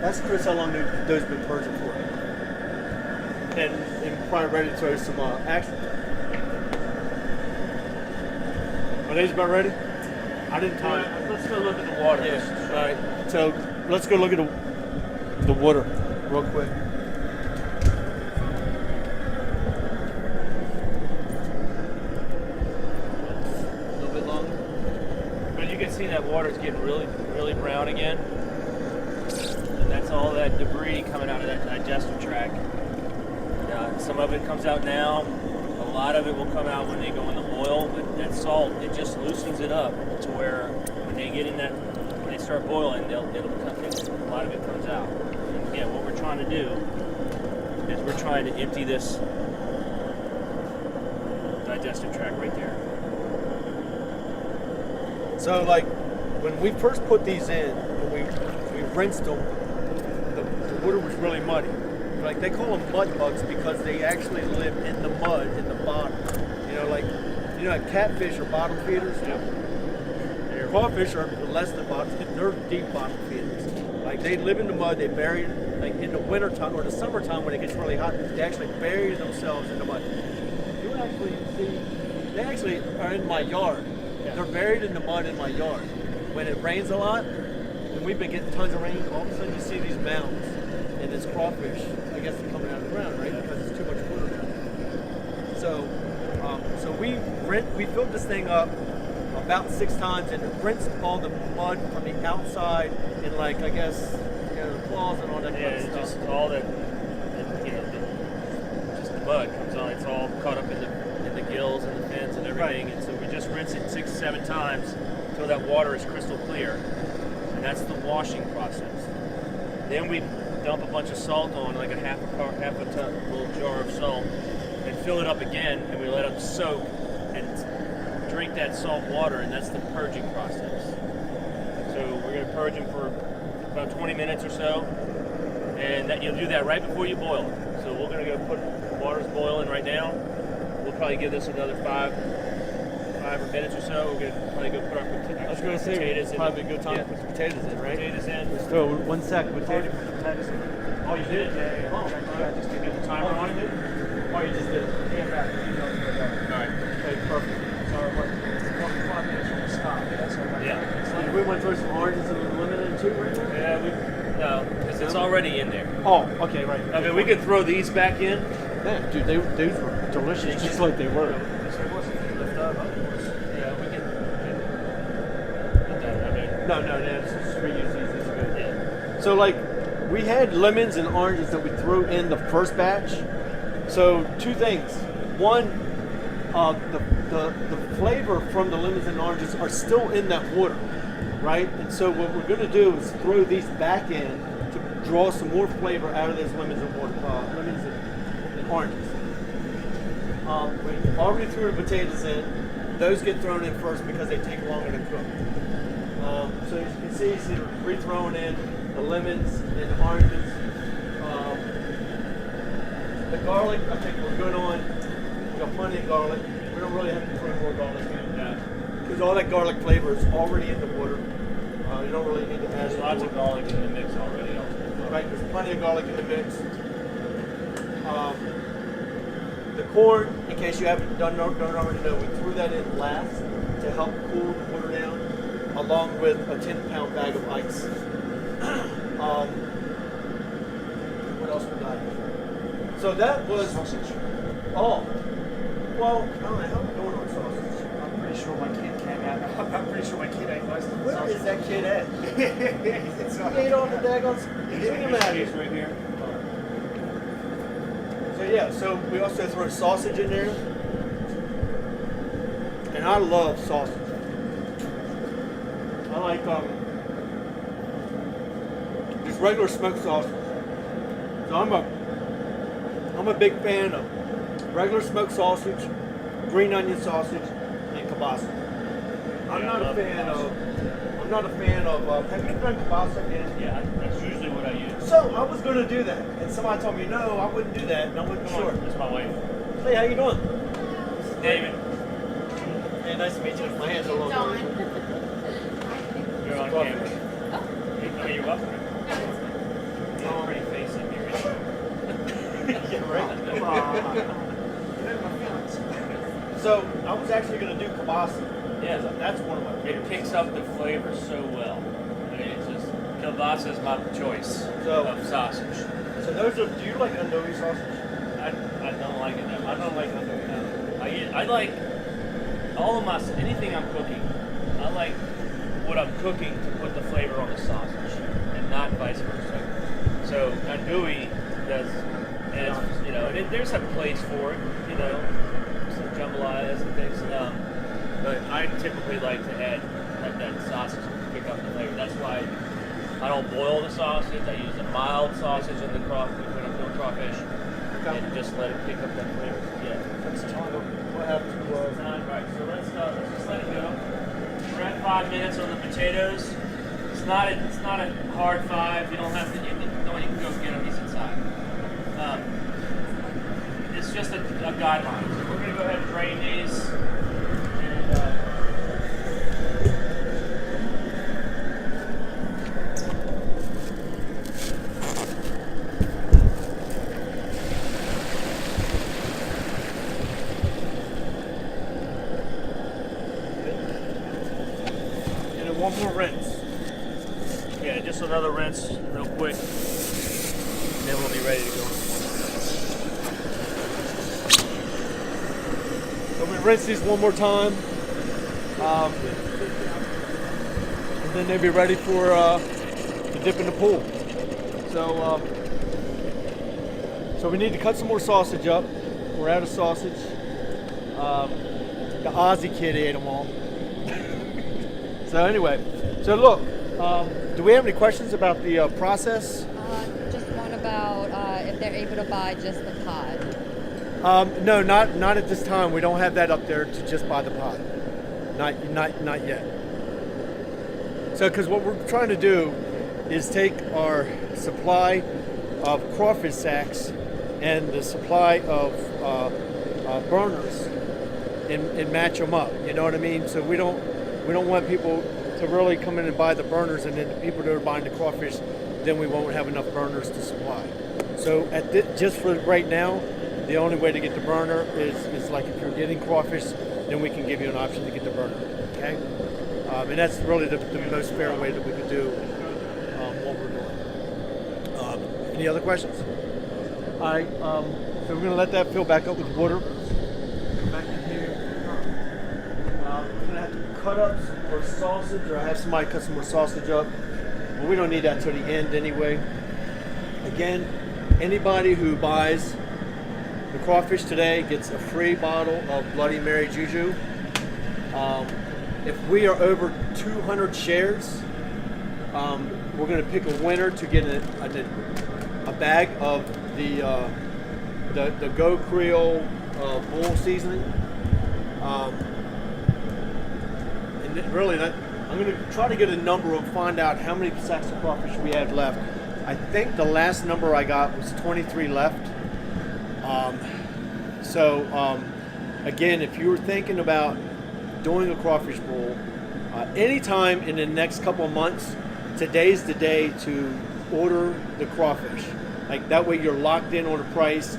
That's Chris, how long those been purging for. And probably ready to throw some action. Are these about ready? I didn't time it. Let's go look at the water. Yeah. All right. So let's go look at the water real quick. A little bit longer. But you can see that water's getting really, really brown again. And that's all that debris coming out of that digestive tract. Some of it comes out now. A lot of it will come out when they go in the boil. But that salt, it just loosens it up to where when they get in that, when they start boiling, a lot of it comes out. And again, what we're trying to do is we're trying to empty this digestive tract right there. So like when we first put these in, when we rinsed them, the water was really muddy. Like they call them mud bugs because they actually live in the mud in the bottom. You know, like catfish are bottom feeders. Yep. And crawfish are less than bottom. They're deep bottom feeders. Like they live in the mud. They bury, like in the winter time or the summertime when it gets really hot, they actually bury themselves in the mud. You actually see, they actually are in my yard. Yeah. They're buried in the mud in my yard. When it rains a lot, and we've been getting tons of rain, all of a sudden you see these mounds, and it's crawfish. I guess they're coming out of the ground, right? Because it's too much water down there. So we filled this thing up about 6 times and rinsed all the mud from the outside and like I guess the claws and all that kind of stuff. Just all that, just the mud comes on. It's all caught up in the gills and the 7 times until that water is crystal clear. And that's the washing process. Then we dump a bunch of salt on, like a half a little jar of salt, and fill it up again, and we let it soak and drink that salt water, and that's the purging process. So we're going to purge them for about 20 minutes or so, and you'll do that right before you boil it. So we're going to go put the water's boiling right now. We'll probably give this another 5 minutes or so. We're going to probably go put our potatoes in. Probably a good time Yeah. to put some potatoes in, right? Potatoes in. Let's throw 1 sec potato. Oh, you did? Yeah. Oh, I just did the timer on it? Oh, you just did it. Yeah, about 2 minutes ago. All right. Okay, perfect. So what? 5 minutes from the start. Yeah, so about Yeah. 5 minutes later. We want to throw some oranges and a lemon in too right now? Yeah, no, because it's already in there. Oh, okay, right. I mean, we could throw these back in. Man, dude, those were delicious, just like they were. So it wasn't left over. Yeah, we can. I mean, No, just reuse these. These are good. yeah. So, like, we had lemons and oranges that we threw in the first batch. So, 2 things. One, the flavor from the lemons and oranges are still in that water, right? And so, what we're going to do is throw these back in to draw some more flavor out of those lemons and oranges. We already threw the potatoes in. Those get thrown in first because they take longer to cook. So as you can see, we're throwing in the lemons and the oranges. The garlic, I think we're good on. We got plenty of garlic. We don't really have to throw more garlic in because all that garlic flavor is already in the water. You don't really need to add There's lots of garlic in the mix already. Right, there's plenty of garlic in the mix. The corn, in case you don't already know, we threw that in last to help cool the water down, along with a 10-pound bag of ice. What else we got? So that was Sausage. Oh, well, I don't know how we're doing on sausage. I'm pretty sure my kid came out. I'm pretty sure my kid ate most of the Where sausage. is that kid at? It's He ate all the daggone. Bring him out here. right here. So yeah, so we also throw sausage in there, and I love sausage. I like just regular smoked sausage. So I'm a big fan of regular smoked sausage, green onion sausage, and kielbasa. I'm not a fan of. Have you done kielbasa yet? Yeah, that's usually what I use. So I was going to do that, and somebody told me no, I wouldn't do that, and I wasn't Come sure. on, that's my wife. Hey, how you doing? David, Hey, nice to meet you. My hands are a little Dawn. dirty. you're on Coffee. camera. I mean, you're welcome. You have a pretty face in here. Yeah, right. Come on. So I was actually going to do kielbasa. Yeah, That's one of my it favorites. picks up the flavor so well. I mean, it's just kielbasa is my choice So- of sausage. So those are. Do you like andouille sausage? I don't like it. I don't like andouille. I like all of my anything I'm cooking. I like what I'm cooking to put the flavor on the sausage, and not vice versa. So andouille does, and you know, and there's a place for it. You know, some jambalayas and things. But I typically like to add that sausage to pick up the flavor. That's why I don't boil the sausage. I use a mild sausage in the crawfish when I'm doing crawfish, and just let it pick up that flavor. Yeah. That's time. What happened was. Right, so let's just let it go. We're at 5 minutes on the potatoes. It's not a hard 5. You don't have to. You can go get them. He's inside. It's just a guideline. So we're gonna go ahead and drain these. And, And then one more rinse. yeah, just another rinse, real quick, and then we'll be ready to go. So we rinse these one more time. And then they'll be ready for to dip in the pool. So we need to cut some more sausage up. We're out of sausage. The Aussie kid ate them all. So anyway, so look, do we have any questions about the process? Just one about if they're able to buy just the pod. No, not at this time. We don't have that up there to just buy the pod. Not yet. So, because what we're trying to do is take our supply of crawfish sacks and the supply of burners and match them up. You know what I mean? So we don't want people to really come in and buy the burners, and then the people that are buying the crawfish, then we won't have enough burners to supply. So just for right now, the only way to get the burner is like if you're getting crawfish, then we can give you an option to get the burner. Okay, and that's really the most fair way that we could do what we're doing. Any other questions? All right, so we're gonna let that fill back up with water. Come back in here. We're gonna have to cut up some more sausage, or have somebody cut some more sausage up. But we don't need that till the end anyway. Again, anybody who buys the crawfish today gets a free bottle of Bloody Mary Juju. If we are over 200 shares, we're going to pick a winner to get a bag of the Go Creole bull seasoning. And really, I'm going to try to get a number and find out how many sacks of crawfish we have left. I think the last number I got was 23 left. Again, if you were thinking about doing a crawfish bowl, anytime in the next couple of months, today's the day to order the crawfish. Like that way you're locked in on the price.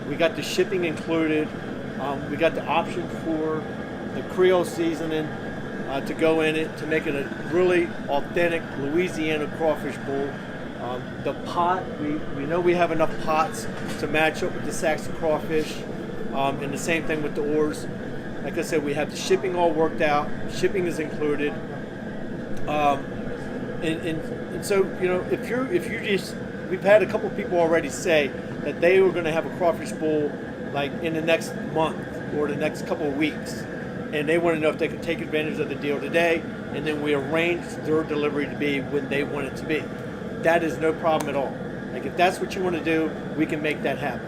We got the shipping included. We got the option for the Creole seasoning to go in it to make it a really authentic Louisiana crawfish bowl. The pot, we know we have enough pots to match up with the sacks of crawfish, and the same thing with the oars. Like I said, we have the shipping all worked out. Shipping is included, and so if you just, we've had a couple people already say that they were going to have a crawfish bowl like in the next month or the next couple of weeks, and they want to know if they could take advantage of the deal today, and then we arrange their delivery to be when they want it to be. That is no problem at all. Like if that's what you want to do, we can make that happen.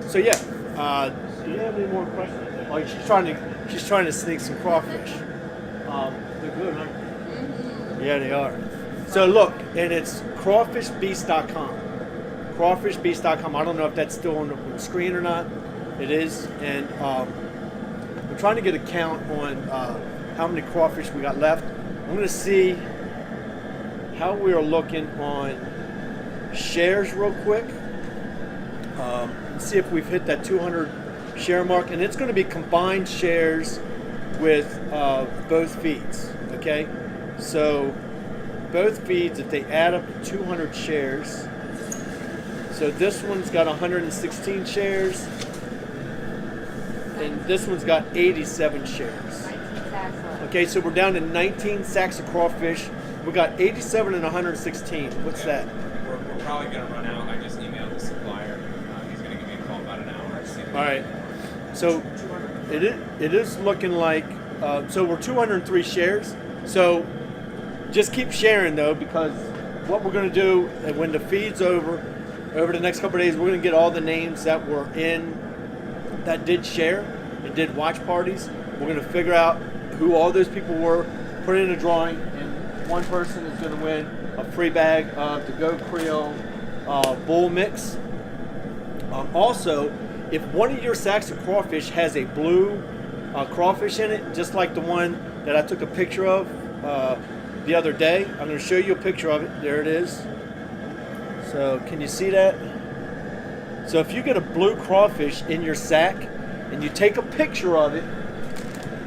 Do you have any more questions? Oh, she's trying to sneak some crawfish. They're good, huh? Mm-hmm. Yeah, they are. So look, and it's crawfishbeast.com. Crawfishbeast.com. I don't know if that's still on the screen or not. It is, and we're trying to get a count on how many crawfish we got left. I'm going to see how we are looking on shares real quick. See if we've hit that 200 share mark, and it's going to be combined shares with both feeds. Okay, so both feeds, if they add up to 200 shares, so this one's got 116 shares, and this one's got 87 shares. 19 sacks left. Okay, so we're down to 19 sacks of crawfish. We got 87 and 116. What's that? We're probably going to run out. I just emailed the supplier. He's going to give me a call about an hour. All right. So it is looking like, so we're 203 shares. So just keep sharing though, because what we're going to do when the feed's over the next couple of days, we're going to get all the names that were that did share and did watch parties. We're going to figure out who all those people were, put it in a drawing, and one person is going to win a free bag of the Go Creole bull mix. Also, if one of your sacks of crawfish has a blue crawfish in it, just like the one that I took a picture of the other day, I'm going to show you a picture of it. There it is. So can you see that? So if you get a blue crawfish in your sack and you take a picture of it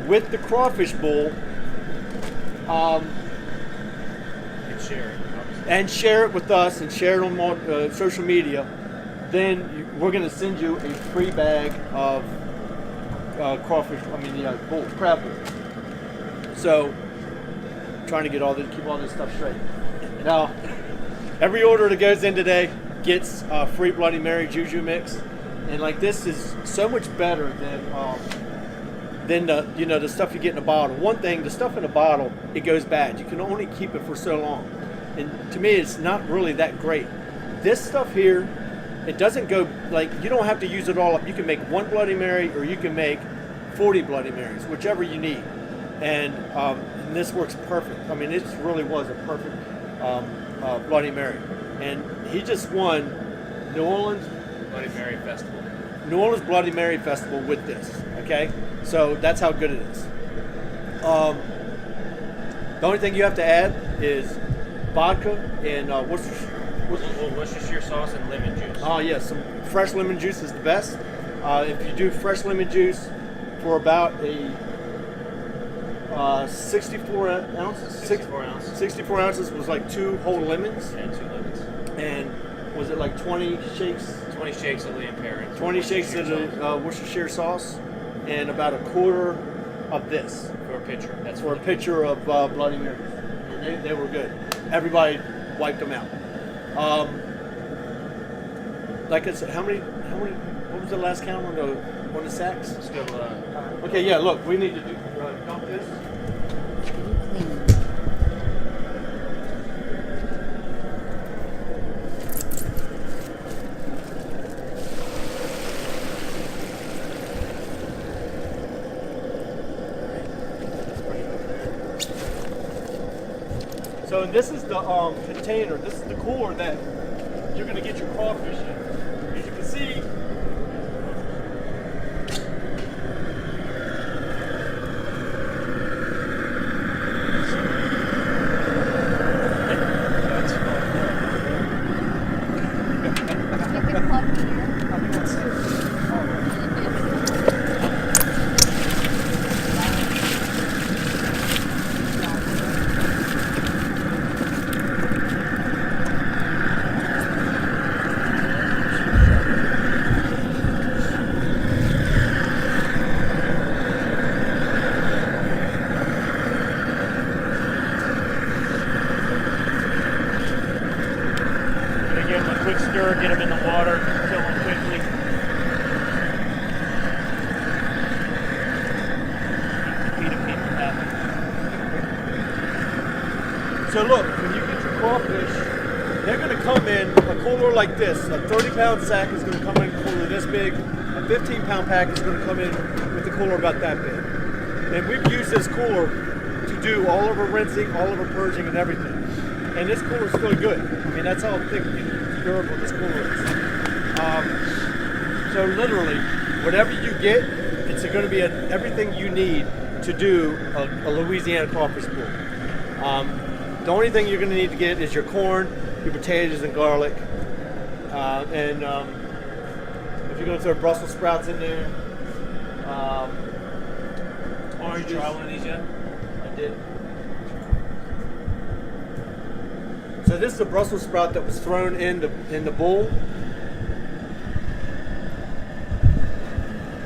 with the crawfish bowl, and share it with us and share it on social media, then we're going to send you a free bag of bull crab bowl. So, trying to keep all this stuff straight. Now, every order that goes in today gets a free Bloody Mary Juju mix, and like this is so much better than the stuff you get in a bottle. One thing, the stuff in a bottle, it goes bad. You can only keep it for so long. And to me, it's not really that great. This stuff here, it doesn't go, like, you don't have to use it all up. You can make 1 Bloody Mary, or you can make 40 Bloody Marys, whichever you need. And this works perfect. I mean, it really was a perfect Bloody Mary. And he just won New Orleans Bloody Mary Festival. New Orleans Bloody Mary Festival with this. Okay, so that's how good it is. The only thing you have to add is vodka and Worcestershire sauce and lemon juice. Oh yeah, some fresh lemon juice is the best. If you do fresh lemon juice for about a 64 ounces, 64 ounces. 64 ounces was like 2 whole lemons, And 2 lemons. and was it like 20 shakes? 20 shakes of Liam Perrin. 20 shakes of the Worcestershire sauce, and about a quarter of this For a pitcher. That's for a pitcher of Bloody Marys. And they were good. Everybody wiped them out. Like I said, how many? What was the last count on the sacks? Let's go. Okay, yeah. Look, we need to do dump this. So this is the container. This is the cooler that you're going to get your crawfish in. As you can see, You can plug it here. Gonna give them a quick stir, get them in the water, kill them quickly. Feed them people happy. so look, when you get your crawfish, they're going to come in a cooler like this. A 30-pound sack is going to come in a cooler this big. A 15-pound pack is going to come in with a cooler about that big. And we've used this cooler to do all of our rinsing, all of our purging, and everything. And this cooler is still good. I mean, that's how thick and durable this cooler is. So literally, whatever you get, it's going to be everything you need to do a Louisiana crawfish bowl. The only thing you're going to need to get is your corn, your potatoes, and garlic. And if you're going to throw Brussels sprouts in there, orange Did you try juice. one of these yet? I did. So this is the Brussels sprout that was thrown in the bowl.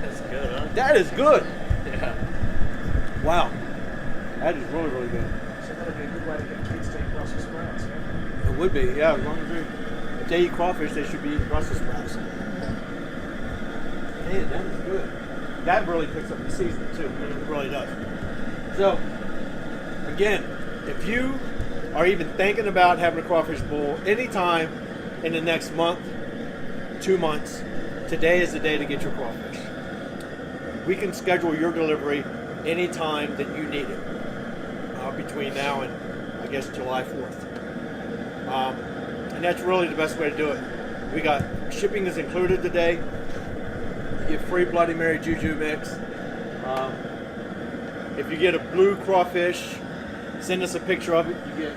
That's good, huh? That is good. Yeah. Wow. That is really, really good. So that'd be a good way to get kids to eat Brussels sprouts, yeah? It would be, yeah. As long as if they eat crawfish, they should be eating Brussels sprouts. Man, that is good. That really picks up the seasoning too. It really does. So, again, if you are even thinking about having a crawfish bowl anytime in the next month, 2 months, today is the day to get your crawfish. We can schedule your delivery anytime that you need it, between now and I guess July 4th. And that's really the best way to do it. We got shipping is included today. You get free Bloody Mary Juju mix. If you get a blue crawfish, send us a picture of it. You get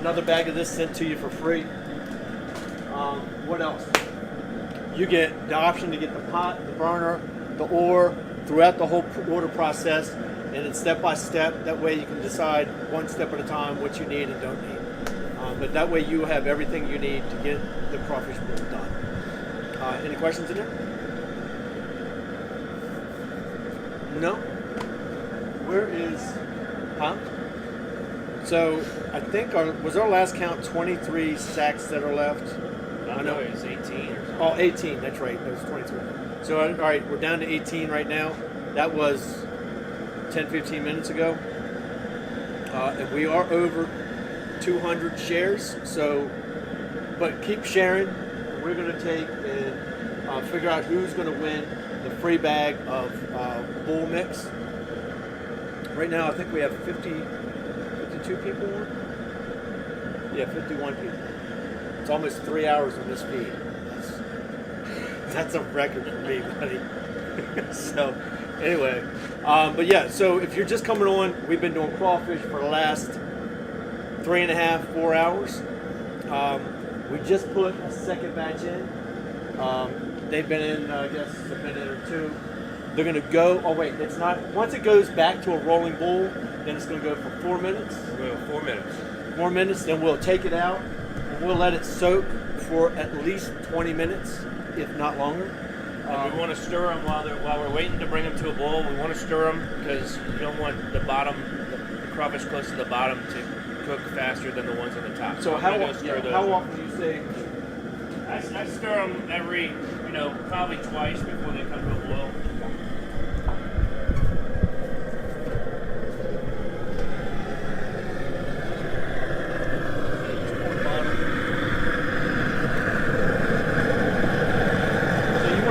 another bag of this sent to you for free. What else? You get the option to get the pot, the burner, the ore throughout the whole order process, and it's step by step. That way you can decide one step at a time what you need and don't need. But that way you have everything you need to get the crawfish bowl done. Any questions in there? No? Where is, huh? So I think was our last count 23 sacks that are left? I know it was 18 or something. Oh, 18, that's right, that was 23. So all right, we're down to 18 right now. That was 10-15 minutes ago. And we are over 200 shares. So, but keep sharing. We're going to take and figure out who's going to win the free bag of bull mix. Right now, I think we have 52 people on. Yeah, 51 people. It's almost 3 hours on this feed. That's a record for me, buddy. So, anyway, but yeah. So if you're just coming on, we've been doing crawfish for the last 3.5, 4 hours. We just put a second batch in. They've been in, I guess, a minute or two. They're gonna go. Oh wait, it's not. Once it goes back to a rolling bowl, then it's gonna go for 4 minutes. We're going 4 minutes. 4 minutes. Then we'll take it out and we'll let it soak for at least 20 minutes, if not longer. And we want to stir them while we're waiting to bring them to a boil. We want to stir them because you don't want the bottom, the crawfish close to the bottom, to cook faster than the ones on the top. So I'm how gonna stir those. often do you say? I stir them every, probably twice before they come to a boil.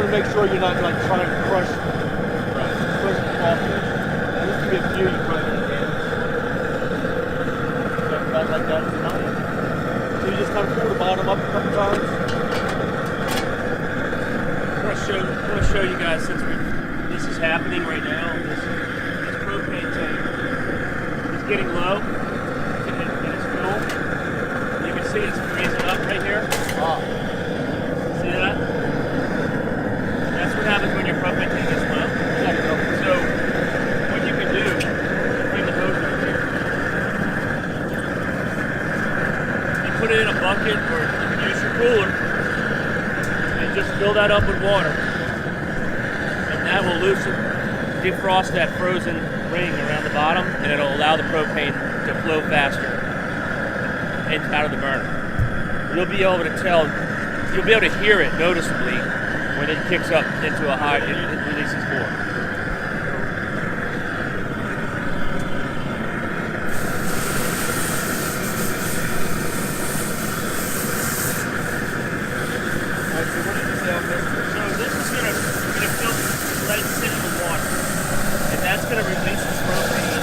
Make sure you're not like trying to crush the crawfish. There's gonna be a few you probably gonna damage. About like that is enough. So you just kind of pull the bottom up a couple times. I want to show you guys since this is happening right now. This propane tank is getting low and it's full. You can see it's freezing up right here. See that? What happens when your propane tank is low. So what you can do is bring the hose over here. You put it in a bucket or you can use your cooler and just fill that up with water. And that will defrost that frozen ring around the bottom, and it'll allow the propane to flow faster and out of the burner. You'll be able to hear it noticeably when it kicks up into a high, it releases more. So this is going to let it sit in the water, and that's going to release the propane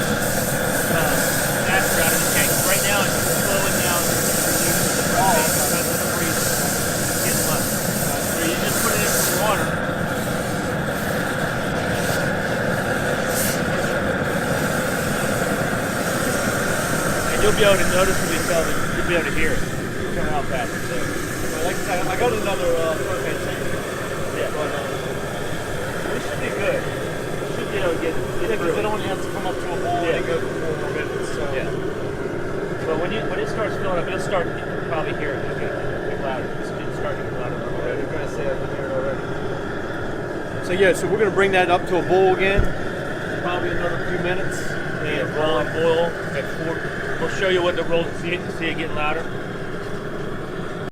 faster out of the tank. Right now it's slowing down the release of the propane because of the freezing. It's getting less. So you just put it in some water. And you'll be able to noticeably tell that you'll be able to hear it coming out faster. So, Like I said, I got another propane tank. yeah. We should be good. We should be able to get Because it only has to come up to a boil Yeah. and go for 4 more minutes. So. Yeah. But when it starts filling up, you'll start to probably hear it get louder. It's starting to get louder. You're going to see it here already. So yeah, so we're gonna bring that up to a boil again. Probably another few minutes. And roll and boil at 4. We'll show you what the roll. See it getting louder.